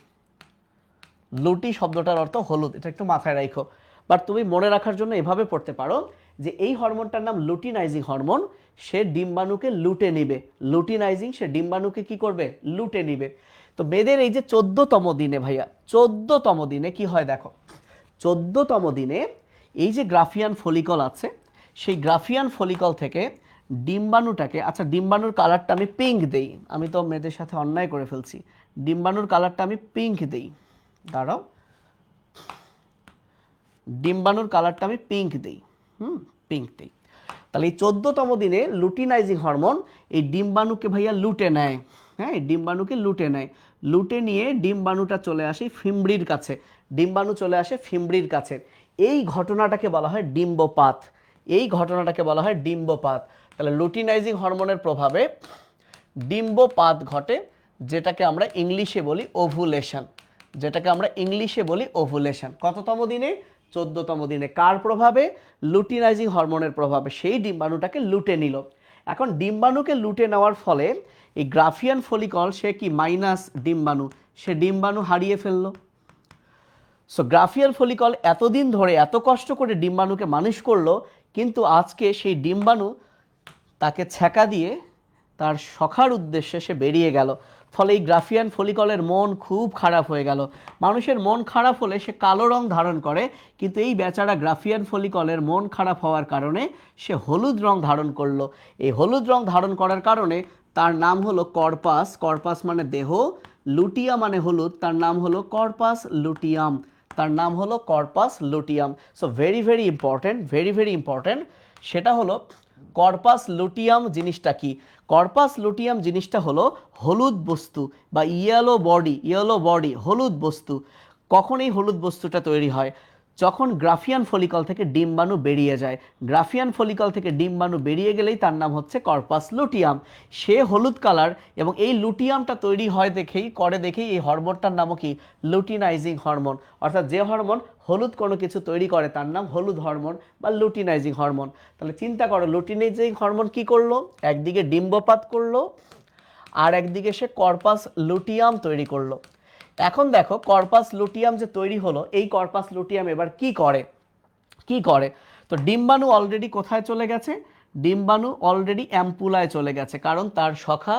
A: লুটি শব্দটার অর্থ হলুদ, এটা একটু মাথায় রাখো। বাট তুমি মনে রাখার জন্য এভাবে পড়তে পারো যে এই হরমোনটার নাম লুটিনাইজিং হরমোন, সে ডিম্বাণুকে লুটে নিবে। লুটিনাইজিং, সে ডিম্বাণুকে কি করবে? লুটে নিবে। তো মেয়েদের এই যে 14তম দিনে ভাইয়া, 14তম দিনে কি হয় দেখো, 14তম দিনে এই যে গ্রাফিয়ান ফলিকল আছে, সেই গ্রাফিয়ান ফলিকল থেকে ডিম্বাণুটাকে, আচ্ছা ডিম্বাণুর কালারটা আমি পিঙ্ক দেই, আমি তো মেয়েদের সাথে অন্যায় করে ফেলছি, ডিম্বাণুর কালারটা আমি পিঙ্ক দেই, দাঁড়াও, ডিম্বাণুর কালারটা আমি পিঙ্ক দিই, পিঙ্ক দিই। তাহলে এই 14তম দিনে লুটিনাইজিং হরমোন এই ডিম্বাণুকে ভাইয়া লুটে নেয়। হ্যাঁ, ডিম্বাণুকে লুটে নেয়, লুটে নিয়ে ডিম্বাণুটা চলে আসে ফিমব্রির কাছে, ডিম্বাণু চলে আসে ফিমব্রির কাছে। এই ঘটনাটাকে বলা হয় ডিম্বপাত, তাহলে লুটিনাইজিং হরমোনের প্রভাবে ডিম্বপাত ঘটে, যেটাকে আমরা ইংলিশে বলি ওভুলেশন। কততম দিনে? 14তম দিনে। কার প্রভাবে? লুটিনাইজিং হরমোনের প্রভাবে। সেই ডিম্বাণুটাকে লুটে নিল। এখন ডিম্বাণুকে লুটে নেওয়ার ফলে এই গ্রাফিয়ান ফলিকল সে কি মাইনাস ডিম্বাণু, সে ডিম্বাণু হারিয়ে ফেললো। সো গ্রাফিয়ান ফলিকল এতদিন ধরে এত কষ্ট করে ডিম্বাণুকে মানুষ করলো, কিন্তু আজকে সেই ডিম্বাণু তাকে ছ্যাঁকা দিয়ে তার সখার উদ্দেশ্যে সে বেরিয়ে গেল। ফলে এই গ্রাফিয়ান ফলিকলের মন খুব খারাপ হয়ে গেল। মানুষের মন খারাপ হলে সে কালো রং ধারণ করে, কিন্তু এই বেচারা গ্রাফিয়ান ফলিকলের মন খারাপ হওয়ার কারণে সে হলুদ রং ধারণ করলো। এই হলুদ রং ধারণ করার কারণে তার নাম হলো কর্পাস। কর্পাস মানে দেহ, লুটিয়া মানে হলুদ, তার নাম হলো corpus luteum. So very very important, সেটা হলো কর্পাস লুটিয়াম জিনিসটা কি? কর্পাস লুটিয়াম জিনিসটা হলো হলুদ বস্তু বা ইয়েলো বডি, হলুদ বস্তু। কখন এই হলুদ বস্তুটা তৈরি হয়? যখন গ্রাফিয়ান ফলিকল থেকে ডিম্বাণু বেরিয়ে যায়। গ্রাফিয়ান ফলিকল থেকে ডিম্বাণু বেরিয়ে গেলেই তার নাম হচ্ছে কর্পাস লুটিয়াম। সে হলুদ কালার, এবং এই লুটিয়ামটা তৈরি হয় দেখেই এই হরমোনটার নামও কি? Luteinising hormone. অর্থাৎ যে হরমোন হলুদ কোনো কিছু তৈরি করে তার নাম হলুদ হরমোন বা লুটিনাইজিং হরমোন। তাহলে চিন্তা করো, লুটিনাইজিং হরমোন কি করলো? একদিকে ডিম্বপাত করলো, আর একদিকে সে কর্পাস লুটিয়াম তৈরি করলো। এখন দেখো, কর্পাস লুটিয়াম যে তৈরি হলো, এই কর্পাস লুটিয়াম এবার কি করে? তো ডিম্বাণু অলরেডি কোথায় চলে গেছে? ডিম্বাণু অলরেডি অ্যাম্পুলায় চলে গেছে, কারণ তার সখা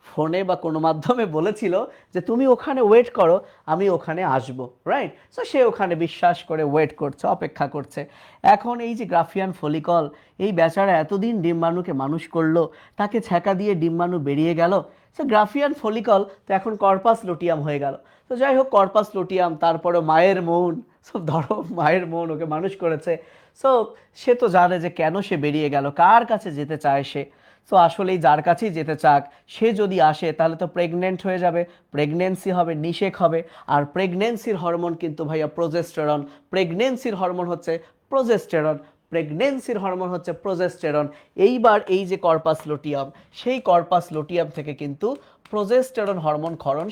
A: ফোনে বা কোনো মাধ্যমে বলেছিল যে তুমি ওখানে ওয়েট করো, আমি ওখানে আসবো, রাইট? সো সে ওখানে বিশ্বাস করে ওয়েট করছে, অপেক্ষা করছে। এখন এই যে গ্রাফিয়ান ফলিকল, এই বেচারা এতদিন ডিম্বাণুকে মানুষ করলো, তাকে ছ্যাঁকা দিয়ে ডিম্বাণু বেরিয়ে গেল। সো গ্রাফিয়ান ফলিকল তো এখন কর্পাস লুটিয়াম হয়ে গেল। তো যাই হোক, কর্পাস লুটিয়াম, তারপরে মায়ের মন, সব ধরো মায়ের মন ওকে মানুষ করেছে। সো সে তো জানে যে কেন সে বেরিয়ে গেল, কার কাছে যেতে চায় সে। সো আসলেই যার কাছেই যেতে চাক, সে যদি আসে তাহলে তো প্রেগনেন্ট হয়ে যাবে, প্রেগনেন্সি হবে, নিষেক হবে। আর প্রেগনেন্সির হরমোন কিন্তু ভাইয়া প্রজেস্টেরন। প্রেগনেন্সির হরমোন হচ্ছে প্রজেস্টেরন। এইবার এই যে কর্পাস লুটিয়াম, সেই কর্পাস লুটিয়াম থেকে কিন্তু প্রজেস্টেরন হরমোন ক্ষরণ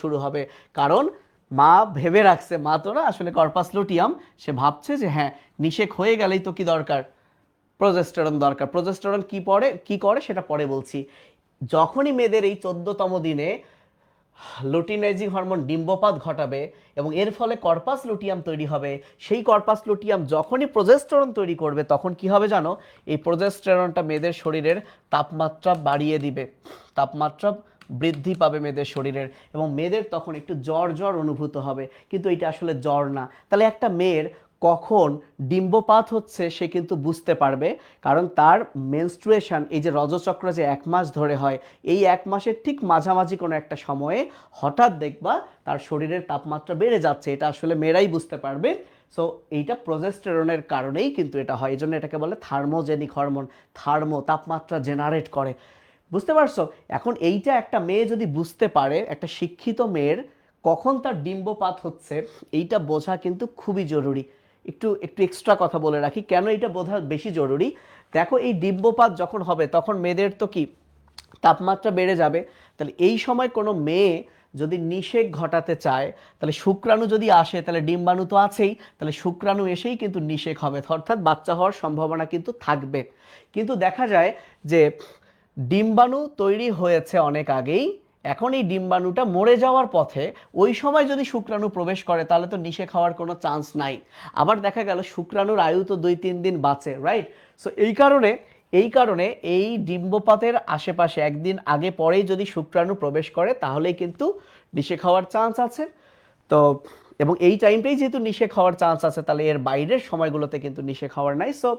A: শুরু হবে। কারণ মা ভেবে রাখছে, মা তো না আসলে কর্পাস লুটিয়াম, সে ভাবছে যে হ্যাঁ, নিষেক হয়ে গেলেই তো কি দরকার? প্রজেস্টেরন দরকার। প্রজেস্টেরন কি করে সেটা পরে বলছি। যখনই মেয়েদের এই 14তম দিনে লুটিনাইজিং হরমোন ডিম্বপাত ঘটাবে এবং এর ফলে কর্পাস লুটিয়াম তৈরি হবে, সেই কর্পাস লুটিয়াম যখনই প্রজেস্টেরন তৈরি করবে তখন কি হবে জানো, এই প্রজেস্টেরনটা মেয়েদের শরীরের তাপমাত্রা বাড়িয়ে দিবে, তাপমাত্রা বৃদ্ধি পাবে মেয়েদের শরীরের, এবং মেয়েদের তখন একটু জ্বর জ্বর অনুভূত হবে, কিন্তু এটা আসলে জ্বর না। তাহলে একটা মেয়ের কখন ডিম্বপাত হচ্ছে সে কিন্তু বুঝতে পারবে, কারণ তার মেনস্ট্রুয়েশন, এই যে রজচক্র যে 1 মাস ধরে হয়, এই 1 মাসের ঠিক মাঝামাঝি কোনো একটা সময়ে হঠাৎ দেখবা তার শরীরের তাপমাত্রা বেড়ে যাচ্ছে। এটা আসলে মেয়েরাই বুঝতে পারবে। সো এইটা প্রজেস্টেরনের কারণেই কিন্তু এটা হয়, এই জন্য এটাকে বলে থার্মোজেনিক হরমোন। তাপমাত্রা জেনারেট করে, বুঝতে পারছো? এখন এইটা একটা মেয়ে যদি বুঝতে পারে, একটা শিক্ষিত মেয়ের কখন তার ডিম্বপাত হচ্ছে, এইটা বোঝা কিন্তু খুবই জরুরি। একটু একটু এক্সট্রা কথা বলে রাখি কেন এটা বোঝা বেশি জরুরি। দেখো, এই ডিম্বপাত যখন হবে তখন মেয়েদের তো কি তাপমাত্রা বেড়ে যাবে। তাহলে এই সময় কোনো মেয়ে যদি নিষেক ঘটাতে চায়, তাহলে শুক্রাণু যদি আসে, তাহলে ডিম্বাণু তো আছেই, তাহলে শুক্রাণু এসেই কিন্তু নিষেক হবে, অর্থাৎ বাচ্চা হওয়ার সম্ভাবনা কিন্তু থাকবে। কিন্তু দেখা যায় যে ডিম্বাণু তৈরি হয়েছে অনেক আগেই, এখন এই ডিম্বাণুটা মরে যাওয়ার পথে, ওই সময় যদি শুক্রাণু প্রবেশ করে তাহলে তো নিষেক হওয়ার কোনো চান্স নাই। আবার দেখা গেল শুক্রাণুর আয়ু তো 2-3 দিন বাঁচে, রাইট? সো এই কারণে এই ডিম্বপাতের আশেপাশে একদিন আগে পরেই যদি শুক্রাণু প্রবেশ করে তাহলেই কিন্তু নিষেক হওয়ার চান্স আছে। তো এবং এই টাইমটাই যেহেতু নিষেক হওয়ার চান্স আছে, তাহলে এর বাইরের সময়গুলোতে কিন্তু নিষেক হওয়ার নাই। সো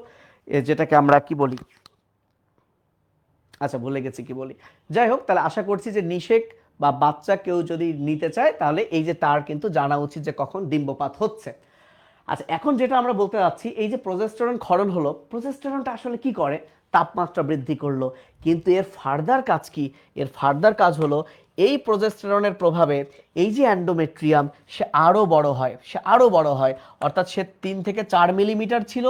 A: যেটাকে আমরা কি বলি, আচ্ছা ভুলে গেছি কি বলি, যাই হোক, তাহলে আশা করছি যে নিষেক বা বাচ্চা কেউ যদি নিতে চায় তাহলে এই যে তার কিন্তু জানা উচিত যে কখন ডিম্বপাত হচ্ছে। আচ্ছা, এখন যেটা আমরা বলতে যাচ্ছি, এই যে প্রজেস্টেরন ক্ষরণ হলো, প্রজেস্টেরনটা আসলে কি করে? তাপমাত্রা বৃদ্ধি করলো, কিন্তু এর ফার্দার কাজ কি? এর ফার্দার কাজ হলো এই প্রজেস্টেরনের প্রভাবে এই যে অ্যান্ডোমেট্রিয়াম, সে আরো বড় হয়, সে আরো বড় হয়। অর্থাৎ সে 3 থেকে 4 মিলিমিটার ছিল,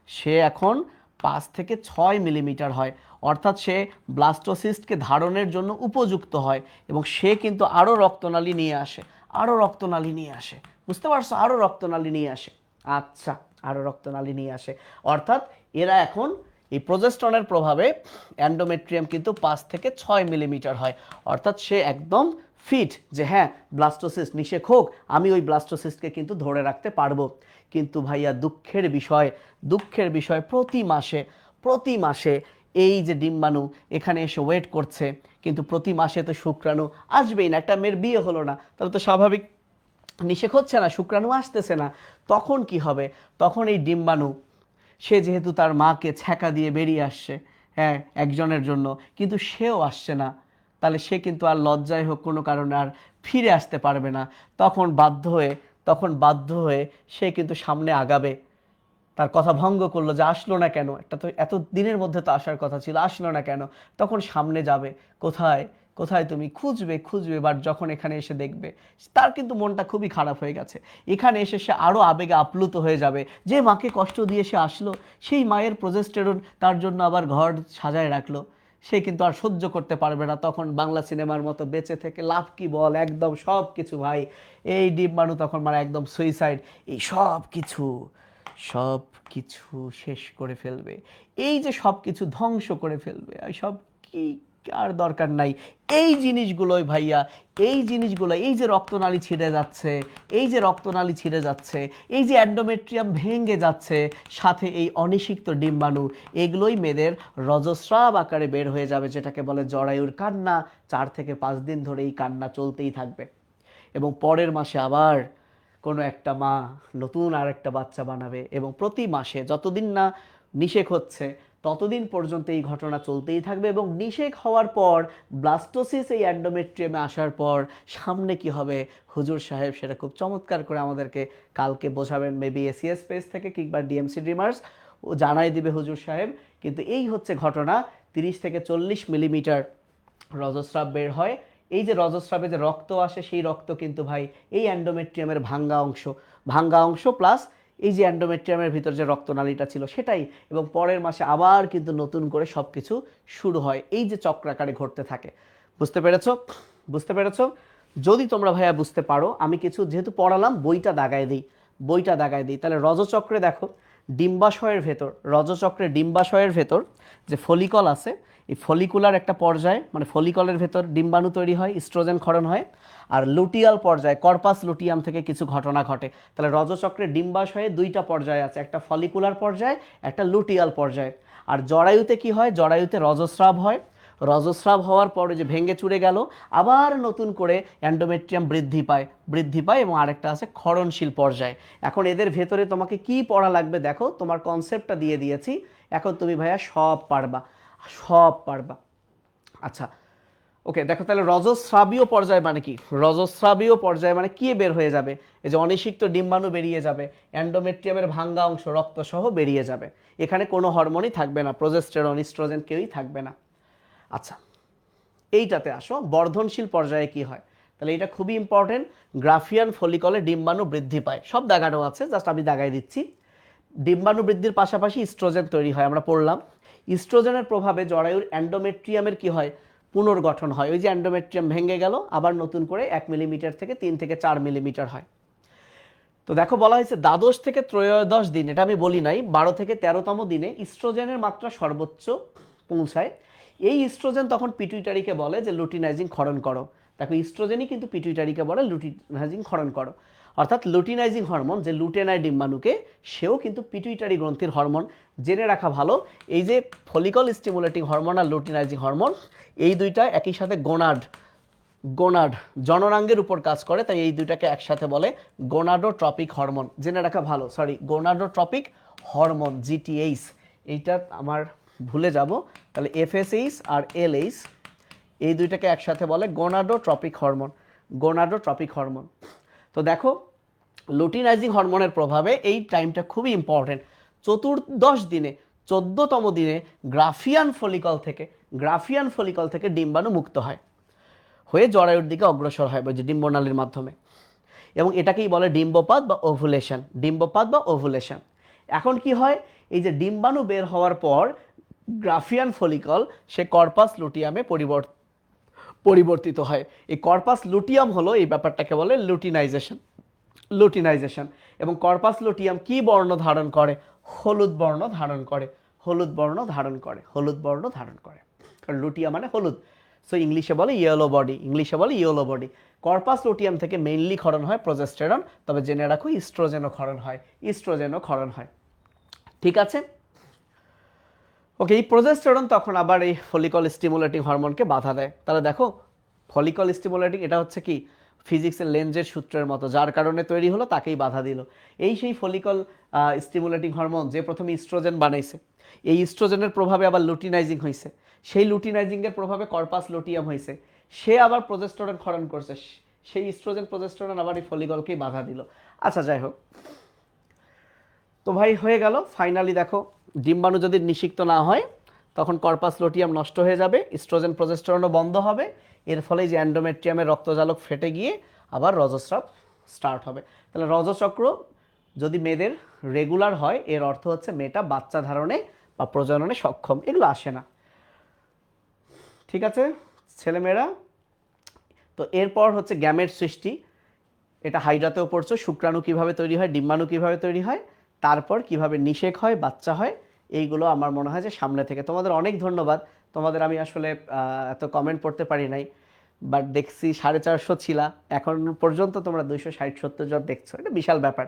A: সে এখন 5 থেকে 6 মিলিমিটার হয়। অর্থাৎ সে ব্লাস্টোসিস্টকে ধারণের জন্য উপযুক্ত হয়, এবং সে কিন্তু আরো রক্তনালী নিয়ে আসে, আরো রক্তনালী নিয়ে আসে, বুঝতে পারছো? আরো রক্তনালী নিয়ে আসে। আচ্ছা, আরো রক্তনালী নিয়ে আসে, অর্থাৎ এরা এখন এই প্রজেস্টনের প্রভাবে অ্যান্ডোমেট্রিয়াম কিন্তু 5 থেকে 6 মিলিমিটার হয়। অর্থাৎ সে একদম ফিট যে হ্যাঁ, ব্লাস্টোসিস্ট নিষেক হোক, আমি ওই ব্লাস্টোসিস্টকে কিন্তু ধরে রাখতে পারবো। কিন্তু ভাইয়া দুঃখের বিষয় প্রতি মাসে এই যে ডিম্বাণু এখানে এসে ওয়েট করছে, কিন্তু প্রতি মাসে তো শুক্রাণু আসবেই না। একটা মেয়ের বিয়ে হলো না, তাহলে তো স্বাভাবিক নিষেক হচ্ছে না, শুক্রাণু আসতেছে না। তখন কি হবে? তখন এই ডিম্বাণু, সে যেহেতু তার মাকে ছ্যাঁকা দিয়ে বেরিয়ে আসছে, হ্যাঁ, একজনের জন্য, কিন্তু সেও আসছে না, তাহলে সে কিন্তু আর লজ্জায় হোক কোনো কারণে আর ফিরে আসতে পারবে না। তখন বাধ্য হয়ে সে কিন্তু সামনে আগাবে। তার কথা ভঙ্গ করলো যে আসলো না কেন, একটা তো এত দিনের মধ্যে তো আসার কথা ছিল, আসলো না কেন? তখন সামনে যাবে, কোথায় কোথায় তুমি খুঁজবে, বাট যখন এখানে এসে দেখবে, তার কিন্তু মনটা খুবই খারাপ হয়ে গেছে। এখানে এসে সে আরো আবেগে আপ্লুত হয়ে যাবে, যে মাকে কষ্ট দিয়ে সে আসলো, সেই মায়ের প্রজেস্টেরন তার জন্য আবার ঘর সাজায় রাখলো, সে কিন্তু আর সহ্য করতে পারবে না। তখন বাংলা সিনেমার মতো বেঁচে থেকে লাভ কি বল, একদম সব কিছু ভাই, এই ডিম্বাণু তখন মানে একদম সুইসাইড, এই সব কিছু শেষ করে ফেলবে, এই যে সব কিছু ধ্বংস করে ফেলবে, এই সব কি আর দরকার নাই। এই জিনিসগুলোই ভাইয়া, এই যে রক্তনালী ছিঁড়ে যাচ্ছে, এই যে অ্যান্ডোমেট্রিয়াম ভেঙে যাচ্ছে, সাথে এই অনিষিক্ত ডিম্বাণু, এগুলোই মেয়েদের রজস্রাব আকারে বের হয়ে যাবে, যেটাকে বলে জরায়ুর কান্না। 4 থেকে 5 দিন ধরে এই কান্না চলতেই থাকবে, এবং পরের মাসে আবার কোনো একটা মা নতুন আর একটা বাচ্চা বানাবে, এবং প্রতি মাসে যতদিন না নিষেক হচ্ছে ততদিন পর্যন্ত এই ঘটনা চলতেই থাকবে। এবং নিষেক হওয়ার পর ব্লাস্টোসিস এই অ্যান্ডোমেট্রিয়ামে আসার পর সামনে কি হবে, হুজুর সাহেব সেটা খুব চমৎকার করে আমাদেরকে কালকে বোঝাবেন, মেবি এসিএস পেজ থেকে কিংবা ডিএমসি ড্রিমার্স, ও জানাই দিবে হুজুর সাহেব। কিন্তু এই হচ্ছে ঘটনা, 30 থেকে 40 মিলিমিটার রজস্রাব বের হয়। এই যে রজস্রাবে যে রক্ত আসে, সেই রক্ত কিন্তু ভাই এই অ্যান্ডোমেট্রিয়ামের ভাঙ্গা অংশ প্লাস এই যে অ্যান্ডোমেট্রিয়ামের ভিতর যে রক্তনালীটা ছিল সেটাই, এবং পরের মাসে আবার কিন্তু নতুন করে সবকিছু শুরু হয়, এই যে চক্রাকারে ঘটতে থাকে। বুঝতে পেরেছো? যদি তোমরা ভাইয়া বুঝতে পারো, আমি কিছু যেহেতু পড়ালাম, বইটা দাগায় দিই, তাহলে রজচক্রে দেখো, ডিম্বাশয়ের ভেতর, রজচক্রের ডিম্বাশয়ের ভেতর যে ফলিকল আছে, এই ফলিকুলার একটা পর্যায়ে মানে ফলিকলের ভেতর ডিম্বাণু তৈরি হয়, ইস্ট্রোজেন ক্ষরণ হয়, আর লুটিয়াল পর্যায়ে কর্পাস লুটিয়াম থেকে কিছু ঘটনা ঘটে। তাহলে রজচক্রের ডিম্বাশয়ে দুইটা পর্যায় আছে, একটা ফলিকুলার পর্যায়, একটা লুটিয়াল পর্যায়। আর জরায়ুতে কি হয়, জরায়ুতে রজস্রাব হয়, রজস্রাব হওয়ার পরে যে ভেঙে চুরে গেল আবার নতুন করে অ্যান্ডোমেট্রিয়াম বৃদ্ধি পায় এবং আরেকটা আছে ক্ষরণশীল পর্যায়ে। এখন এদের ভেতরে তোমাকে কি পড়া লাগবে দেখো, তোমার কনসেপ্টটা দিয়ে দিয়েছি, এখন তুমি ভাইয়া সব পারবা, সব পারবা। আচ্ছা ওকে, দেখো তাহলে রজস্রাবীয় পর্যায় মানে কি, রজস্রাবীয় পর্যায় মানে কি বের হয়ে যাবে, এই যে অনিষিক্ত ডিম্বাণু বেরিয়ে যাবে, অ্যান্ডোমেট্রিয়ামের ভাঙ্গা অংশ রক্ত সহ বেরিয়ে যাবে, এখানে কোনো হরমোনই থাকবে না, প্রজেস্টেরন ইস্ট্রোজেন কেউই থাকবে না। আচ্ছা এইটাতে আসো, বর্ধনশীল পর্যায়ে কি হয়, তাহলে এটা খুবই ইম্পর্টেন্ট। গ্রাফিয়ান ফলিকলে ডিম্বাণু বৃদ্ধি পায়, সব দাগানো আছে, জাস্ট আমি দাগাই দিচ্ছি। ডিম্বাণু বৃদ্ধির পাশাপাশি ইস্ট্রোজেন তৈরি হয়, আমরা পড়লাম। ইস্ট্রোজেনের প্রভাবে জরায়ুর অ্যান্ডোমেট্রিয়ামের কি হয়, পুনর্গঠন হয়, ওই যে অ্যান্ডোমেট্রিয়াম ভেঙে গেল আবার নতুন করে 1 মিলিমিটার থেকে 3 থেকে 4 মিলিমিটার হয়। তো দেখো বলা হয়েছে দ্বাদশ থেকে ত্রয়োদশ দিন, এটা আমি বলি নাই, 12 থেকে 13তম দিনে ইস্ট্রোজেনের মাত্রা সর্বোচ্চ পৌঁছায়। এই ইস্ট্রোজেন তখন পিটুইটারিকে বলে যে লুটিনাইজিং ক্ষরণ করো। দেখো ইস্ট্রোজেনই কিন্তু পিটুইটারিকে বলে লুটিনাইজিং ক্ষরণ করো, অর্থাৎ লুটিনাইজিং হরমোন যে লুটেনায় ডিম্বাণুকে, সেও কিন্তু পিটুইটারি গ্রন্থির হরমোন। জেনে রাখা ভালো, এই যে ফলিকল স্টিমুলেটিং হরমোন আর লুটিনাইজিং হরমোন, এই দুইটা একই সাথে গোনাড গোনাড জননাঙ্গের উপর কাজ করে, তাই এই দুইটাকে একসাথে বলে গোনাডোট্রপিক হরমোন। জেনে রাখা ভালো, সরি গোনাডোট্রপিক হরমোন জিটিএইচ, এইটা আমার ভুলে যাব, তাহলে এফএসএইচ আর এলএইচ এই দুইটাকে একসাথে বলে গোনাডোট্রপিক হরমোন, গোনাডোট্রপিক হরমোন। তো দেখো লুটিনাইজিং হরমোনের প্রভাবে এই টাইমটা খুবই ইম্পর্টেন্ট, চতুর্দশ দিনে 14তম দিনে গ্রাফিয়ান ফলিকল থেকে ডিম্বাণু মুক্ত হয়, হয়ে জরায়ুর দিকে অগ্রসর হয় যে ডিম্বনালীর মাধ্যমে, এবং এটাকেই বলে ডিম্বপাত বা ওভুলেশন, ডিম্বপাত বা ওভুলেশন। এখন কি হয়, এই যে ডিম্বাণু বের হওয়ার পর গ্রাফিয়ান ফলিকল সে কর্পাস লুটিয়ামে পরিবর্তিত হয়। এই কর্পাস লুটিয়াম হলো, এই ব্যাপারটাকে বলে লুটিনাইজেশন। এবং কর্পাস লুটিয়াম কি বর্ণ ধারণ করে, হলুদ বর্ণ ধারণ করে, হলুদ বর্ণ ধারণ করে, হলুদ বর্ণ ধারণ করে, কারণ লুটিয়া মানে হলুদ। সো ইংলিশে বলে ইয়েলো বডি। কর্পাস লুটিয়াম থেকে মেইনলি ক্ষরণ হয় প্রজেস্টেরন, তবে জেনে রাখো ইস্ট্রোজেনও ক্ষরণ হয়। ঠিক আছে ওকে, এই প্রজেস্টেরন তখন আবার এই ফলিকল স্টিমুলেটিং হরমোনকে বাধা দেয়। তাহলে দেখো ফলিকল স্টিমুলেটিং এটা হচ্ছে কি ফিজিক্সের লেন্সের সূত্রের মতো, যার কারণে তৈরি হলো তাকেই বাধা দিল। এই সেই ফলিকল স্টিমুলেটিং হরমোন যে প্রথমে ইস্ট্রোজেন বানাইছে, এই ইস্ট্রোজেনের প্রভাবে আবার লুটিনাইজিং হয়েছে, সেই লুটিনাইজিংয়ের প্রভাবে কর্পাস লুটিয়াম হয়েছে, সে আবার প্রজেস্টেরন ক্ষরণ করছে, সেই ইস্ট্রোজেন প্রজেস্টেরন আবার এই ফলিকলকেই বাধা দিল। আচ্ছা যাই হোক, তো ভাই হয়ে গেল ফাইনালি। দেখো ডিম্বাণু যদি নিষিক্ত না হয় তখন কর্পাস লুটিয়াম নষ্ট হয়ে যাবে, ইস্ট্রোজেন প্রজেস্টেরনও বন্ধ হবে, এর ফলে যে অ্যান্ডোমেট্রিয়ামের রক্তজালক ফেটে গিয়ে আবার রজস্রাব স্টার্ট হবে। তাহলে রজচক্র যদি মেয়েদের রেগুলার হয়, এর অর্থ হচ্ছে মেয়েটা বাচ্চা ধারণে বা প্রজননে সক্ষম, এগুলো আসে না। ঠিক আছে ছেলেমেয়েরা, তো এরপর হচ্ছে গ্যামেট সৃষ্টি, এটা হাইড্রাতেও পড়ছো, শুক্রাণু কিভাবে তৈরি হয়, ডিম্বাণু কিভাবে তৈরি হয়, তারপর কিভাবে নিষেক হয়, বাচ্চা হয়, এইগুলো আমার মনে হয় যে সামনে থেকে। তোমাদের অনেক ধন্যবাদ, তোমাদের আমি আসলে এত কমেন্ট পড়তে পারি নাই, বাট দেখছি 450 ছিলা, এখন পর্যন্ত তোমরা 260-70 জন দেখছো, এটা বিশাল ব্যাপার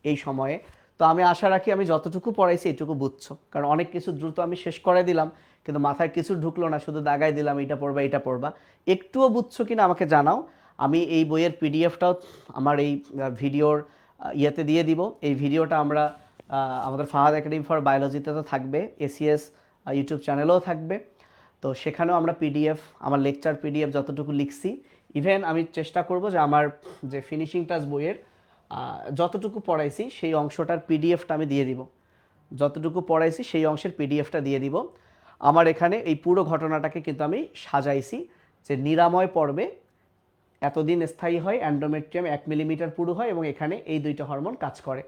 A: এই সময়ে। তো আমি আশা রাখি আমি যতটুকু পড়াইছি এইটুকু বুঝছো, কারণ অনেক কিছু দ্রুত আমি শেষ করে দিলাম, কিন্তু মাথায় কিছু ঢুকলো না, শুধু দাগাই দিলাম এটা পড়বা। একটুও বুঝছো কিনা আমাকে জানাও। আমি এই বইয়ের পিডিএফটাও আমার এই ভিডিওর ইয়েতে দিয়ে দিব। এই ভিডিওটা আমরা আমাদের ফাহাদ একাডেমি ফর বায়োলজিতে তো থাকবে, এসিএস ইউটিউব চ্যানেলেও থাকবে, তো সেখানেও আমরা পিডিএফ, আমার লেকচার পিডিএফ যতটুকু লিখছি, ইভেন আমি চেষ্টা করব যে আমার যে ফিনিশিং টাচ বইয়ের যতটুকু পড়াইছি সেই অংশটার পিডিএফটা আমি দিয়ে দিব, যতটুকু পড়াইছি সেই অংশের পিডিএফটা দিয়ে দিব। আমার এখানে এই পুরো ঘটনাটাকে কিন্তু আমি সাজাইছি যে নিরাময় পর্বে এতদিন স্থায়ী হয়, অ্যান্ডোমেট্রিয়াম 1 মিলিমিটার পুরু হয় এবং এখানে এই দুইটা হরমোন কাজ করে।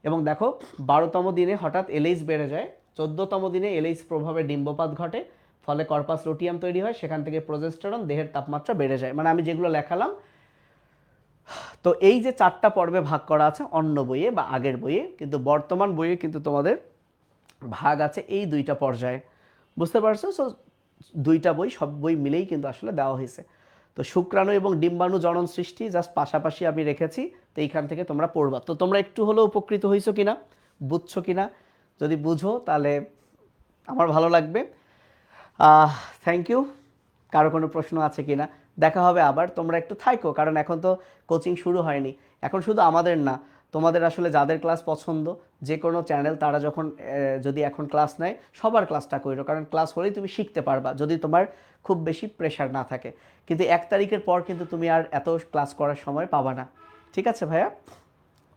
A: এবং দেখো 12তম দিনে হঠাৎ এলএইচ বেড়ে যায়, 14তম দিনে এলএইচ প্রভাবে ডিম্বপাত ঘটে, ফলে কর্পাস লুটিয়াম তৈরি হয়, সেখান থেকে প্রজেস্টেরন, দেহের তাপমাত্রা বেড়ে যায়। মানে আমি যেগুলো লেখালাম তো এই যে 4টা পর্বে ভাগ করা আছে অন্য বইয়ে বা আগের বইয়ে, কিন্তু বর্তমান বইয়ে কিন্তু তোমাদের ভাগ আছে এই 2টা পর্যায়ে। বুঝতে পারছো? সো 2টা বই, সব বই মিলেই কিন্তু আসলে দেওয়া হয়েছে। তো শুক্রাণু এবং ডিম্বাণু জনন সৃষ্টি জাস্ট পাশাপাশি আমি রেখেছি, তো এইখান থেকে তোমরা পড়বা। তো তোমরা একটু হলেও উপকৃত হইছো কিনা, বুঝছো কিনা? যদি বুঝো তাহলে আমার ভালো লাগবে। Thank you. কারো কোনো প্রশ্ন আছে কিনা? দেখা হবে আবার। তোমরা একটু থাইকো, কারণ এখন তো কোচিং শুরু হয়নি। এখন শুধু আমাদের না, তোমাদের আসলে যাদের ক্লাস পছন্দ, যে কোনো চ্যানেল, তারা যখন যদি এখন ক্লাস নেয়, সবার ক্লাসটা করো, কারণ ক্লাস হলেই তুমি শিখতে পারবা যদি তোমার খুব বেশি প্রেশার না থাকে। কিন্তু 1 তারিখের পর কিন্তু তুমি আর এত ক্লাস করার সময় পাবা না। ঠিক আছে ভাইয়া?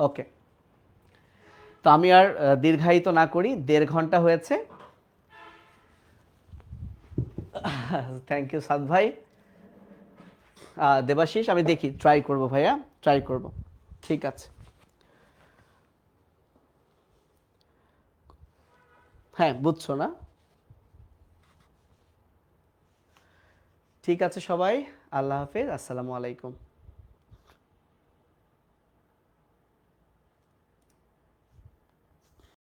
A: ওকে। তো আমি আর দীর্ঘায়িত না করি, 1.5 ঘন্টা হয়েছে। থ্যাংক ইউ সাদ ভাই। দেবাশিস, আমি দেখি, ট্রাই করব ভাইয়া, ট্রাই করব। ঠিক আছে। হ্যাঁ, বুঝছো না? ঠিক আছে সবাই, আল্লাহ হাফেজ, আসসালামু আলাইকুম।